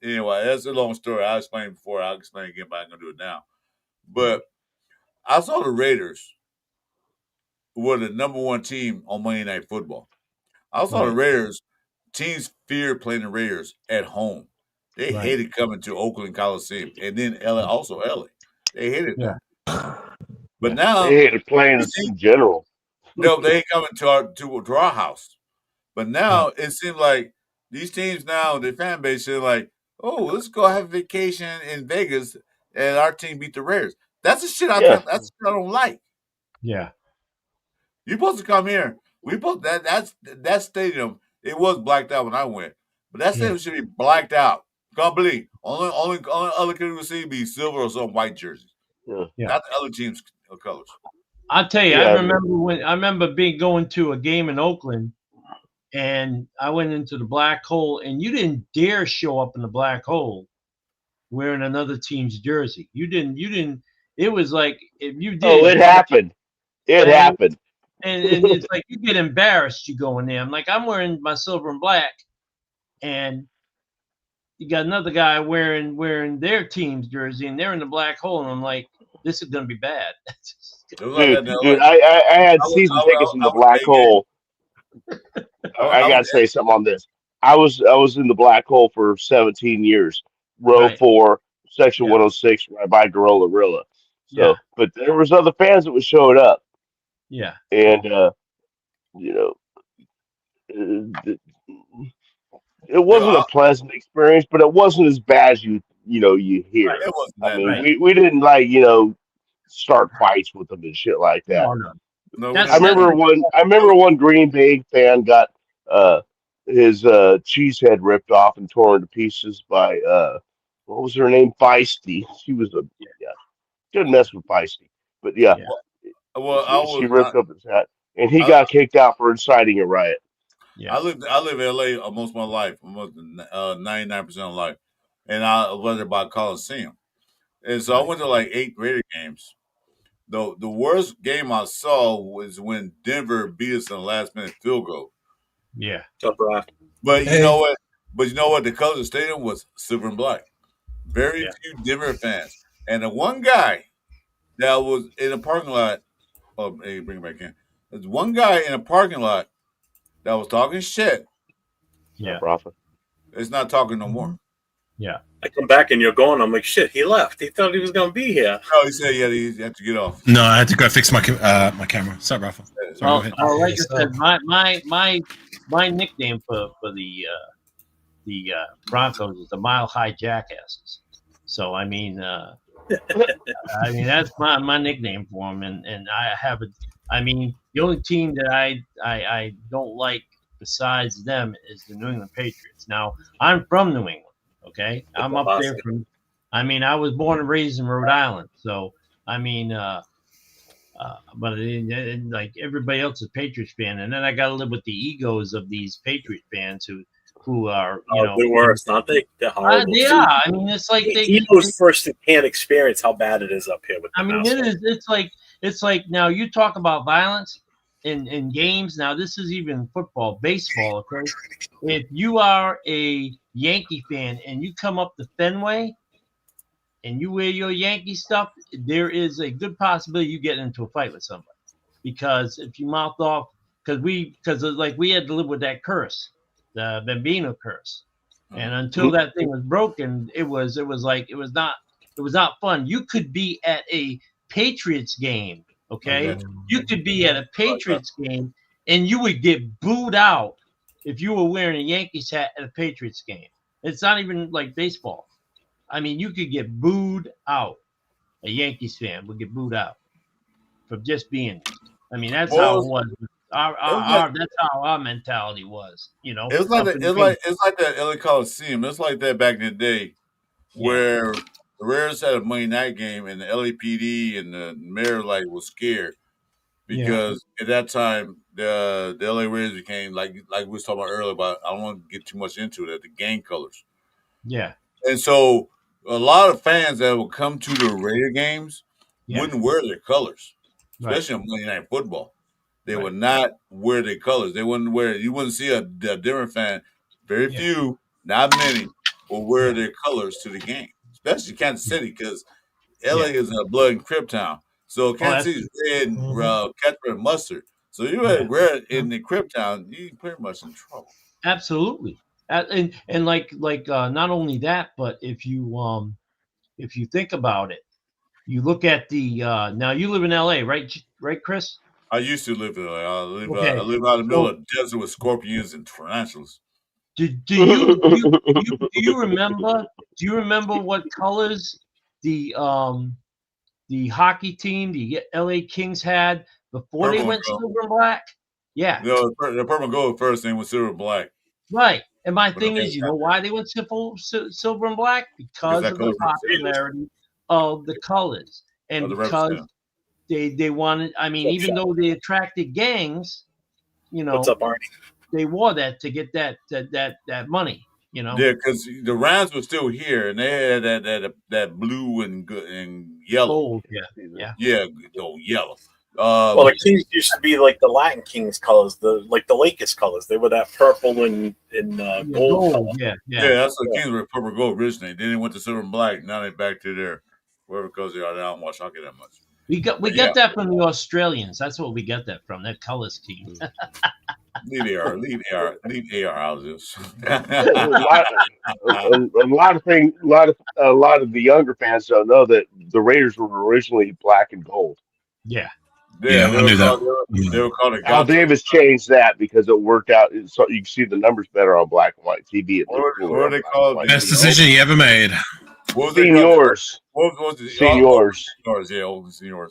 anyway, that's a long story. I explained before. I'll explain again, but I'm gonna do it now. But I saw the Raiders were the number one team on Monday Night Football. I saw the Raiders. Teams feared playing the Raiders at home. They hated coming to Oakland Coliseum, and then LA. They hated that. But now they hated playing in general. No, they ain't coming to our house. But now it seems like these teams now, their fan base is like, oh, let's go have a vacation in Vegas, and our team beat the Raiders. That's the shit that's the shit I don't like. Yeah. You're supposed to come here. That stadium. It was blacked out when I went, but that stadium should be blacked out. Can't believe only other kids will see be silver or some white jerseys. Yeah. Not the other teams' colors. I'll tell you, I remember going to a game in Oakland, and I went into the black hole, and you didn't dare show up in the black hole wearing another team's jersey. You didn't. It was like if you did. Oh, it happened. It happened. And it's like you get embarrassed. You go in there. I'm like, I'm wearing my silver and black, and you got another guy wearing their team's jersey, and they're in the black hole, and I'm like, this is gonna be bad. Dude, I had season tickets in the black hole. I gotta say something on this. I was in the black hole for 17 years, row 4, section 106, right by Gorilla. So, but there was other fans that was showing up. Yeah, and it wasn't a pleasant experience, but it wasn't as bad as you hear. It wasn't I mean, we didn't start fights with them and shit like that. No, I remember one Green Bay fan got his cheese head ripped off and torn to pieces by what was her name? Feisty. She was couldn't mess with Feisty, but Well, she ripped up his hat, and he got kicked out for inciting a riot. Yeah. I live in LA almost my life, almost 99% of life, and I was there by Coliseum, and so I went to like 8 Raider games. The worst game I saw was when Denver beat us in the last minute field goal. Yeah, but you know what? The color of the stadium was silver and black. Very few Denver fans, and the one guy that was in the parking lot. Oh, hey, bring it back in. There's one guy in a parking lot that was talking shit. Yeah. It's not talking no more. Yeah. I come back and you're gone. I'm like, shit, he left. He thought he was going to be here. No, he said he had to get off. No, I had to go fix my my camera. Sorry, Rafa. Sorry, like I said, my nickname for the Broncos is the Mile High Jackasses. So I mean that's my nickname for them, and I have it. I mean, the only team that I don't like besides them is the New England Patriots. Now I'm from New England. Okay, I'm up there from. I mean, I was born and raised in Rhode Island, so I mean, but like everybody else is a Patriots fan, and then I got to live with the egos of these Patriot fans who who are the worst, aren't they? They're horrible. they are. I mean, it's like he knows firsthand experience how bad it is up here with. I mean, it is. It's like now you talk about violence in games. Now this is even football, baseball. Okay, if you are a Yankee fan and you come up to Fenway and you wear your Yankee stuff, there is a good possibility you get into a fight with somebody, because if you mouth off, because we had to live with that curse, the Bambino curse, and until that thing was broken, it was not fun. You could be at a Patriots game, okay? You could be at a Patriots game and you would get booed out if you were wearing a Yankees hat at a Patriots game. It's not even like baseball. I mean, you could get booed out. A Yankees fan would get booed out from just being. I mean, that's how it was. That's how our mentality was. It's like that LA Coliseum. It's like that back in the day, where the Raiders had a Monday night game and the LAPD and the mayor was scared because at that time the LA Raiders became like we was talking about earlier, but I don't want to get too much into it. The gang colors. Yeah. And so a lot of fans that would come to the Raider games wouldn't wear their colors, especially on Monday Night Football. They would not wear their colors. They wouldn't wear. You wouldn't see a different fan. Very few, not many, will wear their colors to the game, especially Kansas City, because LA is a blood and crip town. So Kansas City is red, ketchup and mustard. So you had red in the crip town, you pretty much in trouble. Absolutely. And like not only that, but if you think about it, you look at the now you live in LA, right, Chris? I used to live in LA. I live out in the middle of the desert with scorpions and tarantulas. Do you remember? Do you remember what colors the hockey team, the LA Kings, had before Purple they went silver and black? Yeah. No, the purple and gold first thing was silver and black. Right. And my thing is, you know why they went silver and black? Because of the popularity of the colors, and because they wanted. I mean, even though they attracted gangs, what's up, Arnie? They wore that to get that money. Yeah, because the Rams were still here, and they had that blue and yellow. Gold, yeah, yellow. Well, the Kings used to be like the Latin Kings colors, the Lakers colors. They were that purple and gold color. Yeah, that's the Kings were purple gold originally. Then they went to silver and black. Now they're back to their wherever colors they are. They don't watch hockey that much. We get that from the Australians. That's what we get that from. That colors team. Leave AR out of this. a lot of the younger fans don't know that the Raiders were originally black and gold. Yeah, I knew that. They were called Al Davis changed that because it worked out. So you can see the numbers better on black and white TV. What are they called? Best decision you ever made. Seniors. What was it? Seniors.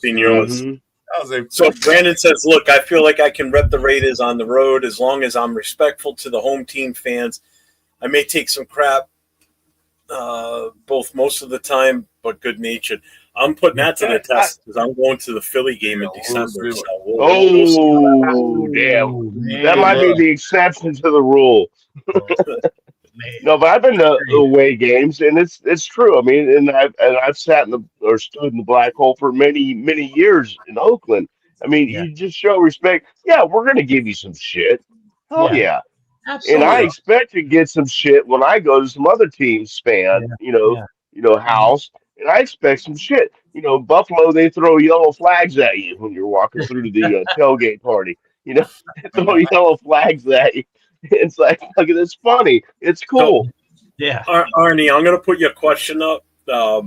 Seniors. Mm-hmm. So Brandon says, look, I feel like I can rep the Raiders on the road as long as I'm respectful to the home team fans. I may take some crap both most of the time, but good-natured. I'm putting that to the test because I'm going to the Philly game in December. So damn. That might be the exception to the rule. No, but I've been to away games, and it's true. I mean, and I've sat stood in the black hole for many years in Oakland. I mean, you just show respect. Yeah, we're gonna give you some shit. Hell yeah. Absolutely. And I expect to get some shit when I go to some other team's fan, house, and I expect some shit. Buffalo, they throw yellow flags at you when you're walking through the tailgate party. They throw yellow flags at you. It's like, look at this, funny. It's cool. Yeah. Arnie, I'm going to put your question up. I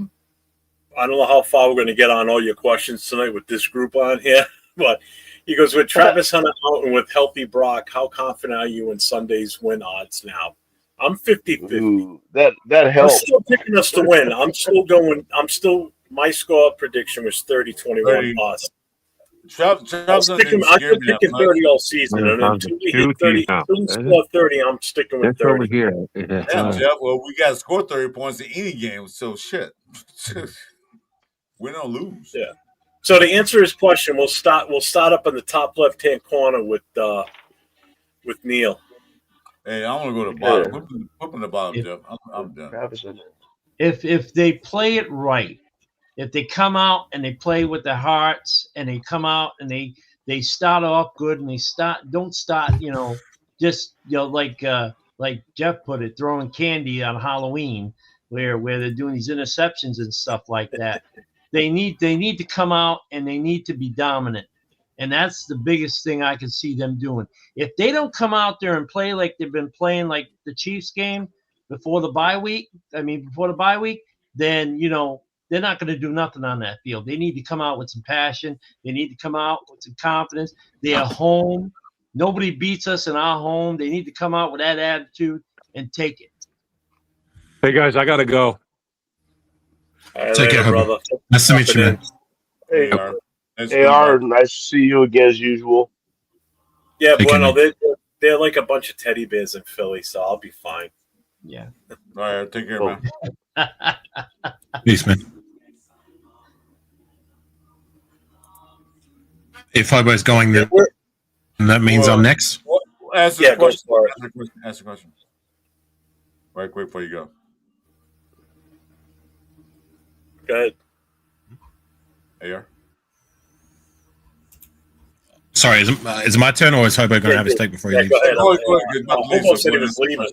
don't know how far we're going to get on all your questions tonight with this group on here, but he goes, with Travis Hunter out and with healthy Brock, how confident are you in Sunday's win odds now? I'm 50-50. That helps. I'm still picking us to win. My score prediction was 30-21 loss. I'm picking 30 all season. And until we hit 30, score 30, I'm sticking with 30. Over here. Yeah, Jeff. Well, we got to score 30 points in any game, so shit. We don't lose. Yeah. So to answer his question, we'll start up in the top left-hand corner with Neil. Hey, I want to go to the bottom. Put in the bottom, Jeff. I'm done. Travis in there. If they play it right, if they come out and they play with their hearts and they come out and they start off good and don't start, just like Jeff put it, throwing candy on Halloween where they're doing these interceptions and stuff like that. They need to come out and they need to be dominant. And that's the biggest thing I can see them doing. If they don't come out there and play like they've been playing, like the Chiefs game before the bye week, then they're not going to do nothing on that field. They need to come out with some passion. They need to come out with some confidence. They are home. Nobody beats us in our home. They need to come out with that attitude and take it. Hey guys, I gotta go. All right, Take care, brother. Nice to meet you, man. Hey, Hey, AR, nice to see you again as usual. Yeah, Take bueno, care, they're like a bunch of teddy bears in Philly, so I'll be fine. Yeah. All right, take care, Oh. man. Peace, man. If Hobo's going, then that means I'm next. Ask Yeah, a go question. for it. Ask a question. Right quick before you go. Go ahead. AR? Sorry, is it my turn or is Hobo going to have his take before he leaves? Go ahead. Go ahead. Hobo said he was leaving.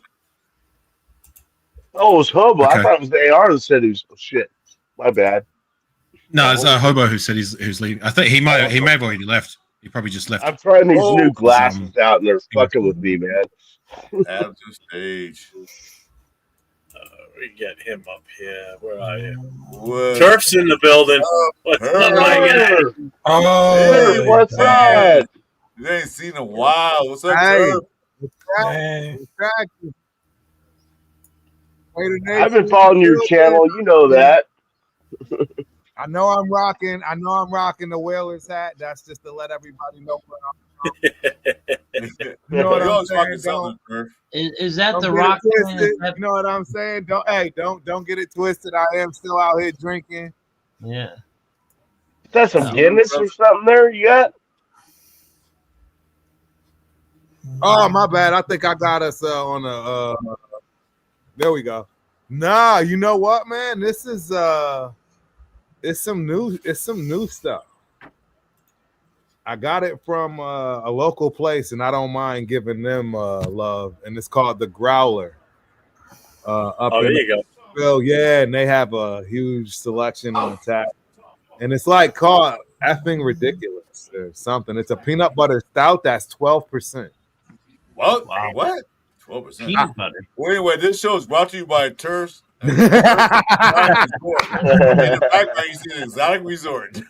Oh, it was Hobo. I Okay. thought it was the AR that said he was. Oh, shit. My bad. No, it's Hobo who said who's leaving. I think he may have already left. He probably just left. I'm trying these new glasses out, and they're fucking with me, man. At the stage. We get him up here. Where are you? What? Turf's in the building. What's up, my guy? Hey, what's up? You ain't seen in a while. What's up, Hey. Turf? I've been following your channel. You know that. I know I'm rocking the Whalers hat. That's just to let everybody know what You know what I'm always saying, fucking something, Turf. Is that don't the get it rock? twisted. You know what I'm saying? Don't get it twisted. I am still out here drinking. Yeah. Is that some Guinness or something there you got? Oh, my bad. I think I got us on a there we go. Nah, you know what, man? This is it's some new stuff. I got it from a local place, and I don't mind giving them love. And it's called the Growler. There you go. Well, yeah, and they have a huge selection on tap, and it's like called effing ridiculous or something. It's a peanut butter stout that's 12%. What? Wow. What? 12%. Peanut butter. Well, anyway, this show is brought to you by Turfs. In the background, you see an exotic resort.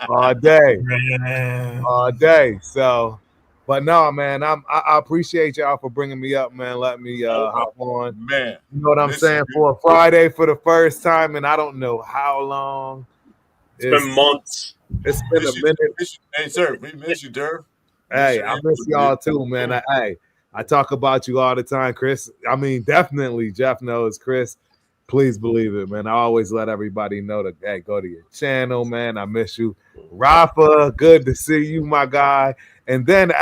all day. So, but no, man, I appreciate y'all for bringing me up, man. Let me hop on. Man, you know what I'm saying? For a Friday for the first time, and I don't know how long. It's been months. It's been a minute. Hey, sir, we miss you, Turf. Hey, I miss y'all too, man. I talk about you all the time, Chris. I mean, definitely, Jeff knows, Chris. Please believe it, man. I always let everybody know to go to your channel, man. I miss you. Rafa, good to see you, my guy. And then,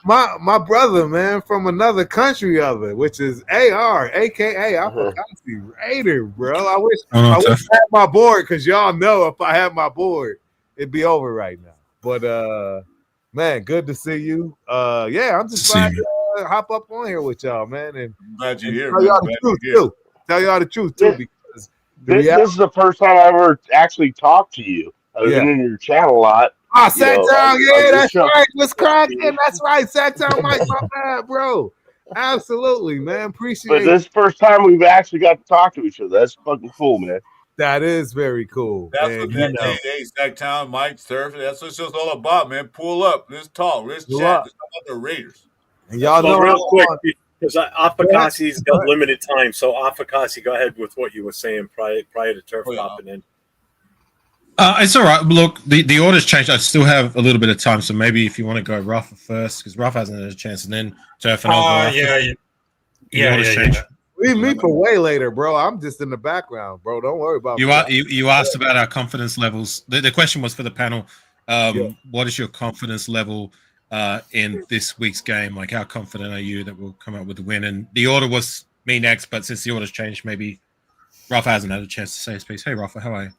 my brother, man, from another country which is AR, aka Afakasi Raider, bro. I wish I had my board, because y'all know if I had my board, it'd be over right now. But man, good to see you. Yeah, I'm just glad to hop up on here with y'all, man. And glad you're here. Tell y'all the truth too. Tell y'all the truth too, because this is the first time I ever actually talked to you. I've been in your channel a lot. Sacktown, that's right. What's cracking? That's right. Sacktown Mike, my bad, bro. Absolutely, man. Appreciate it. But this is the first time we've actually got to talk to each other. That's fucking cool, man. That is very cool. That's what hey, Sacktown, Mike, Turf. That's what it's all about, man. Pull up. Let's talk. Let's chat. Let's talk about the Raiders. And y'all know real quick, because Afakasi's got limited time. So Afakasi, go ahead with what you were saying prior to Turf popping in. It's all right. Look, the order's changed. I still have a little bit of time, so maybe if you want to go Rafa first, because Rafa hasn't had a chance, and then Turf and I'll go after. Yeah. Leave me for way later, bro. I'm just in the background, bro. Don't worry about you asked about our confidence levels. The question was for the panel. What is your confidence level in this week's game? Like, how confident are you that we'll come up with the win? And the order was me next, but since the order's changed, maybe Rafa hasn't had a chance to say his piece. Hey, Rafa, how are you?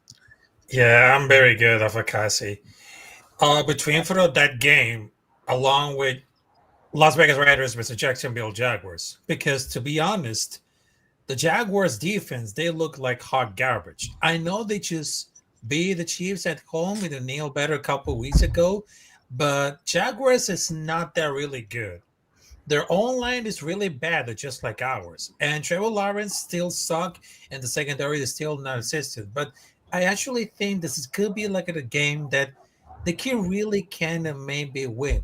Yeah, I'm very good, Afakasi. Between for that game, along with Las Vegas Raiders versus Jacksonville Jaguars, because to be honest, the Jaguars defense, they look like hot garbage. I know they just beat the Chiefs at home with a nail better a couple of weeks ago, but Jaguars is not that really good. Their own line is really bad, just like ours. And Trevor Lawrence still suck, and the secondary is still not assisted. But I actually think could be like a game that the kid really can maybe win.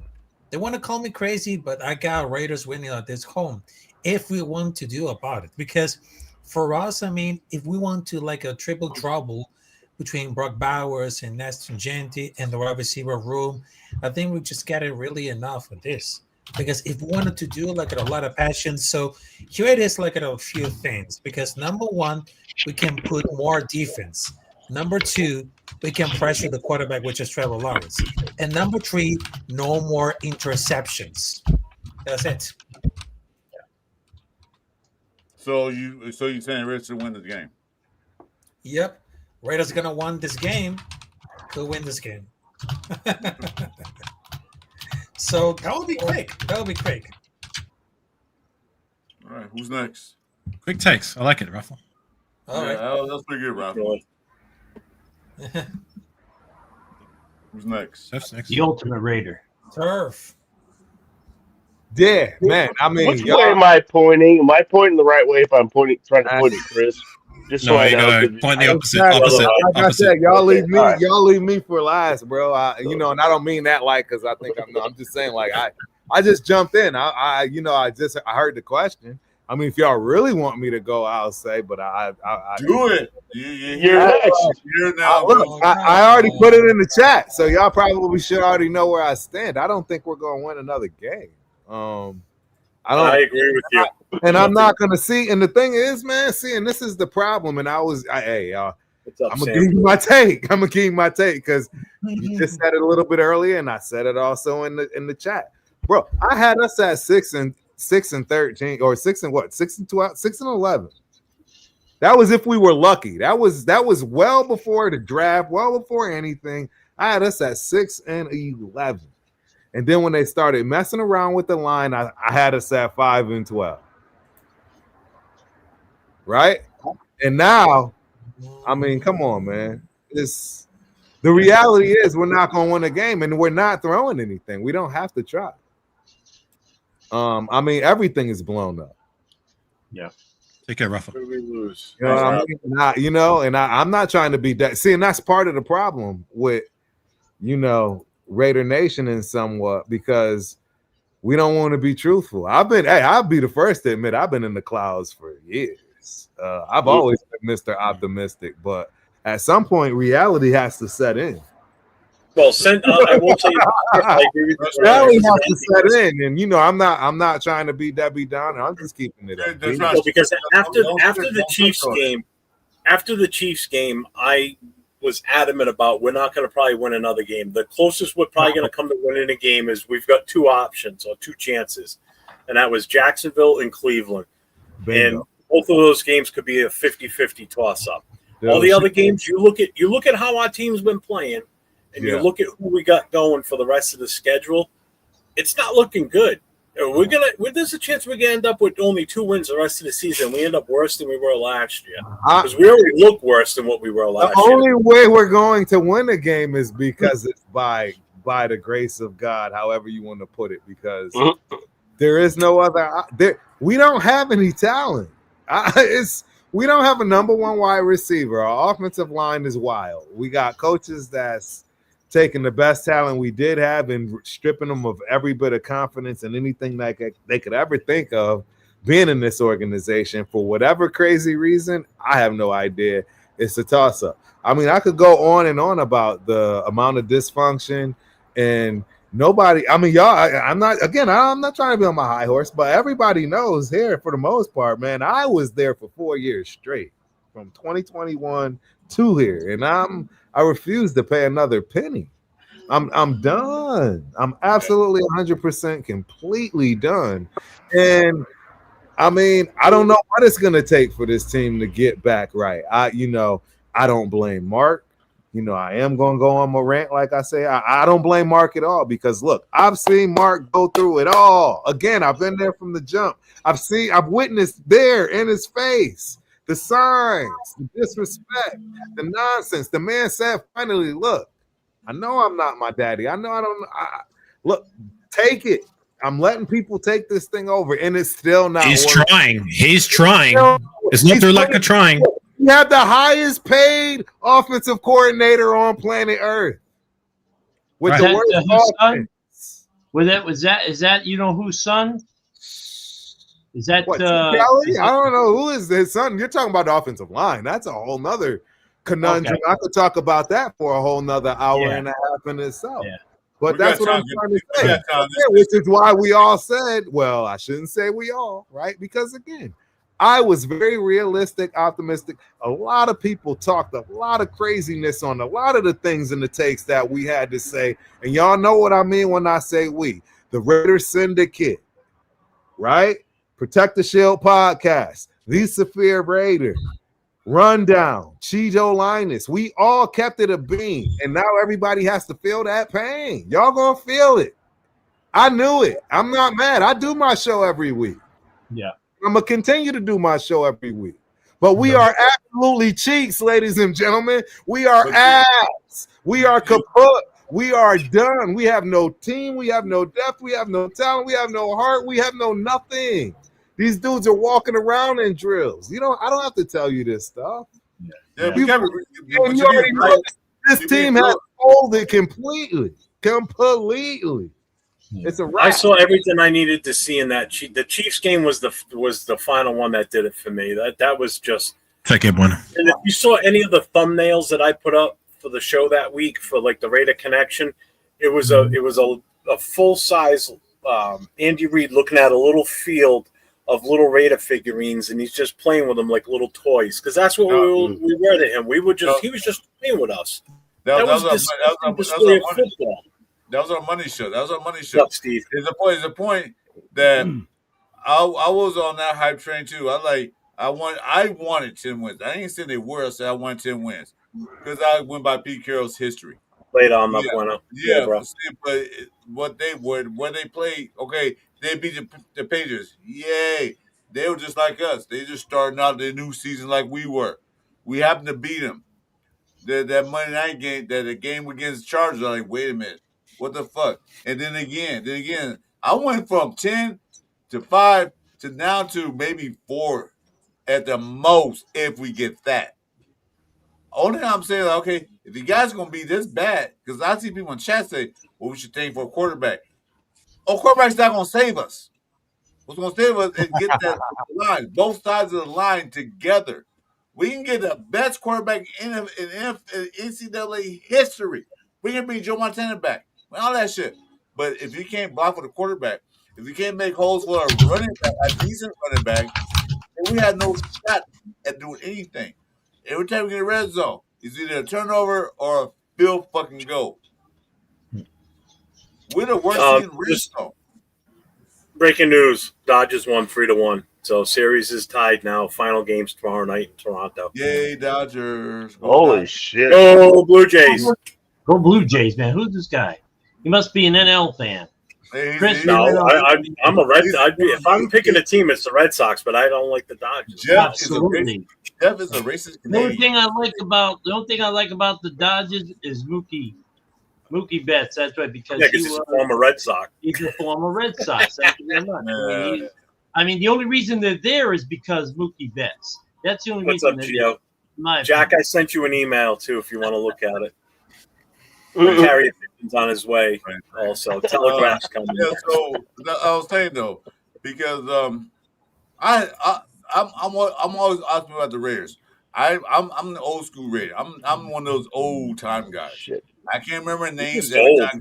They want to call me crazy, but I got Raiders winning at this home if we want to do about it. Because for us, I mean, if we want to like a triple trouble between Brock Bowers and Nestor Genti and the wide receiver room, I think we just got it really enough of this. Because if we wanted to do like a lot of passion, so here it is like a few things. Because number one, we can put more defense. Number two, we can pressure the quarterback, which is Trevor Lawrence. And number three, no more interceptions. That's it. So you saying Raiders will win the game? Yep. Raiders are gonna win this game. Who'll win this game? So that will be quick. All right, who's next? Quick takes. I like it, Rafa. All right. That's pretty good, Rafa. Who's next? That's next. The Ultimate Raider. Turf. Yeah, man. I mean, which way am I pointing? Am I pointing the right way if I'm trying to point at Chris? Just so I know. Point the opposite. Like I said, y'all leave me for last, bro. And I don't mean that like because I think I'm just saying like I just jumped in. I heard the question. I mean, if y'all really want me to go, I'll say, but I do it. You're next. You're now. I already put it in the chat, so y'all probably should already know where I stand. I don't think we're going to win another game. I agree with you. And I'm not going to see. And the thing is, man, and this is the problem. And I'm going to give you my take. I'm going to give you my take because you just said it a little bit earlier, and I said it also in the chat. Bro, I had us at 6-13 or 6-12, 6-11. That was if we were lucky. That was well before the draft, well before anything. I had us at 6-11. And then when they started messing around with the line, I had us at 5-12. Right? And now, I mean, come on, man. The reality is we're not going to win a game, and we're not throwing anything. We don't have to try. I mean, everything is blown up. Yeah. Take care, Rafa. We lose. You know what I mean? And I'm not trying to be that. See, and that's part of the problem with, Raider Nation in somewhat because we don't want to be truthful. I'll be the first to admit I've been in the clouds for years. I've always been Mr. Optimistic, but at some point, reality has to set in. Well, I will tell you, I agree with you. Reality has to set in, and I'm not trying to be Debbie Downer. I'm just keeping it up. Because after the Chiefs game, I was adamant about we're not going to probably win another game. The closest we're probably going to come to winning a game is we've got two options or two chances, and that was Jacksonville and Cleveland. Bingo. And both of those games could be a 50-50 toss-up. All the other games, you look at how our team's been playing, and you look at who we got going for the rest of the schedule, it's not looking good. There's a chance we're gonna end up with only 2 wins the rest of the season. We end up worse than we were last year because we already look worse than what we were last year. The only way we're going to win a game is because it's by the grace of God, however you want to put it. Because there is no other. We don't have any talent. We don't have a number one wide receiver. Our offensive line is wild. We got coaches that's taking the best talent we did have and stripping them of every bit of confidence and anything like they could ever think of being in this organization for whatever crazy reason. I have no idea. It's a toss-up. I mean, I could go on and on about the amount of dysfunction and nobody. I mean, y'all. I'm not trying to be on my high horse, but everybody knows here for the most part, man. I was there for 4 years straight, from 2021 to here, and I refuse to pay another penny. I'm done. I'm absolutely 100% completely done. And I mean, I don't know what it's gonna take for this team to get back right. I don't blame Mark. I am gonna go on my rant, like I say. I don't blame Mark at all because look, I've seen Mark go through it all. Again, I've been there from the jump. I've witnessed there in his face the signs, the disrespect, the nonsense. The man said, finally, look, I know I'm not my daddy. I know I don't. Look, take it. I'm letting people take this thing over, and it's still not. He's working. trying. He's trying. It's not through lack of trying. He had the highest paid offensive coordinator on planet Earth. With the worst offense. Is that you know whose son? Is that what, Kelly? I don't know who is his son. You're talking about the offensive line. That's a whole nother conundrum. Okay. I could talk about that for a whole nother hour and a half in itself. Yeah. But that's what I'm trying to say. Which is why we all said, well, I shouldn't say we all, right? Because again, I was very realistic, optimistic. A lot of people talked a lot of craziness on a lot of the things in the takes that we had to say. And y'all know what I mean when I say we. The Raiders Syndicate, right? Protect the Shield podcast, The Sapphire Raider, Rundown, Cheeto Linus. We all kept it a beam. And now everybody has to feel that pain. Y'all gonna feel it. I knew it. I'm not mad. I do my show every week. Yeah. I'm going to continue to do my show every week. But we are absolutely cheeks, ladies and gentlemen. We are ass. We are kaput. We are done. We have no team. We have no depth. We have no talent. We have no heart. We have no nothing. These dudes are walking around in drills. I don't have to tell you this stuff. Yeah, you already know this team has folded completely. Completely. It's a wrap. I saw everything I needed to see in that. The Chiefs game was the final one that did it for me. That was just. Second one. And if you saw any of the thumbnails that I put up for the show that week for like the Raider Connection, it was a full size Andy Reid looking at a little field of little Raider figurines, and he's just playing with them like little toys because that's what we were to him. He was just playing with us. That was football. That was our money show. Yep, Steve. There's a point that I was on that hype train too. I wanted 10 wins. I ain't saying they were. I said I wanted 10 wins because I went by Pete Carroll's history. Later on, bro. But what they played, okay, they beat the Patriots. Yay! They were just like us. They just starting out their new season like we were. We happened to beat them. That Monday night game, the game against the Chargers, I'm like, wait a minute. What the fuck? And then again, I went from 10 to 5 to now to maybe 4 at the most if we get that. Only thing I'm saying, okay, if the guys going to be this bad, because I see people in chat say, well, we should think for a quarterback. Oh, quarterback's not going to save us. What's going to save us is get that line, both sides of the line together. We can get the best quarterback in NCAA history. We can bring Joe Montana back. All that shit. But if you can't block for the quarterback, if you can't make holes for a running back, a decent running back, then we had no shot at doing anything. Every time we get a red zone, it's either a turnover or a field fucking goal. We're the worst in red zone. Breaking news: Dodgers won 3-1. So series is tied now. Final games tomorrow night in Toronto. Yay, Dodgers! Holy shit! Go Blue Jays! Go Blue Jays, man! Who's this guy? He must be an NL fan. Chris, no, I'm a Red. If I'm picking a team, it's the Red Sox, but I don't like the Dodgers. Jeff is a racist Canadian. The only thing I like about the Dodgers is Mookie Betts. That's right, because he's a former Red Sox. He's a former Red Sox. Thank you very much. I mean, the only reason they're there is because Mookie Betts. That's the only reason. What's up, Gio? Jack, I sent you an email too if you want to look at it. Carry Pickens on his way. Also, telegraph's coming. Yeah, so I was saying though, because I'm always asking about the Raiders. I'm the old school Raider. I'm one of those old time guys. Shit. I can't remember names every time.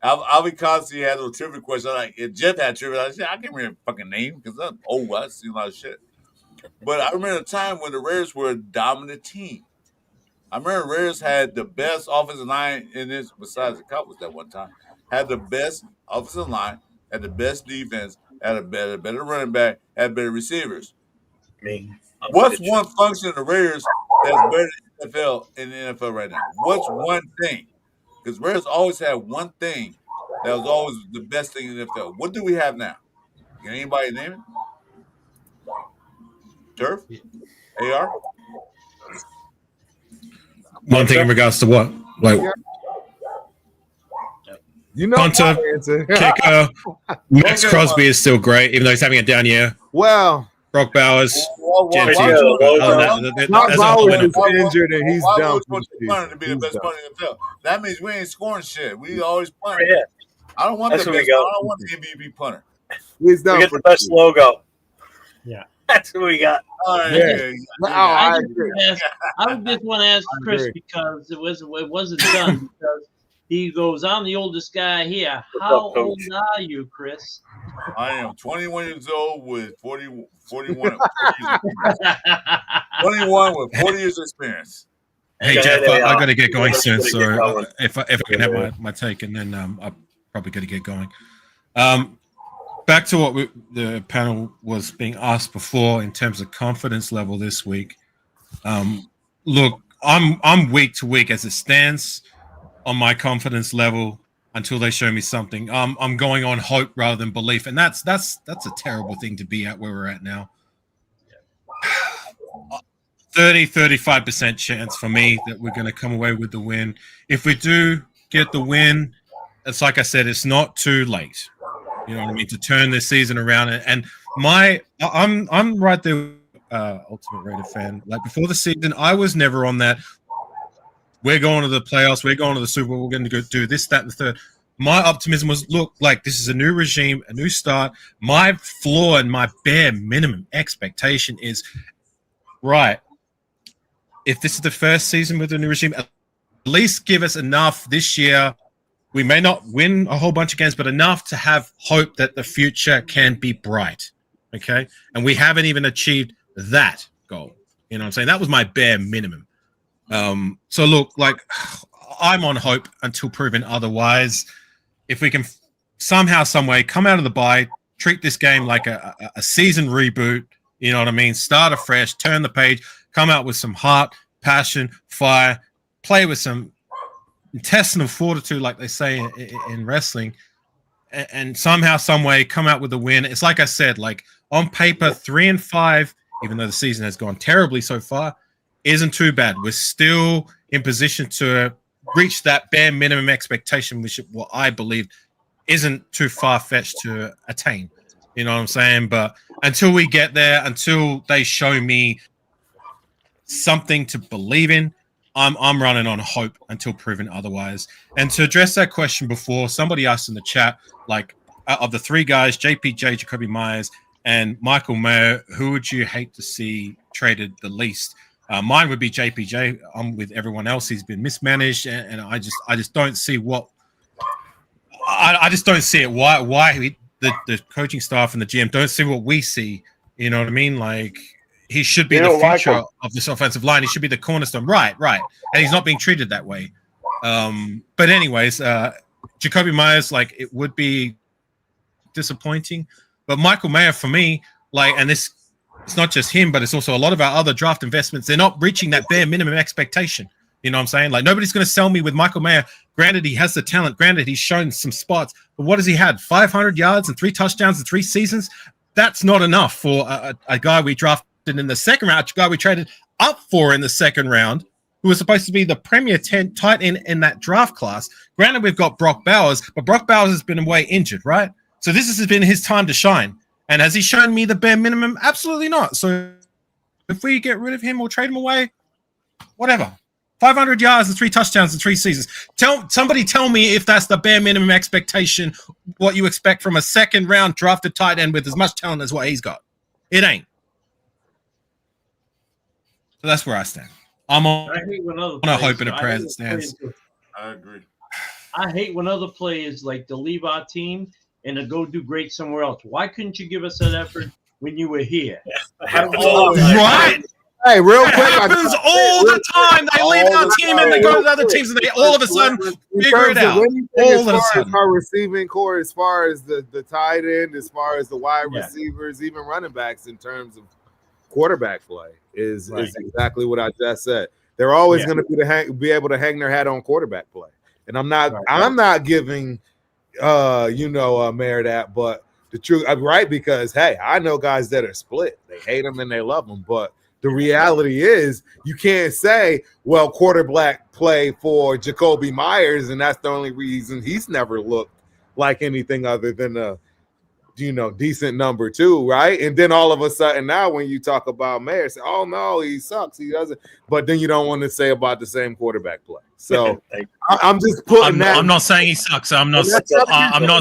Alvin constantly had those trivia questions. If Jeff had trivia, I said I can't remember a fucking name because I'm old. I see a lot of shit. But I remember a time when the Raiders were a dominant team. I remember Raiders had the best offensive line in this, besides the Cowboys that one time. Had the best offensive line, had the best defense, had a better running back, had better receivers. Me. What's one function of the Raiders that's better than the NFL in the NFL right now? What's one thing? Because Raiders always had one thing that was always the best thing in the NFL. What do we have now? Can anybody name it? Turf? AR? One thing in regards to what? Like You know punter, my answer. kicker. Max Crosby is still great, even though he's having a down year. Well, Brock Bowers, Jet yeah, Hughes, but well, other than that, Brock that's a Bowers whole minute. is injured and he's Why down would for you the want to be the season. best He's punter in the NFL? That means we ain't scoring shit. We always punt. Right here. I don't want That's the what we best. I got. don't want the MVP punter. He's down We get for the best season. logo. Yeah. That's what we got. All right, Yeah. Oh, I agree. I would just want to ask I Chris agree. because it wasn't done because he goes, I'm the oldest guy here. What's How up, Coach? old are you, Chris? I am 21 years old with 41 21 with 40 years experience. Hey Yeah, Jeff, they I are. got to get going soon. Gotta So get going. if I can have my take, and then I'm probably going to get going. Back to what the panel was being asked before in terms of confidence level this week. Look, I'm week to week as it stands on my confidence level until they show me something. I'm going on hope rather than belief, and that's a terrible thing to be at where we're at now. 35% chance for me that we're going to come away with the win. If we do get the win, it's like I said, it's not too late. You know what I mean, to turn this season around. And I'm right there, Ultimate Raider fan. Like before the season, I was never on that. We're going to the playoffs. We're going to the Super Bowl. We're going to go do this, that, and the third. My optimism was, look, like this is a new regime, a new start. My flaw and my bare minimum expectation is, right, if this is the first season with a new regime, at least give us enough this year. We may not win a whole bunch of games, but enough to have hope that the future can be bright. Okay. And we haven't even achieved that goal. You know what I'm saying? That was my bare minimum. So look, like I'm on hope until proven otherwise. If we can somehow, some way come out of the bye, treat this game like a season reboot, you know what I mean? Start afresh, turn the page, come out with some heart, passion, fire, play with some intestinal fortitude, like they say in wrestling, and somehow, some way, come out with a win. It's like I said, like on paper, 3-5, even though the season has gone terribly so far, isn't too bad. We're still in position to reach that bare minimum expectation, which what I believe isn't too far-fetched to attain. You know what I'm saying? But until we get there, until they show me something to believe in, I'm running on hope until proven otherwise. And to address that question before, somebody asked in the chat, like, of the three guys, JPJ, Jacoby Myers, and Michael Mayer, who would you hate to see traded the least? Mine would be JPJ. I'm with everyone else. He's been mismanaged, and I just don't see what. I just don't see it. Why the coaching staff and the GM don't see what we see? You know what I mean? Like, he should be the future of this offensive line. He should be the cornerstone. Right. And he's not being treated that way. But anyways, Jacoby Myers, like, it would be disappointing. But Michael Mayer, for me, like, and this, it's not just him, but it's also a lot of our other draft investments. They're not reaching that bare minimum expectation. You know what I'm saying? Like, nobody's going to sell me with Michael Mayer. Granted, he has the talent. Granted, he's shown some spots. But what has he had? 500 yards and 3 touchdowns in 3 seasons? That's not enough for a guy we drafted in the second round, a guy we traded up for in the second round, who was supposed to be the premier tight end in that draft class. Granted, we've got Brock Bowers, but Brock Bowers has been away injured, right? So this has been his time to shine. And has he shown me the bare minimum? Absolutely not. So if we get rid of him or trade him away, whatever. 500 yards and 3 touchdowns in 3 seasons. Somebody tell me if that's the bare minimum expectation, what you expect from a second round drafted tight end with as much talent as what he's got. It ain't. So that's where I stand. I'm on a hope and a prayer as it stands. I agree. I hate when other players like to leave our team and to go do great somewhere else. Why couldn't you give us that effort when you were here? Right. Hey, real It quick, happens all the time. They leave our team and they go to the other teams, and they all of a sudden figure it out. All of a sudden, our receiving core, as far as the tight end, as far as the wide receivers, even running backs, in terms of quarterback play, is exactly what I just said. They're always going to be able to hang their hat on quarterback play, and I'm not giving Mayor that, but the truth, right? Because hey, I know guys that are split. They hate him and they love him, but the reality is you can't say, well, quarterback play for Jacoby Myers, and that's the only reason he's never looked like anything other than a decent number 2, right? And then all of a sudden now when you talk about Mayer, say, oh no, he sucks, he doesn't. But then you don't want to say about the same quarterback play. So I'm just putting I'm not saying he sucks. I'm not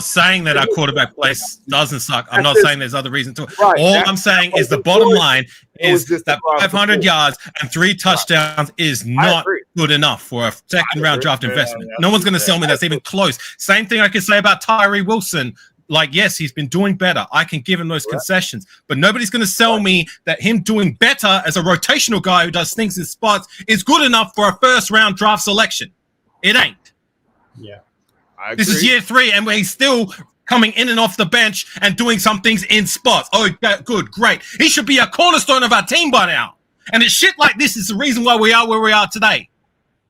saying that our quarterback play doesn't suck. I'm not saying there's other reasons to it. Right. All I'm saying is the bottom line is that 500 yards and 3 touchdowns is not good enough for a second round draft investment. No one's going to sell me that's even close. Same thing I can say about Tyree Wilson. Like, yes, he's been doing better. I can give him those concessions, but nobody's going to sell me that him doing better as a rotational guy who does things in spots is good enough for a first round draft selection. It ain't. Yeah. This is year 3, and he's still coming in and off the bench and doing some things in spots. Oh, good, great. He should be a cornerstone of our team by now. And it's shit like this is the reason why we are where we are today.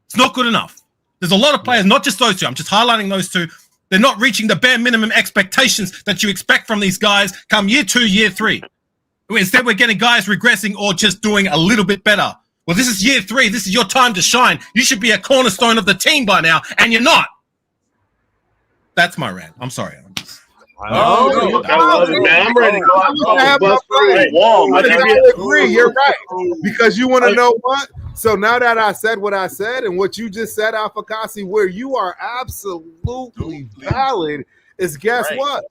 It's not good enough. There's a lot of players, not just those two. I'm just highlighting those two. They're not reaching the bare minimum expectations that you expect from these guys come year 2, year 3. Instead, we're getting guys regressing or just doing a little bit better. Well, this is year 3. This is your time to shine. You should be a cornerstone of the team by now, and you're not. That's my rant. I'm sorry. I love it, man. I'm ready to go out and bust through the wall. I agree. You're right. Because you want to know what? So now that I said what I said and what you just said, Afakasi, where you are absolutely valid is guess what?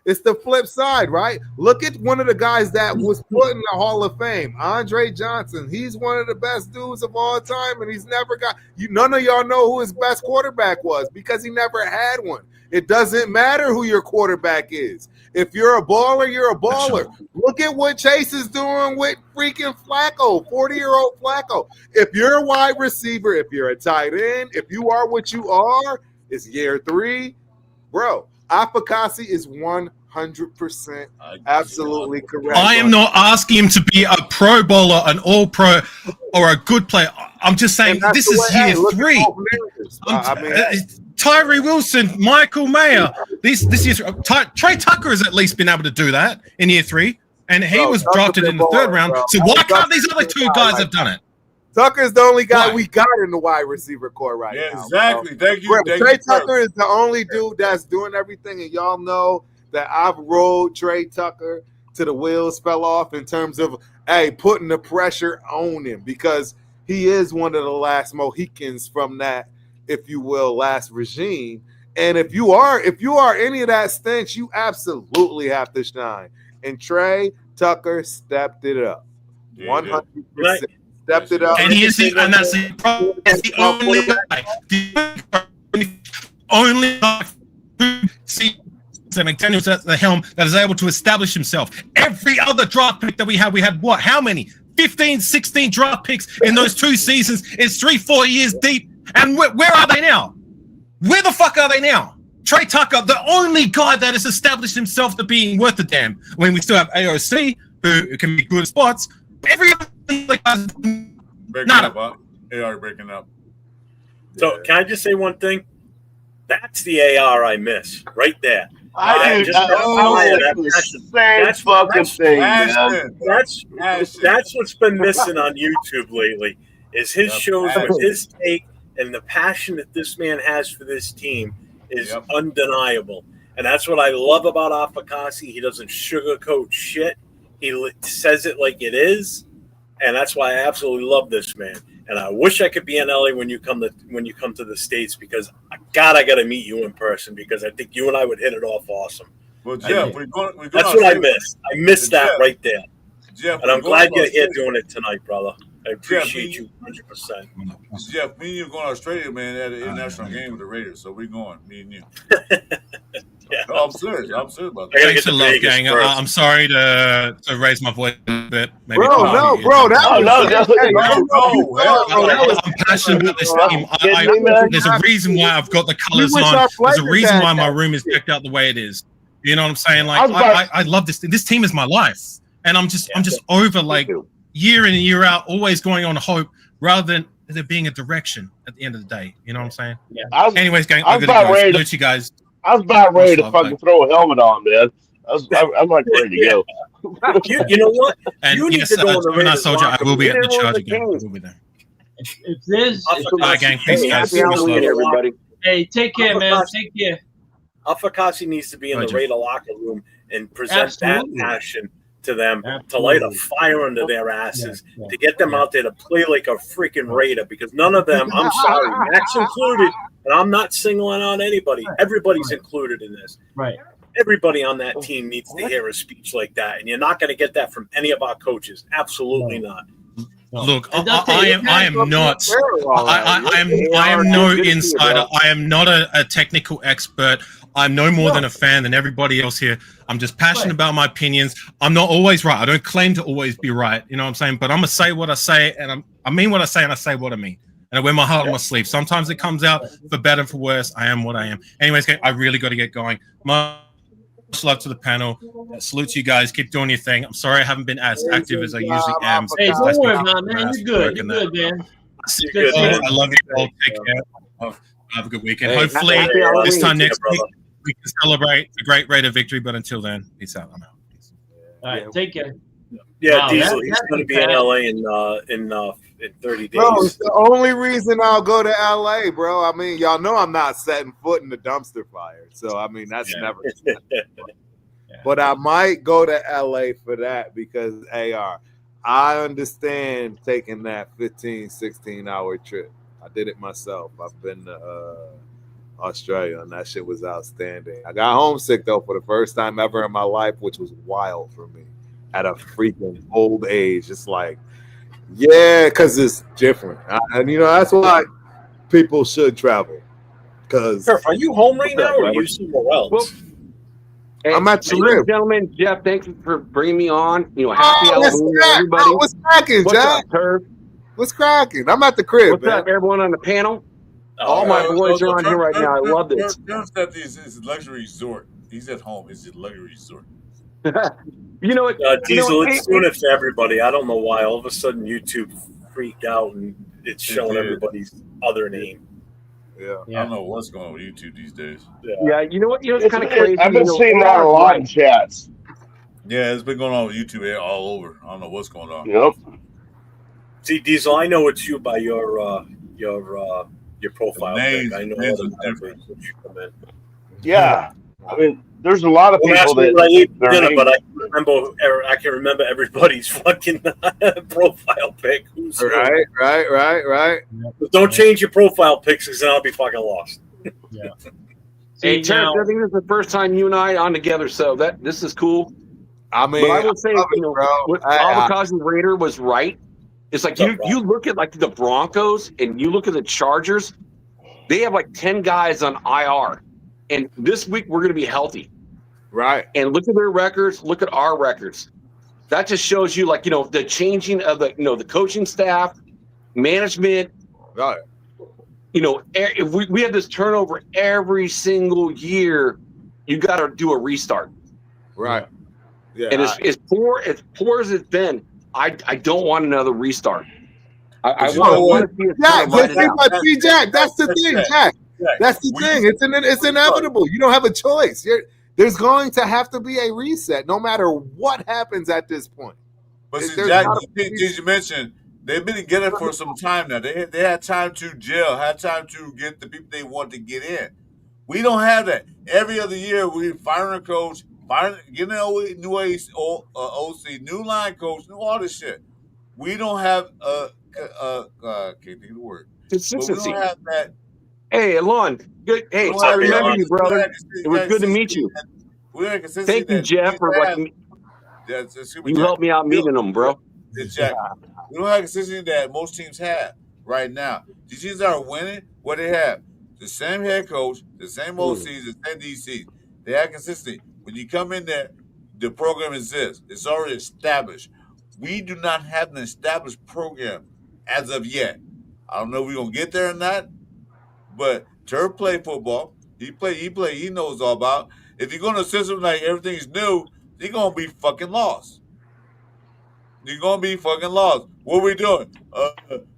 It's the flip side, right? Look at one of the guys that was put in the Hall of Fame, Andre Johnson. He's one of the best dudes of all time, and he's never got none of y'all know who his best quarterback was because he never had one. It doesn't matter who your quarterback is. If you're a baller, you're a baller. Look at what Chase is doing with freaking Flacco, 40-year-old Flacco. If you're a wide receiver, if you're a tight end, if you are what you are, it's year 3. Bro, Afakasi is 100% absolutely correct. I am not asking him to be a pro bowler, an all-pro, or a good player. I'm just saying this is year 3. Tyree Wilson, Michael Mayer. This year, Trey Tucker has at least been able to do that in year 3, and he was drafted in the 3rd round. So why can't these other 2 guys have done it? Tucker's the only guy we got in the wide receiver core right now. Exactly. Thank you. Trey Tucker is the only dude that's doing everything, and y'all know that I've rode Trey Tucker to the wheels fell off in terms of putting the pressure on him because he is one of the last Mohicans from that, if you will, last regime. And if you are any of that stench, you absolutely have to shine. And Trey Tucker stepped it up, 100%. Stepped it up, and he is and that's the problem. That's the only guy. The only guy who sees McDaniels at the helm that is able to establish himself. Every other draft pick that we had what? How many? 15, 16 draft picks in those 2 seasons. It's 3-4 years deep. And where are they now? Where the fuck are they now? Trey Tucker, the only guy that has established himself to being worth a damn. When we still have AOC, who can be good spots. Every other guy's AR breaking up. So can I just say one thing? That's the AR I miss right there. That's what's been missing on YouTube lately is his shows with his take and the passion that this man has for this team is undeniable. And that's what I love about Afakasi. He doesn't sugarcoat shit. He says it like it is. And that's why I absolutely love this man. And I wish I could be in LA when you come to the States because I gotta meet you in person because I think you and I would hit it off awesome. Well, Jeff, we're going that's what I miss. I miss that right there. Jeff, and I'm glad you're here doing it tonight, brother. I appreciate you 100%. Jeff, me and you going to Australia, man, at an international game with the Raiders. So we're going, me and you. Yeah. No, I'm serious. I'm serious about I gotta that. get Thanks a to lot, Vegas gang. first. I'm sorry to raise my voice a bit. Maybe Bro, no, bro, that Oh was no, hey, no, hey, no, I don't know if you no, saw it, bro. That was I'm passionate about this team. kidding me, man? There's a reason why I've got the we colors wish on. our There's a players reason had why my that room is shit. decked out the way it is. You know what I'm saying? I Like was about- I love this. This team is my life, and I'm just over like year in and year out, always going on hope rather than there being a direction at the end of the day. You know what I'm saying? Yeah. Anyways, gang, I I'm was gonna about go. ready to- Salute you guys. I was about ready to Much love, fucking mate. throw a helmet on, man. I'm like ready to go. You know what? And You need yes, to go on the Gemini Raiders Soldier, I locker will be room. at the Charger game. I will be there. If this, I'll if- forget- All right, gang. Peace, Hey, guys. happy Much Halloween, love. everybody. hey, take care, man. Alpha Take care. Alpha needs to be in the Roger. Raider locker room and present Absolutely. that passion to them, to Absolutely. light a fire under their asses, Yeah, yeah. to get them out there to play like a freaking Raider. Because none of them, I'm sorry, Max included, and I'm not singling out anybody. Everybody's Right. included in this. Right. Everybody on that team needs to hear a speech like that, and you're not going to get that from any of our coaches. Absolutely not. Look, And I'll tell I you, am not. I am no insider. I am not a technical expert. I'm no more than a fan than everybody else here. I'm just passionate about my opinions. I'm not always right. I don't claim to always be right. You know what I'm saying? But I'm gonna say what I say, and I mean what I say, and I say what I mean. And I wear my heart on my sleeve. Sometimes it comes out for better and for worse. I am what I am. Anyways, I really got to get going. Much love to the panel. Salute to you guys. Keep doing your thing. I'm sorry I haven't been as active as I usually am. Hey, It's don't nice to worry keep about it, man. ass You're good. working You're that. good, man. You're Good good, seeing man. I love you all. Take care. Have a good weekend. Hey, Hopefully, happy Halloween this time to you, next week, we can celebrate the great Raider victory. But until then, peace out. I'm out. Peace. All right, take care. Yeah, Wow, Diesel, that- he's that's going to be in bad. LA in 30 days. Bro, it's the only reason I'll go to LA, bro. I mean, y'all know I'm not setting foot in the dumpster fire. So, I mean, that's never. But I might go to LA for that because AR, I understand taking that 15, 16-hour trip. I did it myself. I've been to Australia, and that shit was outstanding. I got homesick, though, for the first time ever in my life, which was wild for me at a freaking old age. It's like, yeah, because it's different. And, you know, that's why people should travel. Because Turf, are you home right now, or are you somewhere else? Well, hey, I'm at the ladies and crib. gentlemen, Jeff, thanks for bringing me on. You know, happy what's Halloween, cracking? everybody. What's cracking, What's Jack? up, Turf? What's cracking? I'm at the crib, What's man. up, everyone on the panel? All my boys are on here right now. I love this. Turf's at his luxury resort. He's at home. It's his luxury resort. You know what? Diesel, it's doing it for everybody. I don't know why. All of a sudden, YouTube freaked out and it's showing everybody's other name. Yeah. I don't know what's going on with YouTube these days. Yeah, you know what? You know, it's kind of crazy. I've been seeing that a lot in chats. Yeah, it's been going on with YouTube all over. I don't know what's going on. Yep. See, Diesel, I know it's you by your profile Names- pic. I know names other are different. numbers when you come in. Yeah. I mean, there's a lot of Don't people ask me that what I ate for their dinner, name- but I can remember everybody's fucking profile pic. Who's who. Right. Don't change your profile pics, because then I'll be fucking lost. Hey, See, now- Turf, I think this is the first time you and I on together, so this is cool. I mean, But I will say, love it, you know, bro. what I- Avocado Raider was right. It's like you look at like the Broncos and you look at the Chargers, they have like 10 guys on IR. And this week we're going to be healthy. Right. And look at their records, look at our records. That just shows you, like, you know, the changing of the, you know, the coaching staff, management. Right. You know, if we have this turnover every single year, you got to do a restart. Right. Yeah. And as poor as it's been, I don't want another restart. I want to see it Jack, kind of ride it out. see, Jack, that's the thing, Jack. That's the thing. It's inevitable. You don't have a choice. There's going to have to be a reset, no matter what happens at this point. But see, There's Jack, not a- as you mentioned, they've been together for some time now. They had time to gel, had time to get the people they want to get in. We don't have that. Every other year, we firing a coach, getting a new OC, new line coach, new all this shit. We don't have can't think of the word. Consistency. But we don't have that. Hey, Alon. Good. Hey, What's I up, remember Alon? you, brother. It was good to meet you. Thank you, Jeff, for you helped me out meeting them, bro. Exactly. We don't have consistency that most teams have right now. These teams that are winning, what they have, the same head coach, the same OCs, the same DCs. They have consistency. When you come in there, the program exists. It's already established. We do not have an established program as of yet. I don't know if we're gonna get there or not, but Turf play football. He knows all about. If you're gonna system like everything's new, you're gonna be fucking lost. You're gonna be fucking lost. What are we doing?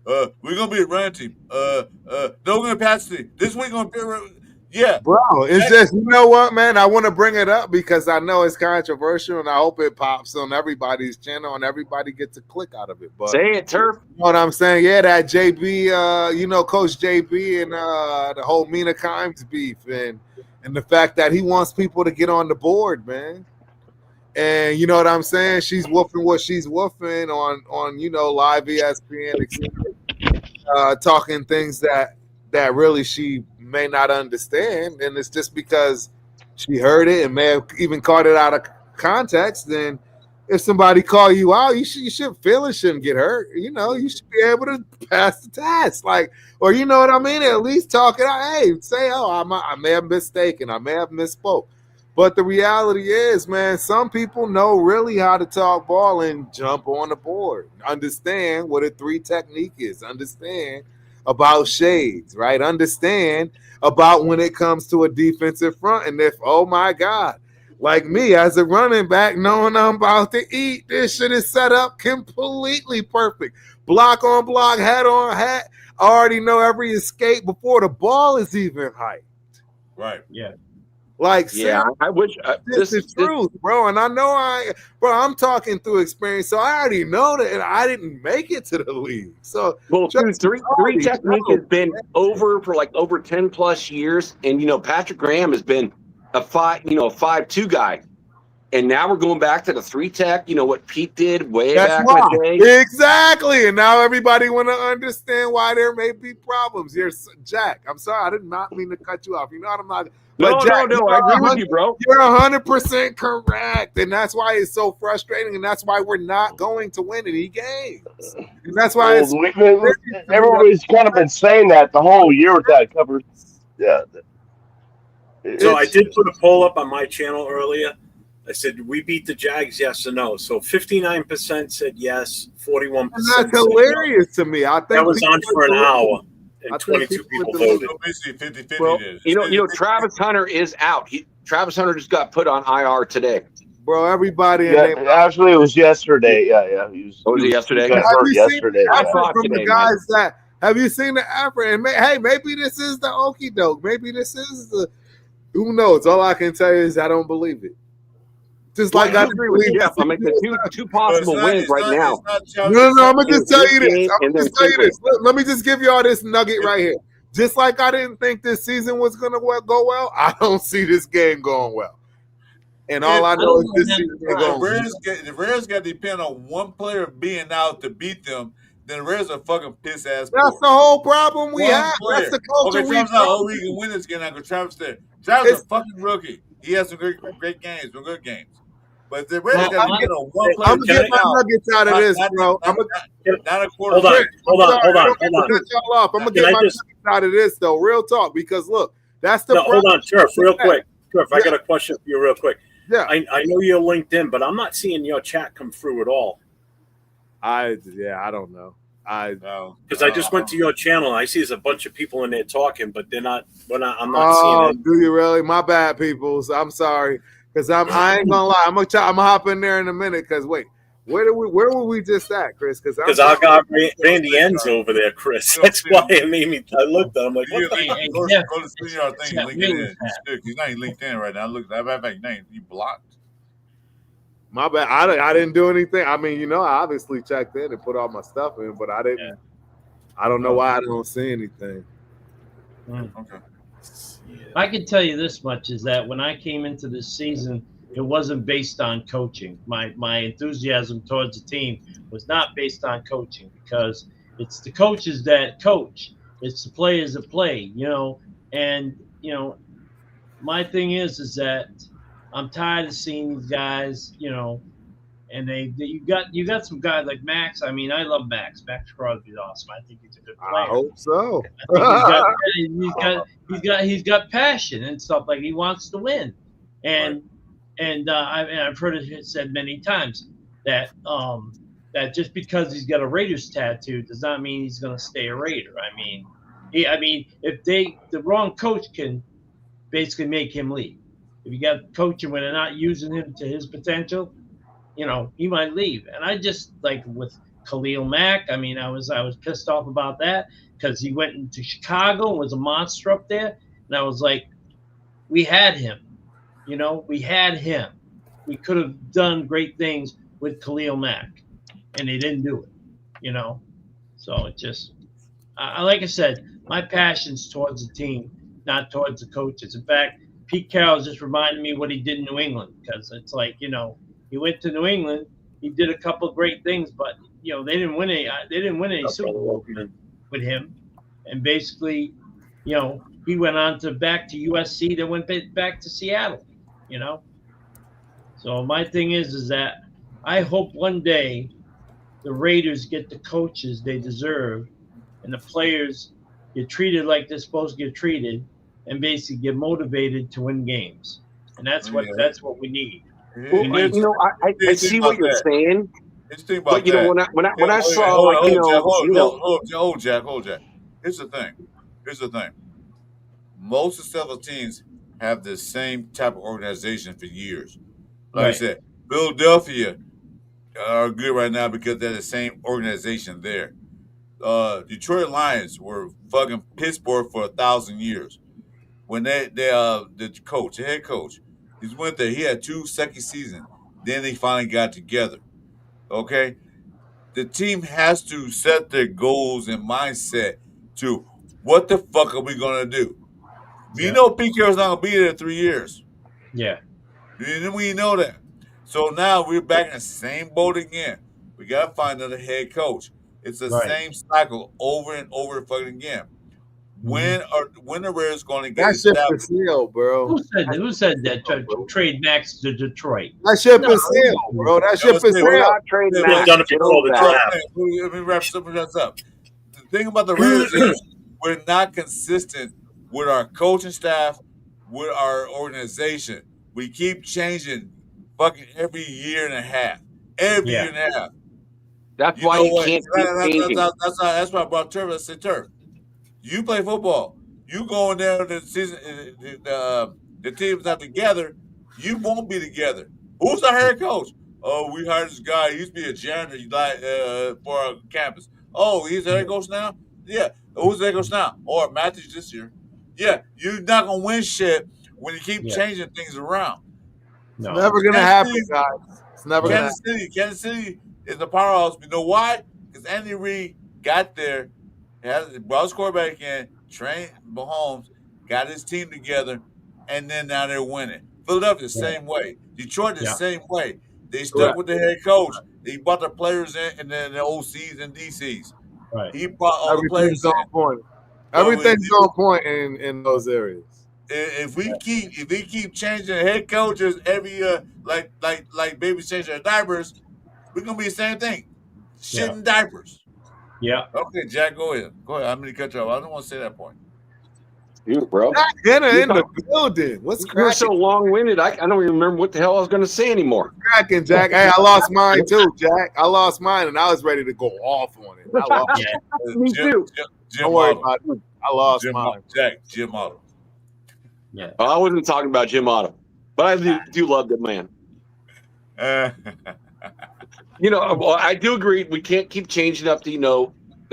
We're gonna be a run team. No, we're gonna pass team. This week gonna be yeah. Bro, it's just, you know what, man? I want to bring it up because I know it's controversial and I hope it pops on everybody's channel and everybody gets a click out of it. But say it, Turf. You know what I'm saying? Yeah, that JB, Coach JB and the whole Mina Kimes beef and the fact that he wants people to get on the board, man. And you know what I'm saying? She's woofing what she's woofing on live ESPN, talking things that really she may not understand, and it's just because she heard it and may have even caught it out of context. Then if somebody call you out, you should feel it, shouldn't get hurt. You should be able to pass the test, or you know what I mean? At least talk it out. Hey, say, I may have mistaken, I may have misspoke. But the reality is, man, some people know really how to talk ball and jump on the board. Understand what a 3 technique is. Understand about shades, right? Understand about when it comes to a defensive front. And if, oh my God, like me as a running back, knowing I'm about to eat, this shit is set up completely perfect. Block on block, hat on hat. I already know every escape before the ball is even hyped. Right. Yeah. I wish this is truth, bro. And I know I'm talking through experience, so I already know that, and I didn't make it to the league. So, dude, three technique has been over for like over 10 plus years, and Patrick Graham has been a 5'2" guy, and now we're going back to the 3 tech. What Pete did back in the day. Exactly, and now everybody want to understand why there may be problems. Here's Jack. I'm sorry, I did not mean to cut you off. You know what I'm not. But Jack, no, I agree with you, bro. You're 100% correct, and that's why it's so frustrating, and that's why we're not going to win any games. And that's why everybody's kind of been saying that the whole year with that cover. Yeah. So I did put a poll up on my channel earlier. I said, we beat the Jags, yes or no? So 59% said yes, 41%. And that's hilarious to me. I think that was on for an hour. And 22 people voted. Basically 50-50 Travis Hunter is out. Travis Hunter just got put on IR today. Bro, everybody. Actually, it was yesterday. Yeah. Was it yesterday? Have you seen the effort from the guys have you seen the effort? And hey, maybe this is the okie doke. Maybe this is the. Who knows? All I can tell you is I don't believe it. Just like I agree with Jeff. I'm making two possible wins right now. No, I'm gonna just tell you this. Let me just give you all this nugget right here. Just like I didn't think this season was gonna go well, I don't see this game going well. And all I know is this season going well. The Raiders got to depend on one player being out to beat them. Then the Raiders are fucking piss ass. That's the whole problem we have. That's the culture we have. We can win this game. I go Travis there. Travis is a fucking rookie. He has some great games, some good games. But the Raiders got to get on one player. I'm gonna get my nuggets out of this, bro. Not a quarter. Hold on. I'm gonna get my nuggets out of this, though. Real talk, because look, that's the problem. Hold on, Turf, real quick. Turf, I got a question for you, real quick. Yeah, I know you're LinkedIn, but I'm not seeing your chat come through at all. I don't know. Because I just went to your channel and I see there's a bunch of people in there talking, but they're not. I'm not seeing it. Do you really? My bad, peoples. I'm sorry. Because I ain't gonna lie, I'm gonna hop in there in a minute. Because wait, where were we just at, Chris? Because I got Randy Ends over there, Chris. That's why it made me. I looked at him like, what the? Go to StreamYard thing. LinkedIn. He's not in LinkedIn right now. Look, that fact name you blocked. My bad. I didn't do anything. I mean, I obviously checked in and put all my stuff in, but I didn't. Yeah. I don't know why I don't see anything. Okay. I can tell you this much is that when I came into this season, it wasn't based on coaching. My enthusiasm towards the team was not based on coaching because it's the coaches that coach. It's the players that play, and, my thing is that I'm tired of seeing these guys, and you got some guys like Max. I mean, I love Max. Max Crosby's awesome. I think he's a good player. I hope so. He's got passion and stuff, like he wants to win. And I've heard it said many times that that just because he's got a Raiders tattoo does not mean he's going to stay a Raider. I mean, if the wrong coach can basically make him leave. If you got coaching when they're not using him to his potential, he might leave. And I just like with Khalil Mack. I mean, I was pissed off about that because he went into Chicago and was a monster up there, and I was like, we had him. We had him. We could have done great things with Khalil Mack, and they didn't do it. So it just, like I said, my passion's towards the team, not towards the coaches. In fact, Pete Carroll just reminded me what he did in New England, because it's like, he went to New England, he did a couple of great things, but they didn't win any Super Bowl with him, and basically, he went on to back to USC, then went back to Seattle. So my thing is that I hope one day the Raiders get the coaches they deserve, and the players get treated like they're supposed to get treated, and basically get motivated to win games. And that's what we need. Well, I see what you're saying. But when I saw hold Jack. Here's the thing. Most successful teams have the same type of organization for years. Like I said, Philadelphia are good right now because they're the same organization there. Detroit Lions were fucking Pittsburgh for 1,000 years. When the head coach, he went there. He had 2 second seasons. Then they finally got together. Okay, the team has to set their goals and mindset to what the fuck are we gonna do. We know Pete Carroll's not gonna be there in 3 years. Yeah, we know that. So now we're back in the same boat again. We gotta find another head coach. It's the same cycle over and over fucking again. When the Raiders going to get that ship is sealed, bro? Who said that to trade Max to Detroit? That ship is sealed, bro. That ship is sealed. We've done it before the draft. Let me wrap this up. The thing about the Raiders is we're not consistent with our coaching staff, with our organization. We keep changing fucking every year and a half. Year and a half. That's why you can't keep changing. That's why I brought Turf. I said, Turf, you play football. You go in there, the season, the team's not together. You won't be together. Who's our head coach? Oh, we hired this guy. He used to be a janitor for our campus. Oh, he's the head coach now? Yeah. Who's the head coach now? Or Matthews this year. Yeah, you're not going to win shit when you keep changing things around. No. It's never going to happen, guys. It's never going to happen. Kansas City is the powerhouse. You know why? Because Andy Reid got there, brought his quarterback in, trained Mahomes, got his team together, and then now they're winning. Philadelphia, the same way. Detroit, the same way. They stuck with the head coach. They brought the players in, and then the OCs and DCs. Right. He brought all the players in. Point. Everything's on point in those areas. If we keep changing head coaches every year, like babies change their diapers, we're gonna be the same thing. Shitting diapers. Yeah. Okay, Jack, go ahead. I'm gonna cut you off. I don't want to say that point. You, bro. Dinner in the building. What's cracking? You're so long-winded. I don't even remember what the hell I was gonna say anymore. Cracking, Jack. Hey, I lost mine too, Jack. I lost mine, and I was ready to go off on it. I lost Me too. Don't worry about it. I lost mine. Jim Otto. Yeah. Well, I wasn't talking about Jim Otto, but I do love that man. I do agree. We can't keep changing up the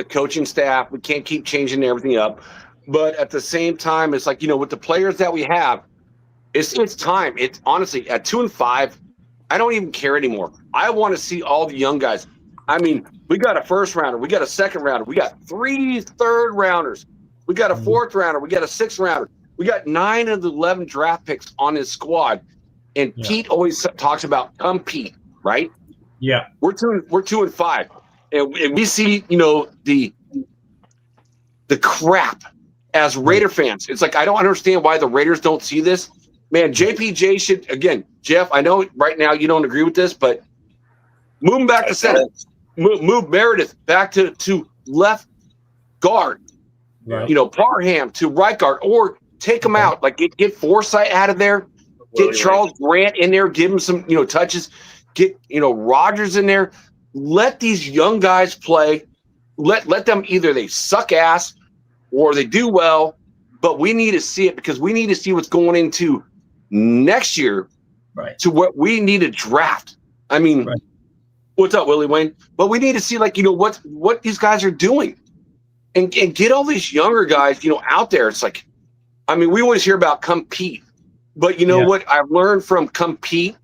coaching staff. We can't keep changing everything up. But at the same time, it's like, with the players that we have, it's time. It's honestly at 2-5, I don't even care anymore. I want to see all the young guys. I mean, we got a first rounder, we got a second rounder, we got 3 third rounders, we got a fourth rounder, we got a 6th rounder, we got 9 of the 11 draft picks on his squad. And Pete always talks about Pete, right? Yeah. We're 2-5. And we see, the crap as Raider fans. It's like, I don't understand why the Raiders don't see this. Man, JPJ should, again, Jeff, I know right now you don't agree with this, but move him back to center. Move Meredith back to left guard. Right. Parham to right guard, or take him out. Like, get Forsythe out of there. Get Charles Grant in there, give him some, touches. Get, Rodgers in there. Let these young guys play. Let them either they suck ass or they do well, but we need to see it because we need to see what's going into next year to what we need to draft. I mean, what's up, Willie Wayne? But we need to see what these guys are doing and get all these younger guys, out there. It's like, I mean, we always hear about compete, but you know what I've learned from compete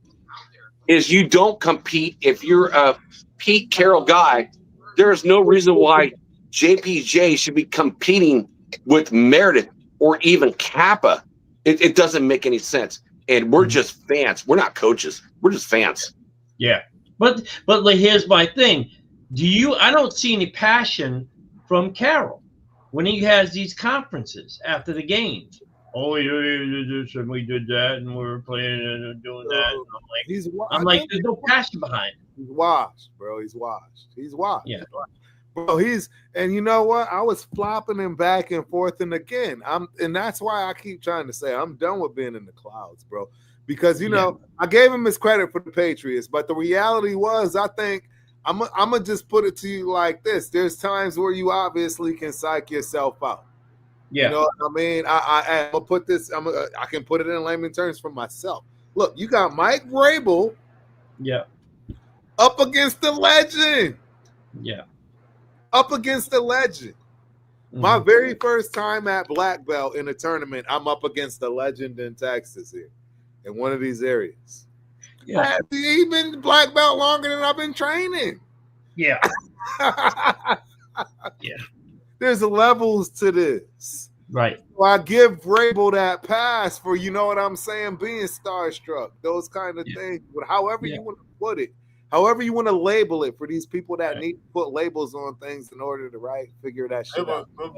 is you don't compete if you're a Pete Carroll guy. There is no reason why JPJ should be competing with Meredith or even Kappa. It doesn't make any sense. And we're just fans. We're not coaches. We're just fans. Yeah. But here's my thing. I don't see any passion from Carroll when he has these conferences after the games. Oh, we did this and we did that and we were playing and doing that. And I'm like, there's no passion behind it. He's washed, bro. He's washed. Yeah. Bro, and you know what? I was flopping him back and forth, and again, and that's why I keep trying to say I'm done with being in the clouds, bro. Because I gave him his credit for the Patriots, but the reality was, I think I'm gonna just put it to you like this: there's times where you obviously can psych yourself out. Yeah. You know what I mean? I'm gonna put this. I can put it in layman terms for myself. Look, you got Mike Vrabel. Yeah. Up against the legend. Yeah. Up against the legend. Mm-hmm. My very first time at Black Belt in a tournament, I'm up against the legend in Texas here, in one of these areas. Yeah. He's been Black Belt longer than I've been training. Yeah. Yeah. There's levels to this. Right. So I give Vrabel that pass for, you know what I'm saying, being starstruck, those kind of things. But however you want to put it, however you want to label it for these people that need to put labels on things in order to figure that shit out. But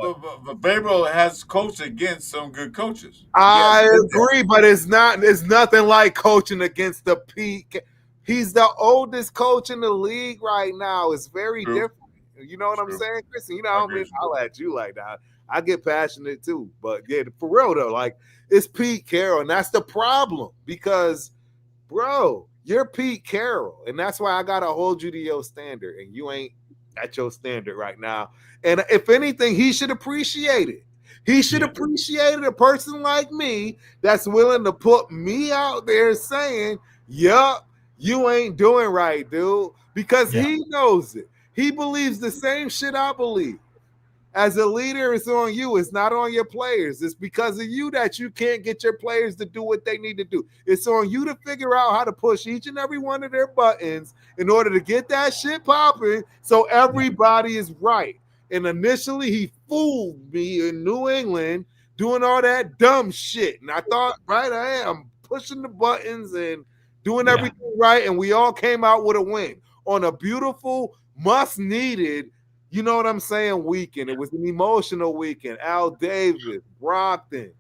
Vrabel has coached against some good coaches. I agree, but it's nothing like coaching against the peak. He's the oldest coach in the league right now. It's very different. You know what I'm saying, Chris? I'll at you like that. I get passionate too. But yeah, for real though, like it's Pete Carroll, and that's the problem because, bro, you're Pete Carroll, and that's why I gotta hold you to your standard, and you ain't at your standard right now. And if anything, he should appreciate it. He should appreciate a person like me that's willing to put me out there saying, yup, you ain't doing right, dude, because he knows it. He believes the same shit I believe. As a leader, it's on you. It's not on your players. It's because of you that you can't get your players to do what they need to do. It's on you to figure out how to push each and every one of their buttons in order to get that shit popping so everybody is right. And initially, he fooled me in New England doing all that dumb shit. And I thought, I am pushing the buttons and doing everything right. And we all came out with a win on a beautiful, much-needed, you know what I'm saying, weekend. It was an emotional weekend. Al Davis, Brockton.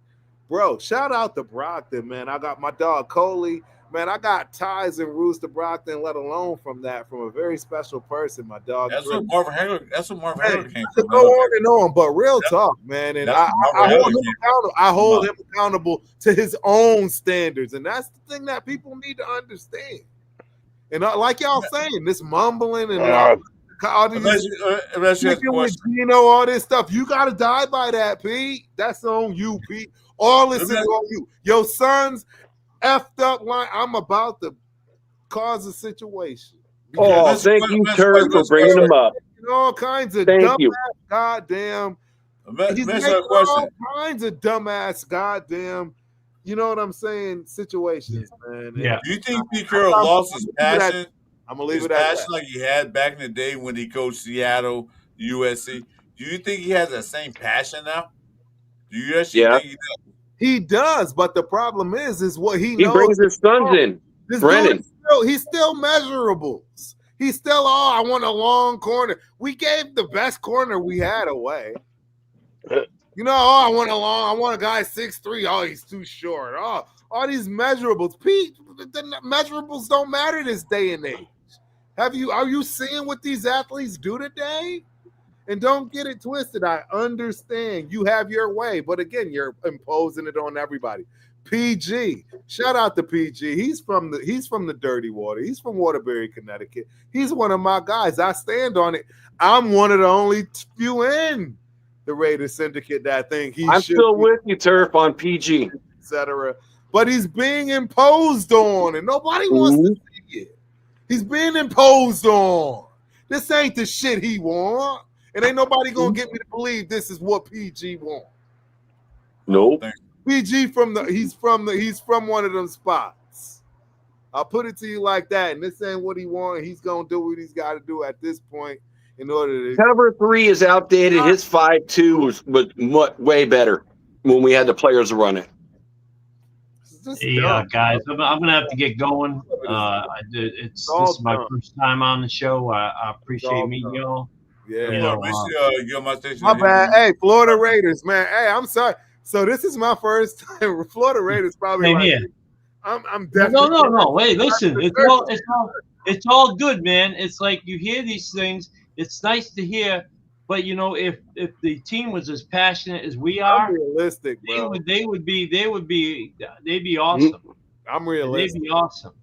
Bro, shout out to Brockton, man. I got my dog Coley. Man, I got ties and roots to Brockton, let alone from a very special person, my dog. That's what Marvin Hagler came from. Go on and on, but real talk, man. And I hold him accountable to his own standards. And that's the thing that people need to understand. And like y'all saying, this mumbling and all this, all this stuff, you got to die by that, Pete. That's on you, Pete. All this is on you. Your son's effed up line. I'm about to cause a situation. Oh, thank you, Turd, for bringing them up. All kinds of goddamn. He's making all kinds of dumbass goddamn. You know what I'm saying? Situations, man. Yeah. Do you think Pete Carroll lost his passion? I'm gonna leave his it at passion that. like he had back in the day when he coached Seattle, USC. Do you think he has that same passion now? Do you actually think he does? He does, but the problem is what he knows. He brings his sons in. Brennan. He's still measurables. He's still, I want a long corner. We gave the best corner we had away. You know, I want a guy 6'3". Oh, he's too short. Oh, all these measurables. Pete, the measurables don't matter this day and age. Are you seeing what these athletes do today? And don't get it twisted. I understand you have your way, but again, you're imposing it on everybody. PG. Shout out to PG. He's from the Dirty Water. He's from Waterbury, Connecticut. He's one of my guys. I stand on it. I'm one of the only few in the Raiders syndicate that think he I'm should still be, with you, Turf, on PG. etc. But he's being imposed on, and nobody wants to see it. He's being imposed on. This ain't the shit he want, and ain't nobody gonna get me to believe this is what PG want. Nope. PG he's from one of them spots. I'll put it to you like that, and this ain't what he want. He's gonna do what he's got to do at this point in order to Cover 3 is outdated. His 5-2 was way better when we had the players to run it. Yeah, guys, I'm gonna have to get going. This is my first time on the show. I appreciate meeting y'all. Yeah, make sure you get my station. My bad. Hey, Florida Raiders, man. Hey, I'm sorry. So this is my first time. Florida Raiders probably. I'm definitely. No. Wait, listen. It's all good, man. It's like you hear these things. It's nice to hear, but if the team was as passionate as we are, realistic, bro. They'd be awesome. I'm realistic. They'd be awesome.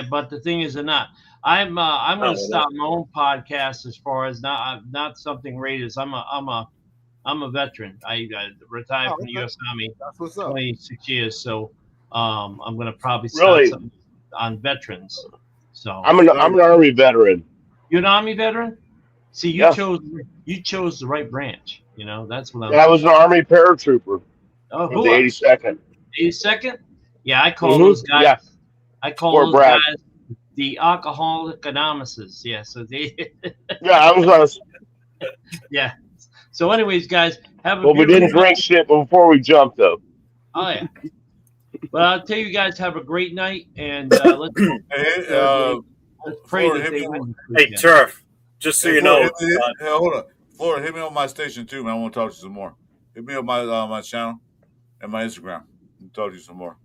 But the thing is, they're not. I'm going to start my own podcast as far as not something Raiders. I'm a veteran. I retired from the U.S. Army 26 years, so I'm going to probably start something on veterans. So I'm an Army veteran. You're an Army veteran? See, you chose the right branch. That's what I was an Army paratrooper. Oh, for the 82nd. 82nd? Yeah, I call those guys. Yeah. I call those guys the Alcoholic Anonymouses. Yeah, so they. Yeah, I was. Yeah. So, anyways, guys, have a. Well, we didn't drink shit before we jumped, though. Oh yeah. But I'll tell you guys, have a great night, and let's pray that they win. Hey, Turf, just so you know. Hold on. Florida, hit me on my station, too, man. I want to talk to you some more. Hit me on my channel and my Instagram. I'll talk to you some more.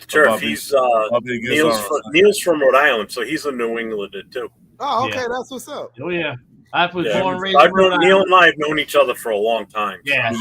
Turf, he's Neil's from Rhode Island, so he's a New Englander, too. Oh, okay. That's what's up. Oh, yeah. I was born and raised in Rhode Island. Neil and I have known each other for a long time. Yeah,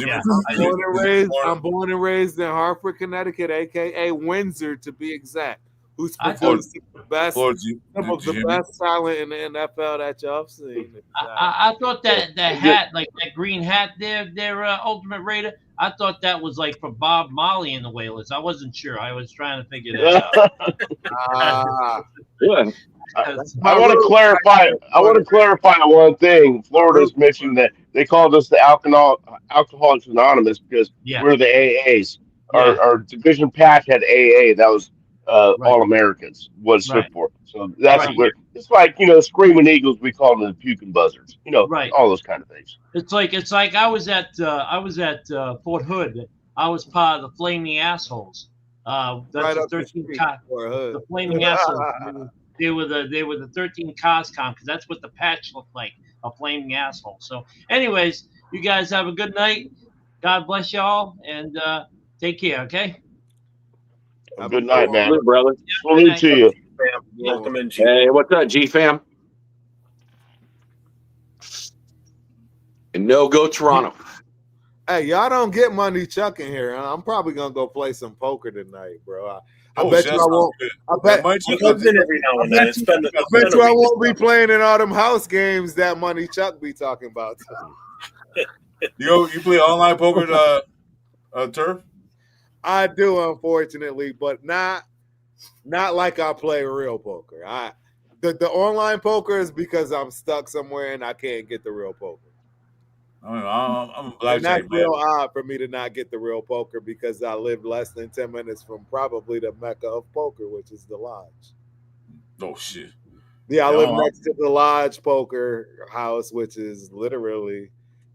I'm born and raised in Hartford, Connecticut, a.k.a. Windsor, to be exact. Who's producing the best, some of the best talent in the NFL that y'all have seen. I thought that hat, like that green hat their Ultimate Raider, I thought that was like for Bob Marley and the Wailers. I wasn't sure. I was trying to figure that out. Yeah. I want to clarify. I want to clarify one thing. Florida's mentioned that they called us the Alcoholics Anonymous because we're the AAs. Yeah. Our division patch had AA. That was All Americans. What it stood for. So that's what it's like. Screaming Eagles. We call them the puking buzzards. All those kind of things. It's like I was at Fort Hood. I was part of the Flaming Assholes. That's the 13 the Flaming Assholes. They were the 13 cars count because that's what the patch looked like, a flaming asshole. So, anyways, you guys have a good night. God bless y'all, and take care. Okay. Good night, man. Good, brother. Salute to you. Welcome in, G. Hey, what's up, G fam? And go Toronto. Hey, y'all don't get money chucking here. I'm probably gonna go play some poker tonight, bro. I bet you I won't. I bet you I won't be playing in all them house games that Money Chuck be talking about. You play online poker, Turf? I do, unfortunately, but not like I play real poker. The online poker is because I'm stuck somewhere and I can't get the real poker. I'm a blackjack man. That's real odd for me to not get the real poker because I live less than 10 minutes from probably the mecca of poker, which is the Lodge. Oh, shit. Yeah, I live next to the Lodge Poker House, which is literally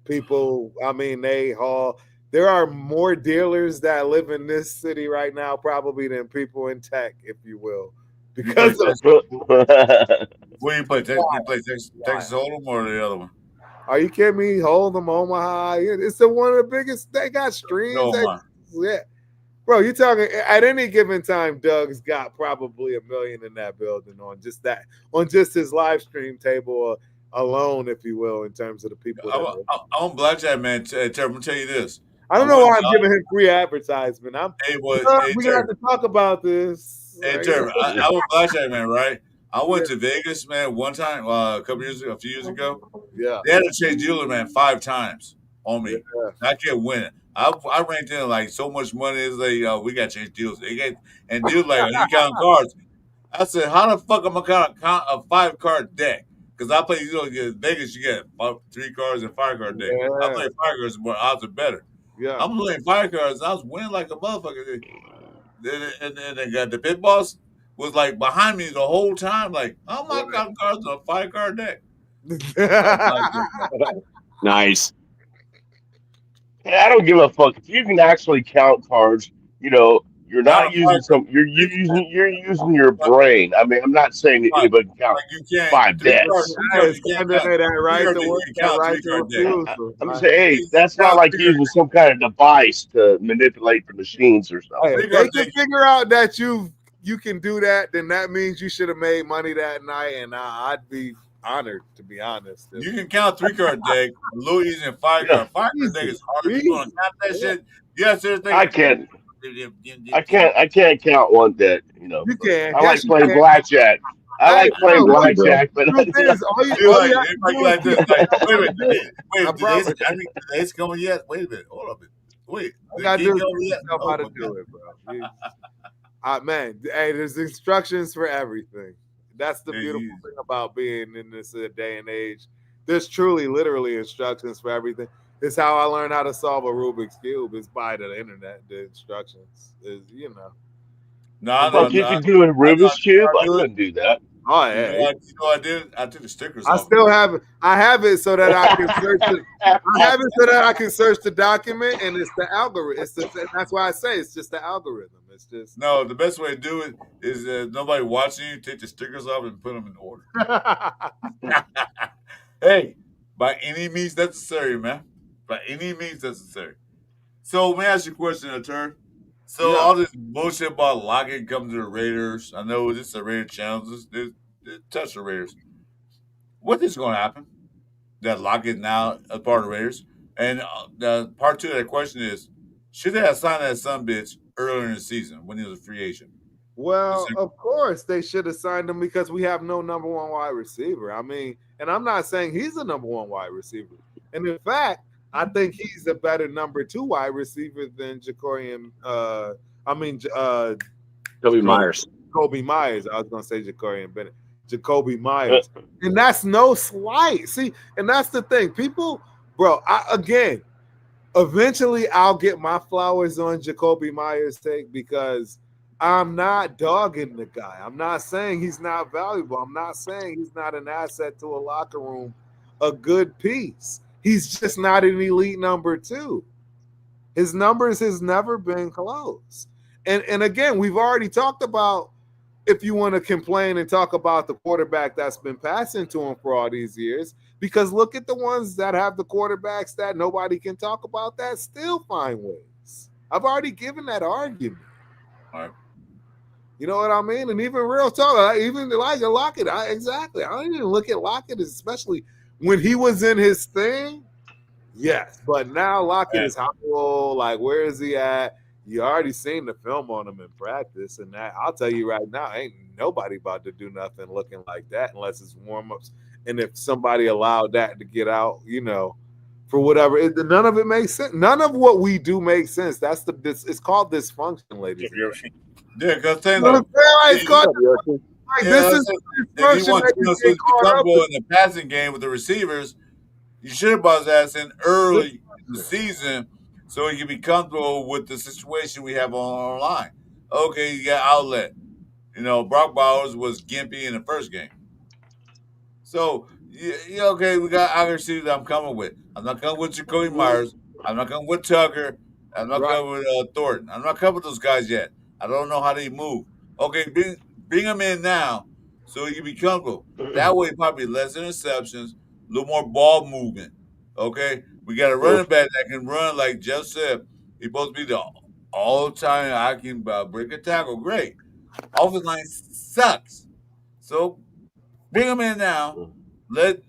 people. I mean, there are more dealers that live in this city right now probably than people in tech, if you will. Because where you play? Texas Hold'em or the other one? Are you kidding me? Hold'em, Omaha. It's one of the biggest. They got streams. Yeah. Bro, you talking at any given time, Doug's got probably $1 million in that building on just his live stream table alone, if you will, in terms of the people. I'm blackjack, man. I'm gonna tell you this. I don't know why I'm giving him free advertisement. Hey, we Terry, gonna have to talk about this. Hey, right? Terry, I was Blackjack man, right? I went to Vegas, man, one time, a few years ago. Yeah. They had to change dealer, man, 5 times on me. Yeah. I kept winning. I ranked in like so much money. It's like, we got to change deals. And deals like, you count cards. I said, how the fuck am I count a 5-card deck? Because I play, in Vegas, you get 3 cards and 5-card deck. Yeah. I play 5 cards, but odds are better. Yeah. I'm playing 5 cards. I was winning like a motherfucker. And they got the pit boss was like behind me the whole time. Like, oh my God, cards on a 5-card deck. Nice. I don't give a fuck if you can actually count cards. You're not using You're using your brain. I mean, I'm not saying that anybody can count 5 decks. I'm just saying, hey, that's not like using some kind of device to manipulate the machines or something. Hey, if they can figure out that you can do that, then that means you should have made money that night, and I'd be honored, to be honest. You can count 3-card deck a little easier than 5-card. 5-card deck is hard. You want to count that shit? Yes, there's things. I can't count one deck. You can. I like playing blackjack. I like playing blackjack, but like this. Like, wait a minute. Wait, today's coming yet? Wait a minute. Hold up. Wait. I gotta do how to do it, bro. Man, hey, there's instructions for everything. That's the beautiful thing about being in this day and age. There's truly, literally instructions for everything. It's how I learned how to solve a Rubik's Cube. It's by the internet. The instructions is, No, you can do a Rubik's Cube. I couldn't do that. Oh yeah. I did. I took the stickers. I still have it. I have it so that I can search. I search the document, and it's the algorithm. That's why I say it's just the algorithm. It's just no. The best way to do it is nobody watching you. Take the stickers off and put them in order. Hey, by any means necessary, man. By any means necessary. So let me ask you a question, Turn. So all this bullshit about Lockett coming to the Raiders. I know this is a Raider channel. This touch the Raiders. What is going to happen? That Lockett now a part of the Raiders. And the part 2 of that question is, should they have signed that son bitch earlier in the season when he was a free agent? Well, of course they should have signed him because we have no number 1 wide receiver. I mean, and I'm not saying he's a number 1 wide receiver. And in fact, I think he's a better number 2 wide receiver than Kobe Myers. Kobe Myers. I was going to say Jacorian Bennett. Jacoby Myers. And that's no slight. See, and that's the thing. People, bro, eventually I'll get my flowers on Jacoby Myers' take because I'm not dogging the guy. I'm not saying he's not valuable. I'm not saying he's not an asset to a locker room, a good piece. He's just not an elite number 2. His numbers has never been close. And again, we've already talked about, if you want to complain and talk about the quarterback that's been passing to him for all these years, because look at the ones that have the quarterbacks that nobody can talk about that still find ways. I've already given that argument. All right. You know what I mean? And even real talk, even Elijah Lockett, exactly. I don't even look at Lockett, especially when he was in his thing, yes. But now Lockett is humble. Like, where is he at? You already seen the film on him in practice, and that I'll tell you right now, ain't nobody about to do nothing looking like that unless it's warm-ups. And if somebody allowed that to get out, for whatever, none of it makes sense. None of what we do makes sense. It's called dysfunction, ladies. Yeah, because it's called. This is if you want to be comfortable in the passing game with the receivers, you should have brought his ass in early in the season so he can be comfortable with the situation we have on our line. Okay, you got outlet. Brock Bowers was gimpy in the first game. So, okay, we got out receivers that I'm coming with. I'm not coming with Jacoby Myers. I'm not coming with Tucker. I'm not coming with Thornton. I'm not coming with those guys yet. I don't know how they move. Okay, bring them in now so he can be comfortable. That way, probably less interceptions, a little more ball movement. Okay? We got a running back that can run, like Jeff said. He's supposed to be the all-time I can break a tackle. Great. Offensive line sucks. So, bring him in now. Let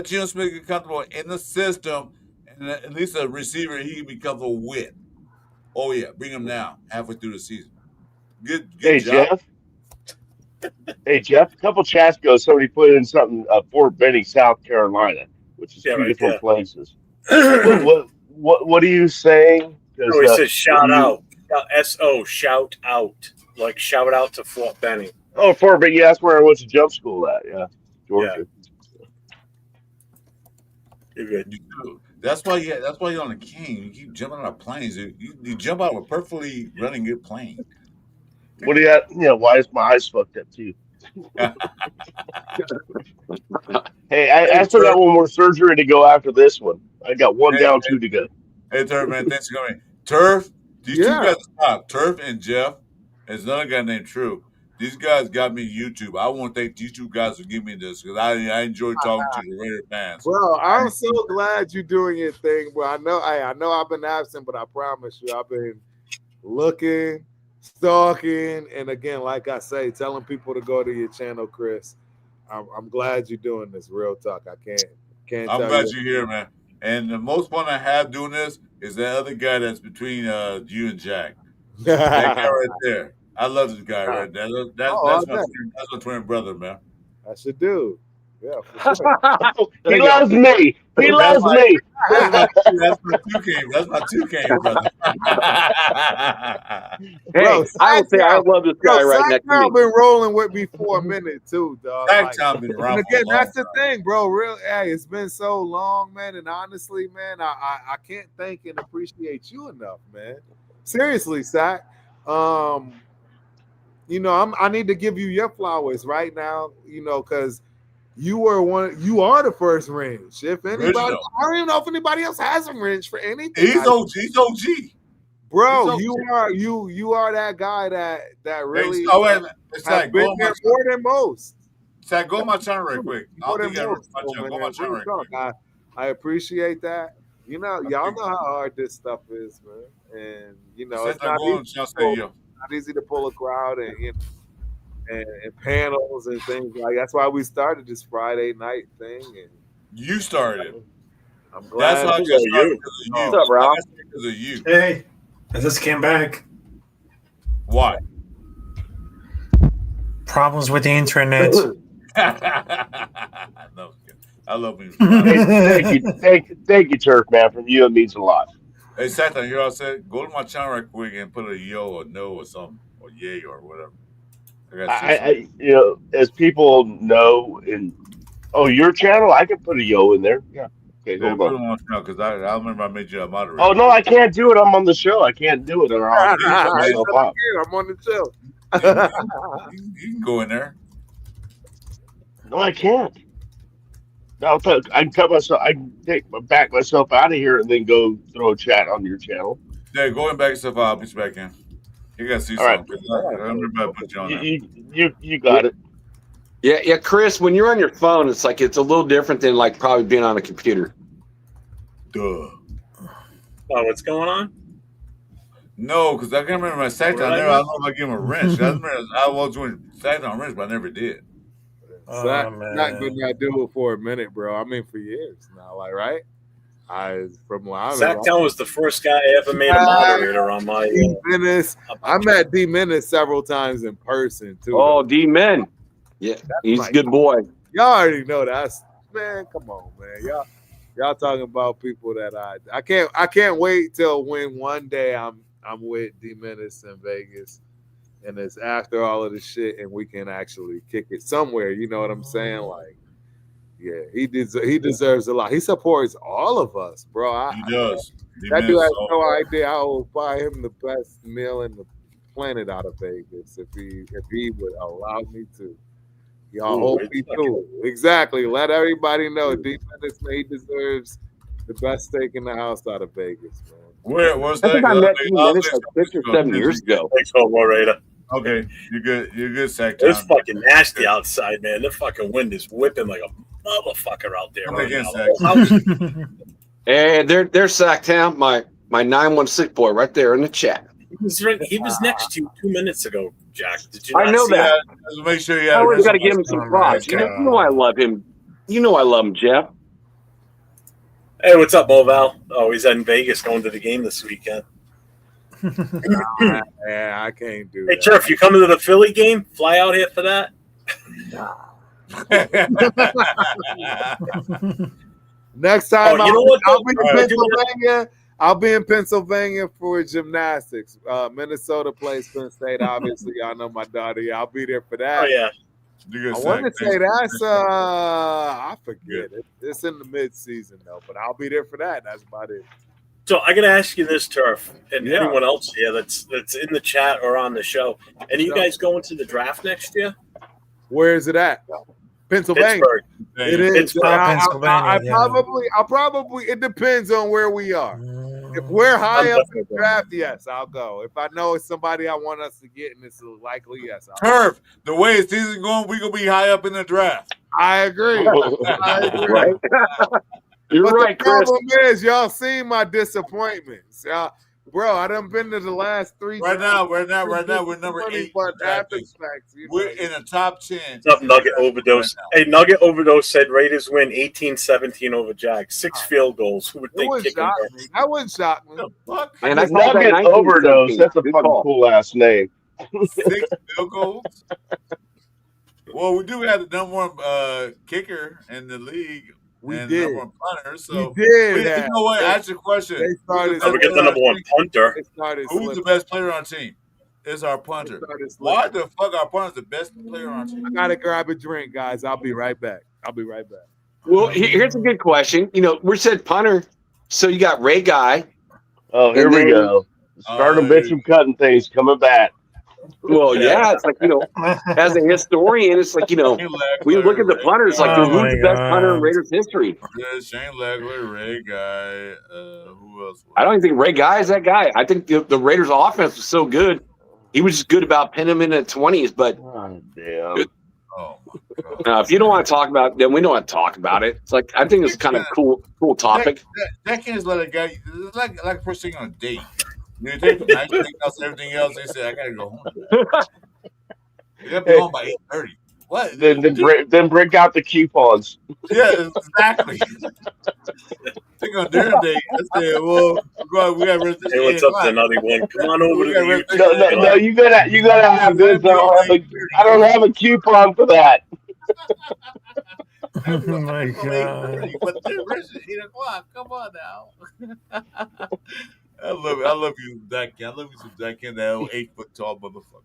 Geno Smith get comfortable in the system, and And at least a receiver, he becomes a wit. Oh yeah, bring him now halfway through the season. Good Hey job. Jeff. Hey Jeff. A couple chats ago, somebody put in something. Fort Benning, South Carolina, which is two right different there. places. What are you saying? Because No, he says shout you. out. S-O, shout out. Like shout out to Fort Benning. Oh, Fort Benning. Yeah, that's where I went to jump school at. Yeah, Georgia. You're good. That's why you're on a cane. You keep jumping out of planes. You jump out of a perfectly running good plane. What do you got? Why is my eyes fucked up too? Hey, I still got one more surgery to go after this one. I got one down, two to go. Hey, Turf, man, thanks for coming. Turf, these two guys stop. Turf and Jeff. There's another guy named True. These guys got me YouTube. I want to thank these two guys for giving me this because I enjoy talking to the Raider fans. Bro, I'm so glad you're doing your thing, bro. I know I've been absent, but I promise you, I've been looking, stalking, and again, like I say, telling people to go to your channel, Chris. I'm glad you're doing this. Real talk. I can't. I'm glad you're here, man. And the most fun I have doing this is that other guy that's between you and Jack. That guy right there. I love this guy right there. That's my twin brother, man. That's your dude. Yeah, for sure. He loves me. He loves me. That's my 2K, brother. Hey, I would say I love this guy right next to me. I've been rolling with me for a minute too, dog. Been around and again, that's the thing, bro. Hey, it's been so long, man. And honestly, man, I can't thank and appreciate you enough, man. Seriously, Sack. I need to give you your flowers right now, because you are the first wrench. If anybody, I don't even know if anybody else has a wrench for anything. He's OG. Bro, you are that guy that really has been there more than most. Zach, go on my channel right quick. I appreciate that. Y'all know how hard this stuff is, man. And it's not easy to pull a crowd and and panels and things like that's why we started this Friday night thing. And you started. I'm glad. That's why because of you. What's up, Ralph? Because of you. Hey, I just came back. Why? Problems with the internet. No, I love you. Thank you, Turf, man. From you, it means a lot. Hey, Satan, you know what I said? Go to my channel right quick and put a yo or no or something or yay or whatever. As people know, your channel, I can put a yo in there. Yeah. Okay, hold on. Because I remember I made you a moderator. Oh no, I can't do it. I'm on the show. I can't do it, or I'll myself up. I'm on the show. You can go in there. No, I can't. No, I can cut myself. I can back myself out of here and then go throw a chat on your channel. Yeah, go and back yourself out. I'll put you back in. You gotta see something. I remember I put you on there. You got it. Yeah, Chris. When you're on your phone, it's a little different than probably being on a computer. Duh. Oh, what's going on? No, because I can't remember my sack down there. I don't know if I gave him a wrench. I was doing sack down wrench, but I never did. Not do it for a minute, bro. I mean, for years now, right? Zach was the first guy I ever made a moderator on my. I met D Menace several times in person too. Oh, D Men, yeah, he's a good boy. Y'all already know that. Man, come on, man. Y'all talking about people that I can't wait till when one day I'm with D Menace in Vegas. And it's after all of the shit, and we can actually kick it somewhere. You know what I'm saying? Like, yeah, he deserves a lot. He supports all of us, bro. He does. That dude has no idea. I will buy him the best meal in the planet out of Vegas if he would allow me to. Y'all hold me to it. Exactly. Let everybody know D Menace, he deserves the best steak in the house out of Vegas, man. Where's that? I think I met D Menace like 6 or 7 years ago. Thanks for moderator. Okay, you're good. You're good, Sack. It's fucking nasty outside, man. The fucking wind is whipping like a motherfucker out there right now. Hey, there's Sacktown, my 916 boy right there in the chat. He was next to you 2 minutes ago, Jack. Did you? I know that. Make sure you. I always got to give him some props. You know I love him. You know I love him, Jeff. Hey, what's up, Moval? Oh, he's in Vegas going to the game this weekend. Yeah, I can't do Hey, that. Turf, you coming to the Philly game? Fly out here for that? Next time you know what, I'll be in though? Pennsylvania. I'll be in Pennsylvania for gymnastics. Minnesota plays Penn State. Obviously, y'all know my daughter. Yeah, I'll be there for that. Oh, yeah. I want to say that's I forget it. It's in the mid-season though, but I'll be there for that. That's about it. So I got to ask you this, Turf, and Yeah. anyone else here that's in the chat or on the show. And you guys going to the draft next year? Where is it at? Pennsylvania. Pittsburgh. It is. Pittsburgh, Pennsylvania. I'll probably. It depends on where we are. If we're high up in the draft, yes, I'll go. If I know it's somebody I want us to get, and it's likely, yes, I'll Turf, the way the season's going, we gonna be high up in the draft. I agree. I agree. Right. You're but right, the Chris. problem is, y'all seen my disappointments. Bro, I done been to the last 3. Right now, we're number 8. But We're in the top 10. What's up, Nugget Overdose? Hey, Nugget Overdose said Raiders win 18-17 over Jags. 6 field goals. Who would think kicking that? That wouldn't shock me. And I call that Nugget 19-17. Overdose. That's a Good fucking call. cool ass name. 6 field goals. Well, we do have the number one kicker in the league. We and did. Number one punter. So We did. you know what? Ask the question. They started. So we got the number one punter. Who's the best player on our team? It's our punter. Why the fuck our punter's the best player on our team? I gotta grab a drink, guys. I'll be right back. Well, here's a good question. You know, we said punter, so you got Ray Guy. Oh, here we go. Start a bitch of cutting things coming back. Well, yeah, it's like, you know, as a historian, it's like, you know, we look at the punters, like, who's the best punter in Raiders history? Shane Legler, Ray Guy. Who else? I don't even think Ray Guy is that guy. I think the Raiders' offense was so good. He was just good about pinning him in the 20s, but damn. If you don't want to talk about it, then we don't want to talk about it. It's like, I think it's kind of cool topic. That can't let a guy, it's like a person on a date. You take the nice thing else, everything else, they say, I gotta go home. You gotta be home by 8:30. What? Then break out the coupons. Yeah, exactly. Take on dinner date. I say, well, we got rest. Hey, what's up, the nutty one? Come on over to the No, you gotta have this. I don't have a coupon for that. Oh my god! But the rest is 8 o'clock. Come on now. I love you, that kid. I love you some that kid, that old 8 foot tall motherfucker.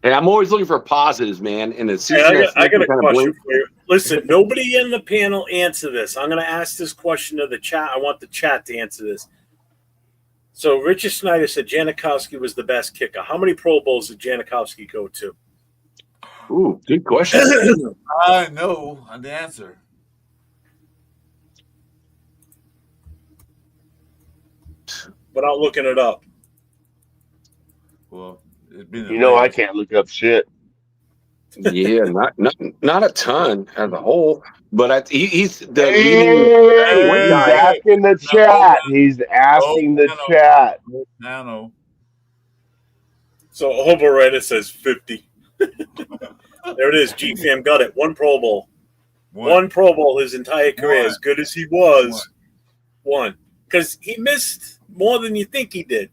Hey, I'm always looking for positives, man. And it's I got a question for you. Listen, nobody in the panel answer this. I'm going to ask this question to the chat. I want the chat to answer this. So Richard Snyder said Janikowski was the best kicker. How many Pro Bowls did Janikowski go to? Ooh, good question. I know the answer. Without looking it up. Well, it's been I can't look up shit. Yeah, not a ton as a whole, but he's the leading. He's asking the chat. He's asking the chat. I know. So Overrider says 50. There it is. G-Fam got it. 1 Pro Bowl. One Pro Bowl his entire career. As good as he was. One. Because he missed more than you think he did.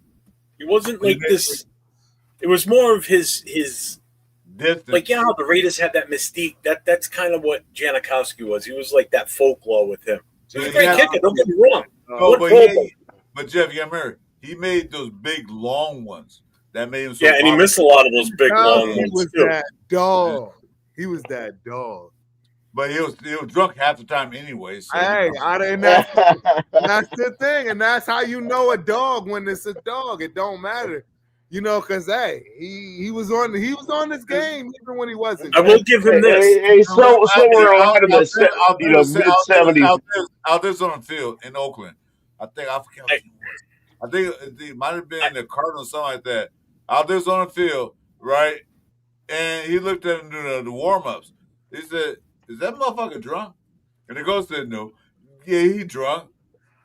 He wasn't like this. It was more of his distance. Like, how the Raiders had that mystique. That's kind of what Janikowski was. He was like that folklore with him. He was a great kicker. Don't get me wrong. But Jeff, you got to remember, he made those big long ones. That made him so and he missed a lot of those big long ones. He was that dog. He was that dog. But he was drunk half the time anyway. So hey, that's the thing, and that's how you know a dog when it's a dog. It don't matter, because he was on his game even when he wasn't. I will give him this. Hey, so we're out of the mid-70s. Out there on the field in Oakland, I think it might have been the Cardinals, something like that. Out there on the field, right? And he looked at him doing the warm-ups. He said, "Is that motherfucker drunk?" And the coach said, "No. Yeah, he drunk.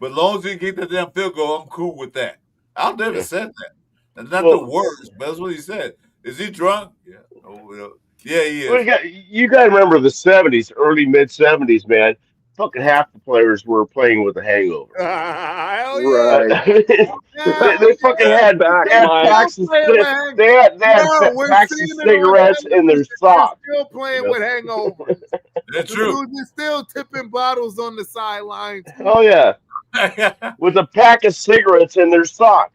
But as long as he can get that damn field goal, I'm cool with that." I've never said that. That's not the words, but that's what he said. Is he drunk? Yeah. Oh, yeah, he is. Well, you got to remember the 70s, early mid-70s, man. fucking half the players were playing with a hangover. Hell Right. They fucking had Back, Mike. packs of man. they had We're packs of seeing it on cigarettes in their television. sock. They're still playing You know? with hangovers. That's The true. dudes are still tipping bottles on the sidelines. Oh yeah, with a pack of cigarettes in their sock.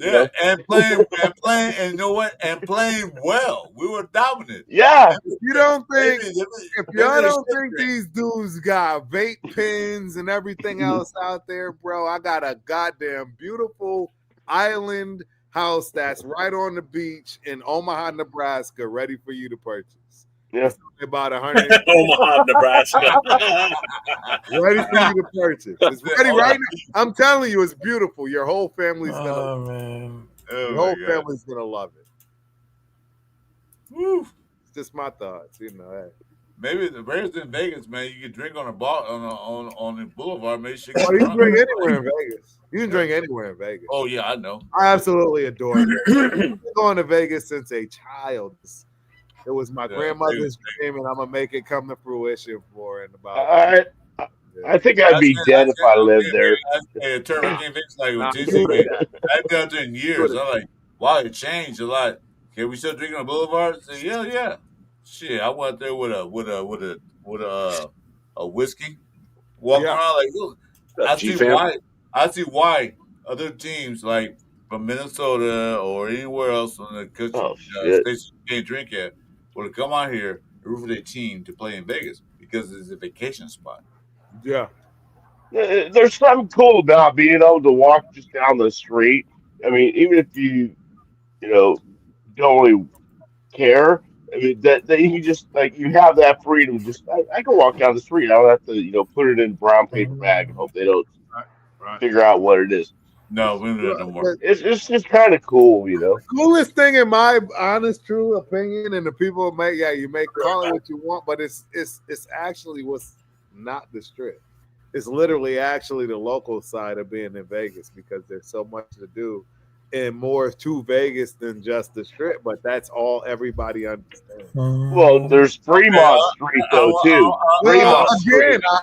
Yeah, and playing, and you know what? And playing well. We were dominant. Yeah. You don't think Maybe- if maybe y'all they don't should think drink. these dudes got vape pens and everything else out there, bro? I got a goddamn beautiful island house that's right on the beach in Omaha, Nebraska, ready for you to purchase. Yeah. It's about 100. Omaha, Nebraska. Ready for you to purchase. It's ready right now. I'm telling you, it's beautiful. Your whole family's gonna. Oh man. Your whole family's gonna love it. Woo. It's just my thoughts, you know. Hey. Maybe the Raiders in Vegas, man. You can drink on a bar on the boulevard. Maybe you Oh, you can drink anywhere in Vegas. You can drink anywhere in Vegas. Oh yeah, I know. I absolutely adore it. I've been going to Vegas since a child. It was my grandmother's dream, and I'm gonna make it come to fruition for in about. I think I'd be dead if I lived there. Hey, Turner came Vegas like with TC. I've been out there in years. I'm like, wow, it changed a lot. Can we still drink on the boulevard? I said, yeah. Shit, I went there with a whiskey, walking around like, look, I see why other teams like from Minnesota or anywhere else on the country states you can't drink at will come out here and root for their team to play in Vegas because it's a vacation spot. Yeah. There's something cool about being able to walk just down the street. I mean, even if you don't really care. I mean, that you can just you have that freedom. Just I can walk down the street. I don't have to put it in a brown paper bag and hope they don't figure out what it is. No, we don't do that no more. It's just kind of cool, The coolest thing, in my honest, true opinion, and the people you may call it what you want, but it's actually what's not the Strip. It's literally actually the local side of being in Vegas because there's so much to do and more to Vegas than just the Strip, but that's all everybody understands. Well, there's Fremont Street though too.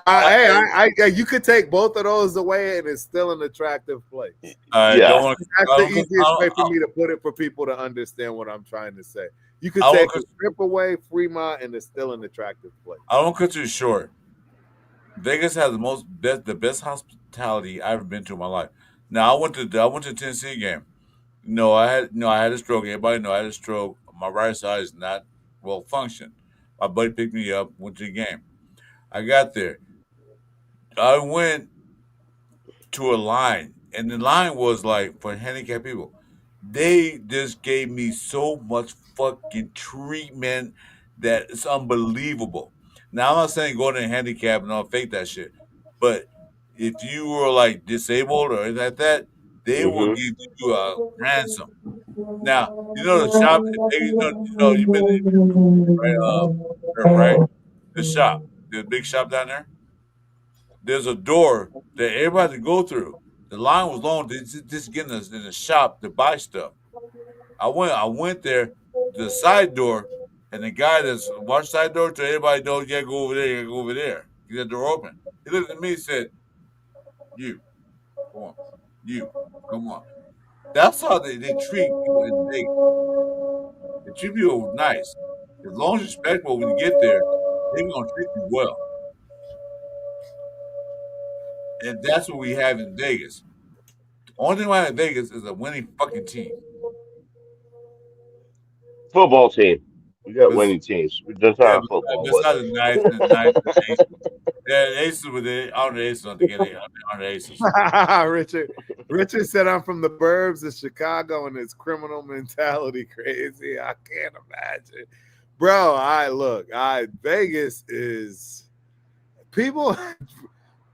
Again, you could take both of those away, and it's still an attractive place. That's the easiest way for me to put it for people to understand what I'm trying to say. You could take the Strip away, Fremont, and it's still an attractive place. I won't cut you short. Vegas has the best hospitality I've ever been to in my life. Now I went to the Tennessee game. I had a stroke. Everybody know I had a stroke. My right side is not well functioned. My buddy picked me up, went to the game. I got there. I went to a line, and the line was like for handicapped people. They just gave me so much fucking treatment that it's unbelievable. Now I'm not saying go to a handicap and I'll fake that shit, but if you were like disabled or anything like that, they will give you a ransom. Now the shop. You've been right? The shop, the big shop down there. There's a door that everybody had to go through. The line was long. Just getting us in the shop to buy stuff. I went there, the side door, and the guy that's watch side door to everybody knows you gotta go over there. You gotta go over there. Get the door open. He looked at me and said, "You, come on, you, come on." That's how they treat people in Vegas. They treat people nice. As long as you're respectful when you get there, they're gonna treat you well. And that's what we have in Vegas. The only thing we have in Vegas is a winning fucking team. Football team. We got winning teams. We just not football. Besides the nice Aces. Yeah, the Aces with it. On the Aces on the Aces. Richard said I'm from the burbs of Chicago and it's criminal mentality crazy. I can't imagine. Bro, Vegas is people.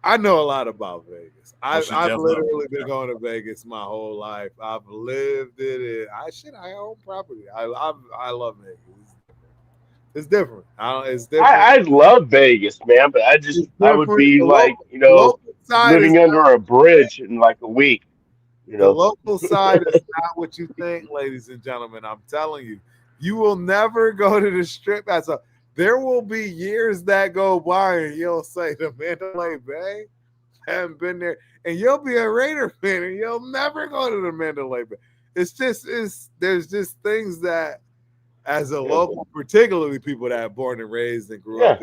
I know a lot lot Vegas. I've literally been going to Vegas my whole life. I've lived it. I own property. I love Vegas. It's different. It's different. I love Vegas, man, but I would be living under a bridge in like a week. The local side is not what you think, ladies and gentlemen. I'm telling you, you will never go to the Strip. there will be years that go by and you'll say the Mandalay Bay haven't been there, and you'll be a Raider fan and you'll never go to the Mandalay Bay. There's just things that as a local, particularly people that are born and raised and grew up,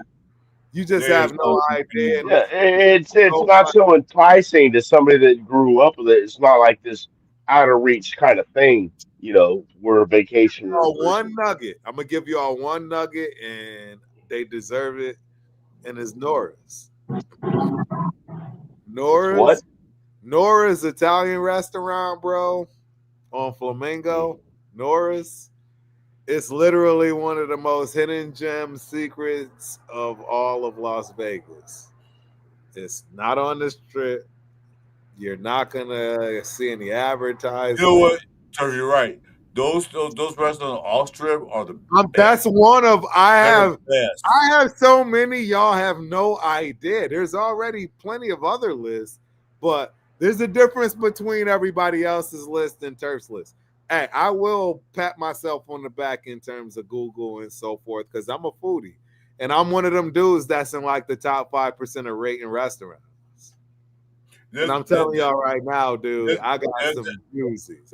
you just have no idea. Yeah, it's not so enticing to somebody that grew up with it. It's not like this out of reach kind of thing, we're a vacation. One nugget. I'm gonna give you all one nugget, and they deserve it. And it's Nora's. What? Nora's Italian restaurant, bro, on Flamingo. Nora's. It's literally one of the most hidden gem secrets of all of Las Vegas. It's not on the strip. You're not gonna see any advertising. You know what? So you're right. Those restaurants off strip are the best. That's one of I have so many, y'all have no idea. There's already plenty of other lists, but there's a difference between everybody else's list and Turf's list. Hey, I will pat myself on the back in terms of Google and so forth because I'm a foodie. And I'm one of them dudes that's in like the top 5% of rating restaurants. And I'm telling y'all right now, dude, I got some doozies.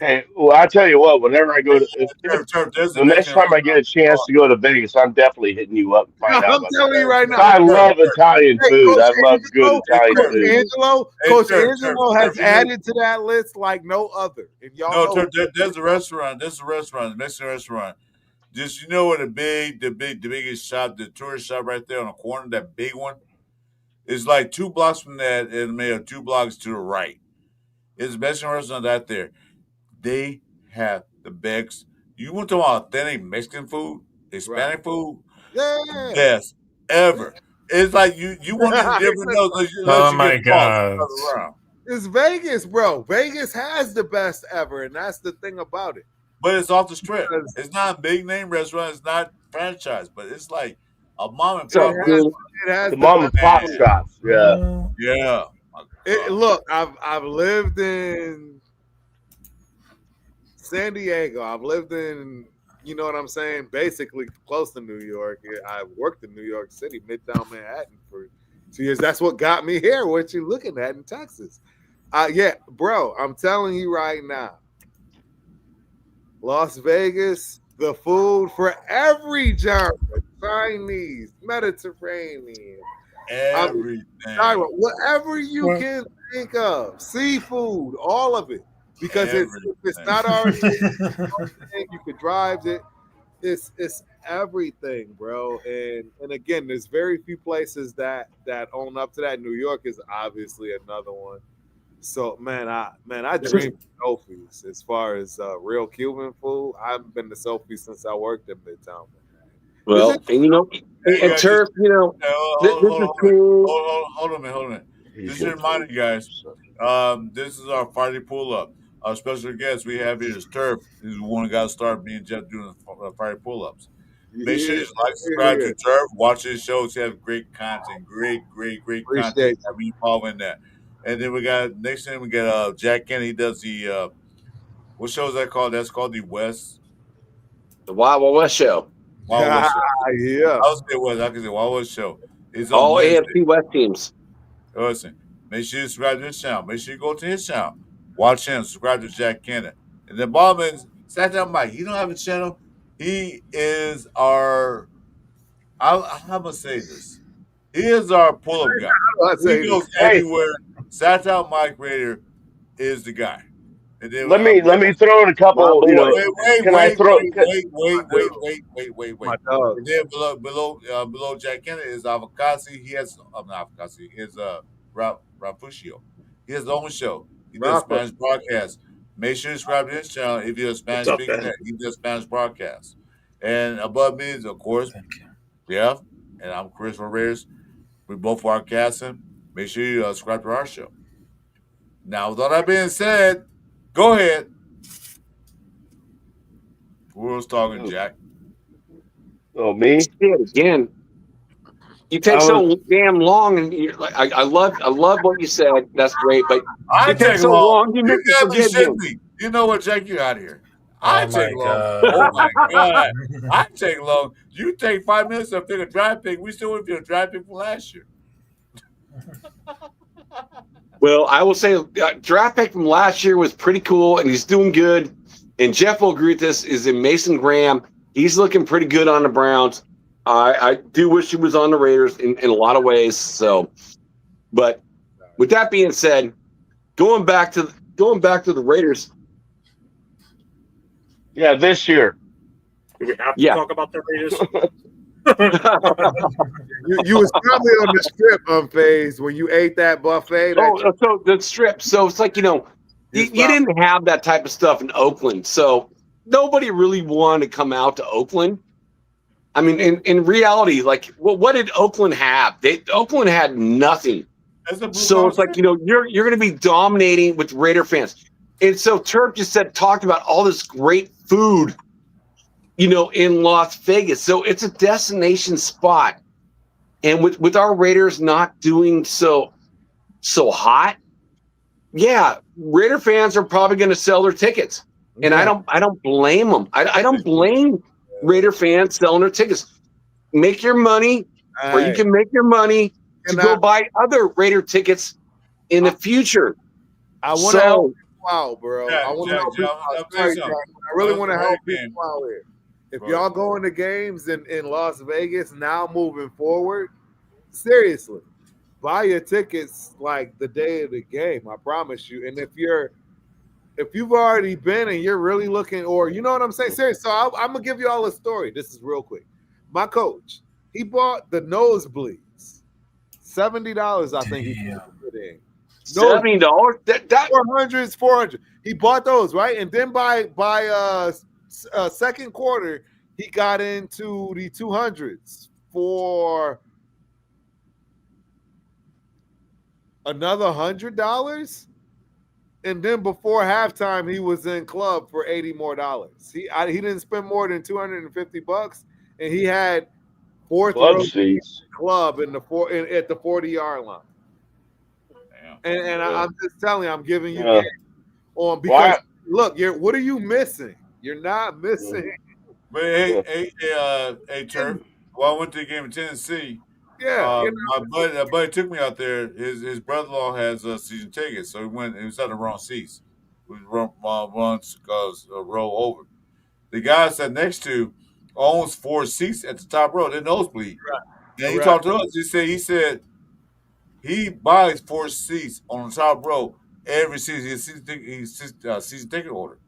Hey, well, I tell you what, whenever I go to the next time I get a chance to go to Vegas, I'm definitely hitting you up and find out. I'm telling you right now. I love Italian food. I love good Italian food. Coach Angelo has added to that list like no other. And y'all know there's a restaurant. There's a restaurant, a Mexican restaurant. Just where the biggest shop, the tourist shop right there on the corner, that big one. It's like 2 blocks from that, and maybe 2 blocks to the right. It's a Mexican restaurant out there. They have the best. You want to talk about authentic Mexican food, Hispanic food? Yeah. Best ever. It's like you want to never know. Oh my God! It's Vegas, bro. Vegas has the best ever, and that's the thing about it. But it's off the strip. It's not a big name restaurant. It's not franchise, but it's like a mom and pop restaurant. The mom and pop shops. Yeah. Yeah. Look, I've lived in San Diego. I've lived in, you know what I'm saying, basically close to New York. I worked in New York City, Midtown Manhattan for 2 years. That's what got me here. What you looking at in Texas? Yeah, bro, I'm telling you right now, Las Vegas, the food for every genre, Chinese, Mediterranean, everything, whatever you can think of, seafood, all of it. Because it's not already, you could drive it. It's everything, bro. And again, there's very few places that own up to that. New York is obviously another one. So man, I dream of Sophie's as far as real Cuban food. I haven't been to Sophie's since I worked in Midtown. Well, and Turf, hold on a minute. Just a reminder, guys. This is our Friday pull-up. Our special guest we have here is Turf. He's the one who got to start me and Jeff doing the Friday pull-ups. Make sure you like, subscribe to Turf, watch his shows. He has great content, great content. I mean, follow in that. And then we got next thing we got Jack Kennedy. He does the what show is that called? That's called the Wild West Show. Wild West Show. Yeah. I can say Wild West Show. It's all AFC West teams. Listen, make sure you subscribe to his channel. Make sure you go to his channel. Watch him. Subscribe to Jack Kennedy. And then Bob is sat down, Mike. He don't have a channel. He is our. I'm gonna say this. He is our pull-up guy. He goes everywhere. Sat down, Mike Raider is the guy. And then let me throw in a couple. Wait. And then below Jack Kennedy is Avocasi. He has Avocasi. He has Rafuscio. He has his own show. He does Spanish broadcast. Make sure you subscribe to his channel if you're a Spanish speaker. He does Spanish broadcast. And above me is, of course, Jeff, and I'm Chris from Raiders. We both are casting. Make sure you subscribe to our show. Now, with all that being said, go ahead. Who was talking, Jack? Oh, me? Again. You take so damn long, and you're like, I love what you said. That's great, but I it takes so long. You make me forget him. You know what, Jack? You out of here. I Oh take my long. God. Oh my God. I take long. You take 5 minutes to pick a draft pick. We still waiting for a draft pick from last year. Well, I will say draft pick from last year was pretty cool, and he's doing good. And Jeff will agree with this. Is in Mason Graham. He's looking pretty good on the Browns. I do wish he was on the Raiders in a lot of ways. So, but with that being said, going back to the Raiders. Yeah, this year. Do we have to Yeah. talk about the Raiders? You was probably on the strip, Unfazed, when you ate that buffet. So the strip. So it's like, you didn't have that type of stuff in Oakland. So nobody really wanted to come out to Oakland. I mean, in reality, like, what did Oakland have? Oakland had nothing. So it's like, you're going to be dominating with Raider fans. And so Turp just talked about all this great food, in Las Vegas. So it's a destination spot. And with our Raiders not doing so hot, yeah, Raider fans are probably going to sell their tickets. And I don't blame them. I don't blame Raider fans selling their tickets. Make your money where you can make your money to go buy other Raider tickets in the future. I want to help people out, bro. Yeah, I want to help people out. Sorry, Jack. I really want to help people out here. If y'all going to games in Las Vegas now moving forward, seriously, buy your tickets like the day of the game. I promise you. And if you've already been and you're really looking, or you know what I'm saying, seriously. So I'm gonna give you all a story. This is real quick. My coach, he bought the nosebleeds, $70. I think he put in. $70? That 400. He bought those, right? And then by second quarter, he got into the 200s for another $100. And then before halftime, he was in club for $80 more. He didn't spend more than $250, and he had fourth row seats club at the 40-yard line. And I'm just telling you, I'm giving you game on because look, what are you missing? You're not missing. But hey, Turf. Well, I went to the game in Tennessee. My buddy took me out there. His brother-in-law has season tickets, so he went. He was at the wrong seats. We runs because row over. The guy sat next to owns 4 seats at the top row. They're nosebleed. Right. And he talked to us. He said he buys 4 seats on the top row every season. He's season ticket holder.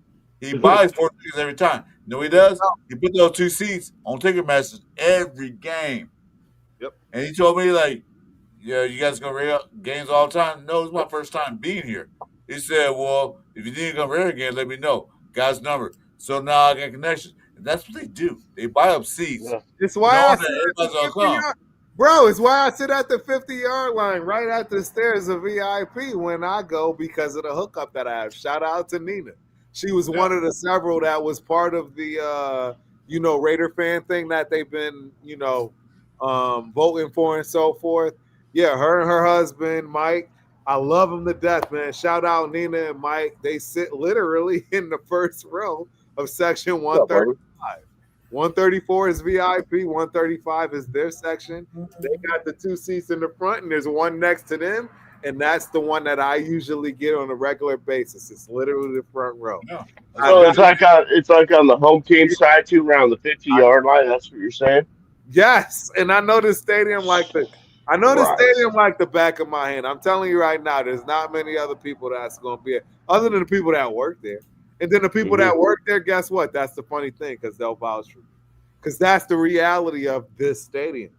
He buys 4 tickets every time. You know what he does? He put those 2 seats on Ticketmaster every game. Yep. And he told me, like, yeah, you guys go Raider games all the time? No, it's my first time being here. He said, well, if you need to come Raider games, let me know. Guy's number. So now I got connections. And that's what they do. They buy up seats. Yeah. It's why it's why I sit at the 50-yard line right at the stairs of VIP when I go because of the hookup that I have. Shout out to Nina. She was one of the several that was part of the Raider fan thing that they've been, voting for and so forth. Yeah, her and her husband, Mike. I love them to death, man. Shout out Nina and Mike. They sit literally in the first row of section 135. 134 is VIP, 135 is their section. They got the 2 seats in the front, and there's one next to them, and that's the one that I usually get on a regular basis. It's literally the front row. No. So it's like on the home team side too, around the 50-yard line. That's what you're saying? Yes, and I know the stadium like the back of my hand. I'm telling you right now, there's not many other people that's going to be it, other than the people that work there. And then the people that work there, guess what? That's the funny thing because they'll vouch for me. Because that's the reality of this stadium.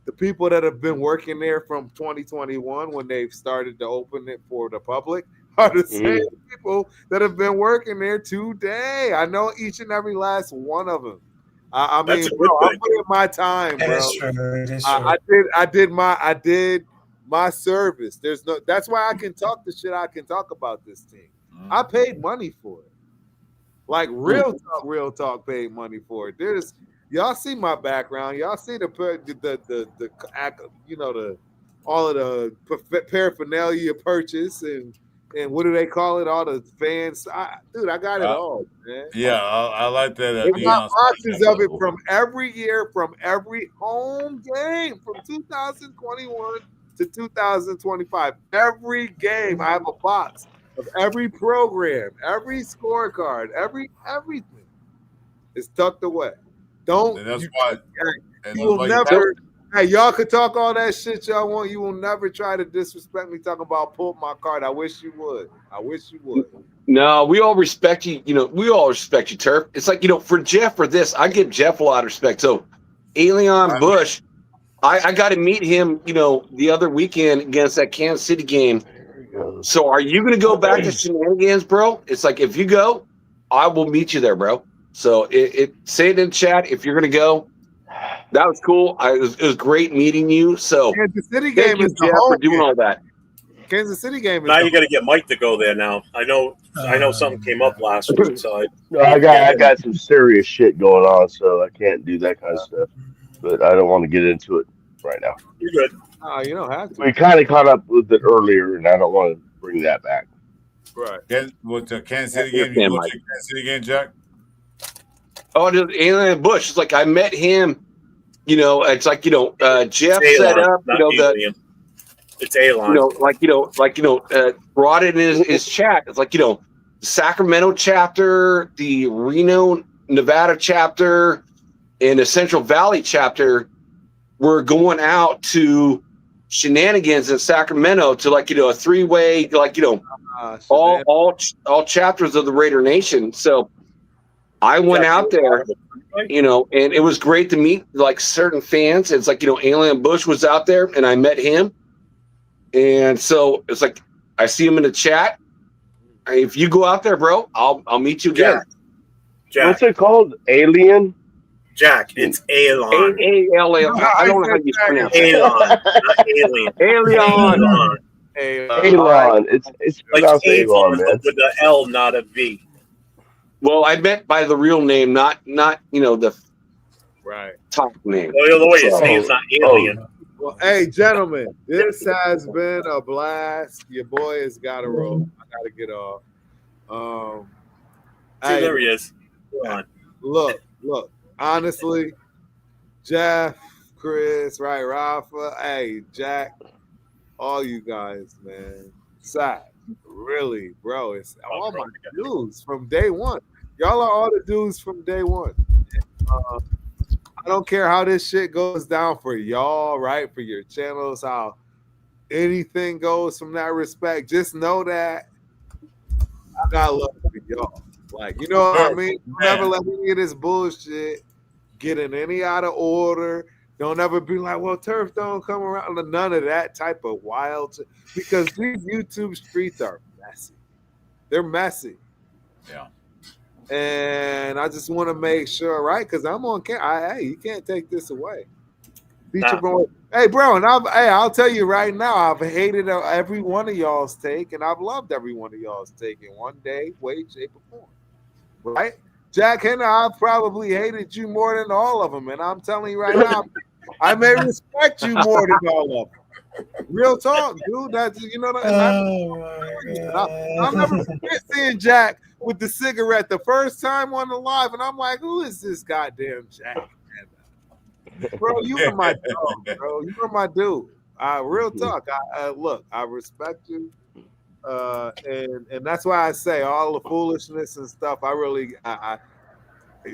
The people that have been working there from 2021 when they've started to open it for the public are the same people that have been working there today. I know each and every last one of them. I mean, bro, I put in my time, bro. I did my service. That's why I can talk the shit I can talk about this team. I paid money for it. Like real talk paid money for it. Y'all see my background. Y'all see the all of the paraphernalia purchase and and what do they call it? All the fans. Dude, I got it all, man. Yeah, I like that. I got boxes of it from every year, from every home game, from 2021 to 2025. Every game, I have a box of every program, every scorecard, everything. It's tucked away. Don't. And that's why. You will never. Hey, y'all could talk all that shit y'all want. You will never try to disrespect me talking about pull my card. I wish you would. I wish you would. No, we all respect you. You know, we all respect you, Turf. It's like, you know, for Jeff, for this, I give Jeff a lot of respect. So, Alien Bush, I got to meet him, you know, the other weekend against that Kansas City game. So, are you going to go back to shenanigans, bro? It's like, if you go, I will meet you there, bro. So, say it in chat if you're going to go. That was cool. It was great meeting you. So, Kansas City game is Jeff for doing all that. Kansas City game. Now you got to get Mike to go there. Now I know something came up last week, so I got some serious shit going on, so I can't do that kind of stuff. But I don't want to get into it right now. You're good. Oh, you don't have to. We kind of caught up with it earlier, and I don't want to bring that back. Right. With the Kansas City game, you go to the Kansas City game, Jack? Oh, Alien Bush. It's like I met him. You know, it's like, you know, Jeff set up. You know it's Alien. You know, brought it in his chat. It's like, you know, the Sacramento chapter, the Reno, Nevada chapter, and the Central Valley chapter were going out to shenanigans in Sacramento to, like, you know, a three-way, like, you know, all chapters of the Raider Nation. So I went out there, you know, and it was great to meet like certain fans. It's like, you know, Alien Bush was out there and I met him. And so it's like, I see him in the chat. If you go out there, bro, I'll meet you again. Jack. What's it called? Alien? Jack, it's Alien. A-A-L-A. I don't know how you pronounce it. Alien, not Alien. Alien. It's like pronounced Avon, Alien, man. with the L, not a V. Well, I meant by the real name, not you know, the top name. Well, the way you're saying it's not Alien. Well, hey, gentlemen, this has been a blast. Your boy has got to roll. I got to get off. See, there he is. Come on. Look. Honestly, Jeff, Chris, right, Rafa, hey, Jack, all you guys, man. Sad. Really, bro. It's all my dudes from day one. Y'all are all the dudes from day one. I don't care how this shit goes down for y'all, right? For your channels, how anything goes from that respect. Just know that I got love for y'all. Like, you know what I mean? Don't ever let any of this bullshit get in any out of order. Don't ever be like, well, Turf don't come around. None of that type of wild shit. Because these YouTube streets are messy. They're messy. Yeah. And I just want to make sure, right? Because I'm on camera. Hey, you can't take this away. Hey, bro, and I'll tell you right now, I've hated every one of y'all's take, and I've loved every one of y'all's take in one day, way, shape, or form. Right? Jack Henry, I probably hated you more than all of them, and I'm telling you right now, I may respect you more than all of them. Real talk, dude. That's, you know what I'll never forget seeing Jack with the cigarette the first time on the live, and I'm like, who is this goddamn Jack? Bro, you are my dog, bro. You are my dude. Real talk. Look, I respect you. And that's why I say all the foolishness and stuff.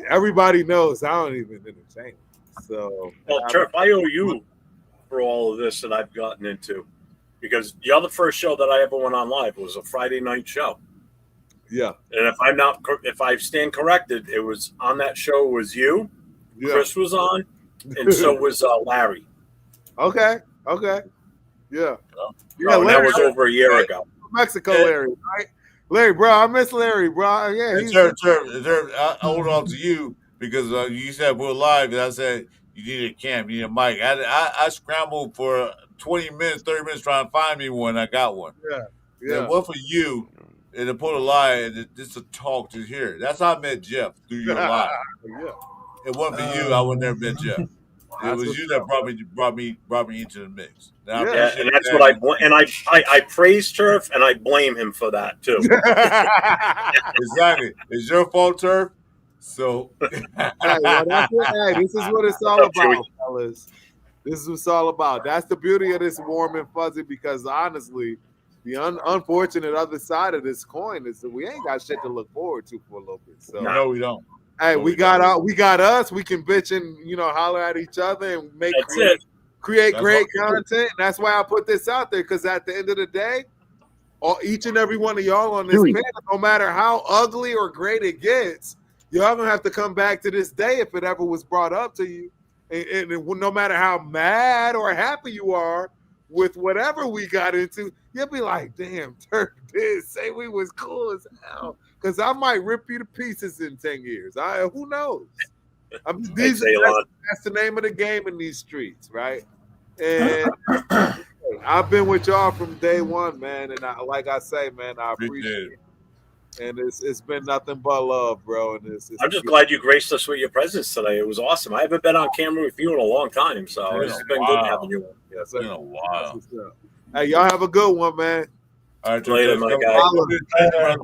Everybody knows I don't even entertain it. So, well, Turf, I owe you for all of this that I've gotten into, because the other first show that I ever went on live was a Friday night show. Yeah, and if I stand corrected, it was on that show. It was you, Chris was on, and so was Larry. Okay, yeah. That was over a year ago. Mexico, Larry, right? Larry, bro, I miss Larry, bro. Yeah, I hold on to you because you said we're live, and I said you need a cam, you need a mic. I scrambled for 20 minutes, 30 minutes trying to find me one. I got one. Yeah. What for you? And to put a lie and just to talk to hear. That's how I met Jeff through your live. It wasn't for you, I would never met Jeff. It was you that brought me into the mix. Now, I Yeah, appreciate and that's that. what I praise Turf, and I blame him for that too. Exactly, it's your fault, Turf. So, Hey, well, that's it. Hey, this is what it's all about, fellas. This is what it's all about. That's the beauty of this warm and fuzzy, because honestly, the unfortunate other side of this coin is that we ain't got shit to look forward to for a little bit. So no, we don't. hey, No, we got us. We can bitch and holler at each other and create great content. And that's why I put this out there, because at the end of the day, each and every one of y'all on this panel, no matter how ugly or great it gets, y'all gonna have to come back to this day if it ever was brought up to you. And no matter how mad or happy you are with whatever we got into, you'll be like, damn, Turk did say we was cool as hell. Because I might rip you to pieces in 10 years. Who knows? That's the name of the game in these streets, right? And I've been with y'all from day one, man. And like I say, man, I appreciate it. And it's been nothing but love, bro. And I'm just glad you graced us with your presence today. It was awesome. I haven't been on camera with you in a long time, so it's been good having you on. Yes, it's been a while. Hey, y'all have a good one, man. All right, later, my guy.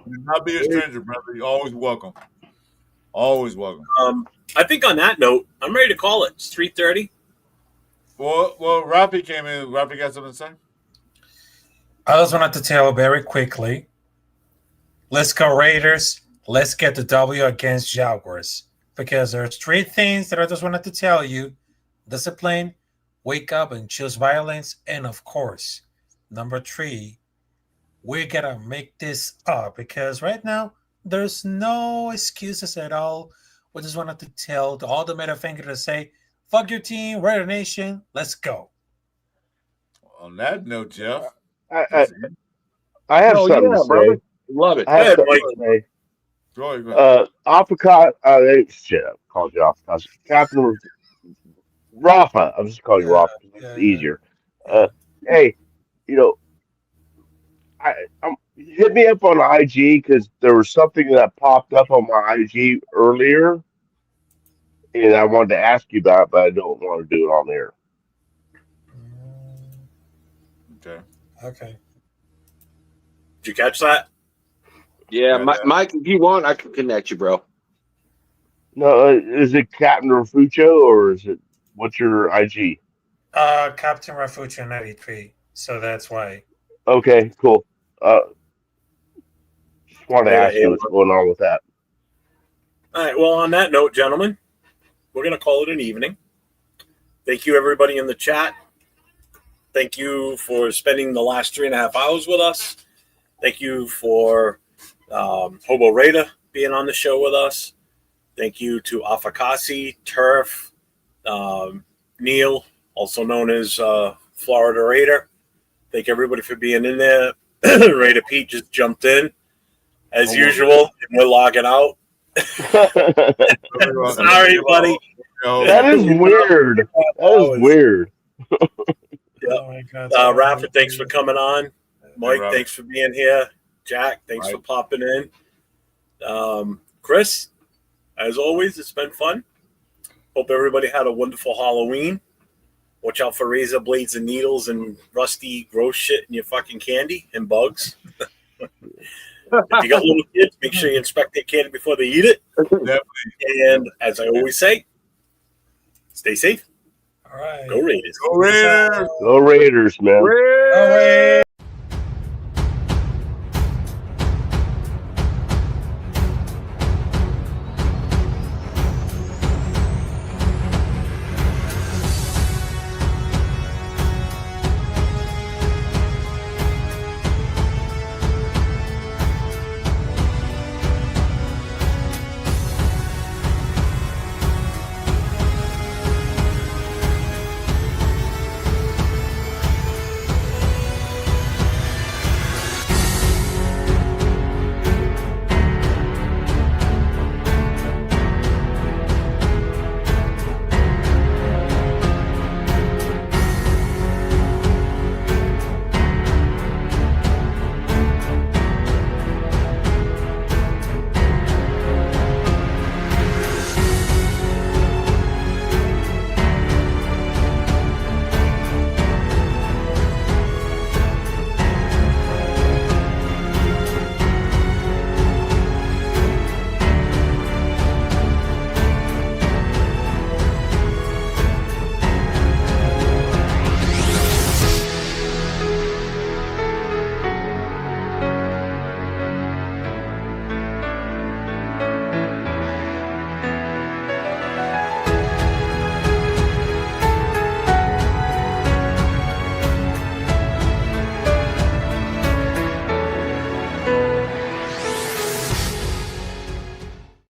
Not be a stranger, brother. You're always welcome. Always welcome. I think on that note, I'm ready to call it. It's 3:30. Well, Rafi came in. Rafi got something to say? I just wanted to tell very quickly, let's go Raiders. Let's get the W against Jaguars. Because there's 3 things that I just wanted to tell you. Discipline, wake up and choose violence, and of course, number 3, we gotta make this up, because right now there's no excuses at all. We just wanted to tell all the middle finger to say, fuck your team, Raider Nation, let's go. On that note, Jeff, I have something to say. Brother. Love it. I have something to say. Apricot, shit, I called you off. Captain Rafa, I'm just calling you Rafa because it's easier. Hey, hit me up on IG, because there was something that popped up on my IG earlier, and I wanted to ask you about it, but I don't want to do it on there. Okay. Did you catch that? Yeah, Mike, if you want, I can connect you, bro. No, is it Captain Rafuccio, or what's your IG? Captain Rafuccio 93. So that's why. Okay, cool. Just wanted to ask you what's going on with that. All right. Well, on that note, gentlemen, we're going to call it an evening. Thank you, everybody in the chat. Thank you for spending the last 3.5 hours with us. Thank you for Hobo Raider being on the show with us. Thank you to Afakasi, Turf, Neil, also known as Florida Raider. Thank everybody for being in there. Raider Pete just jumped in, as usual, and we're logging out. Sorry, buddy. That is weird. That is weird. Rafa, thanks for coming on. Mike, thanks for being here. Jack, thanks for popping in. Chris, as always, it's been fun. Hope everybody had a wonderful Halloween. Watch out for razor blades and needles and rusty, gross shit in your fucking candy and bugs. If you got little kids, make sure you inspect their candy before they eat it. And as I always say, stay safe. All right. Go Raiders. Go Raiders, man. Go Raiders.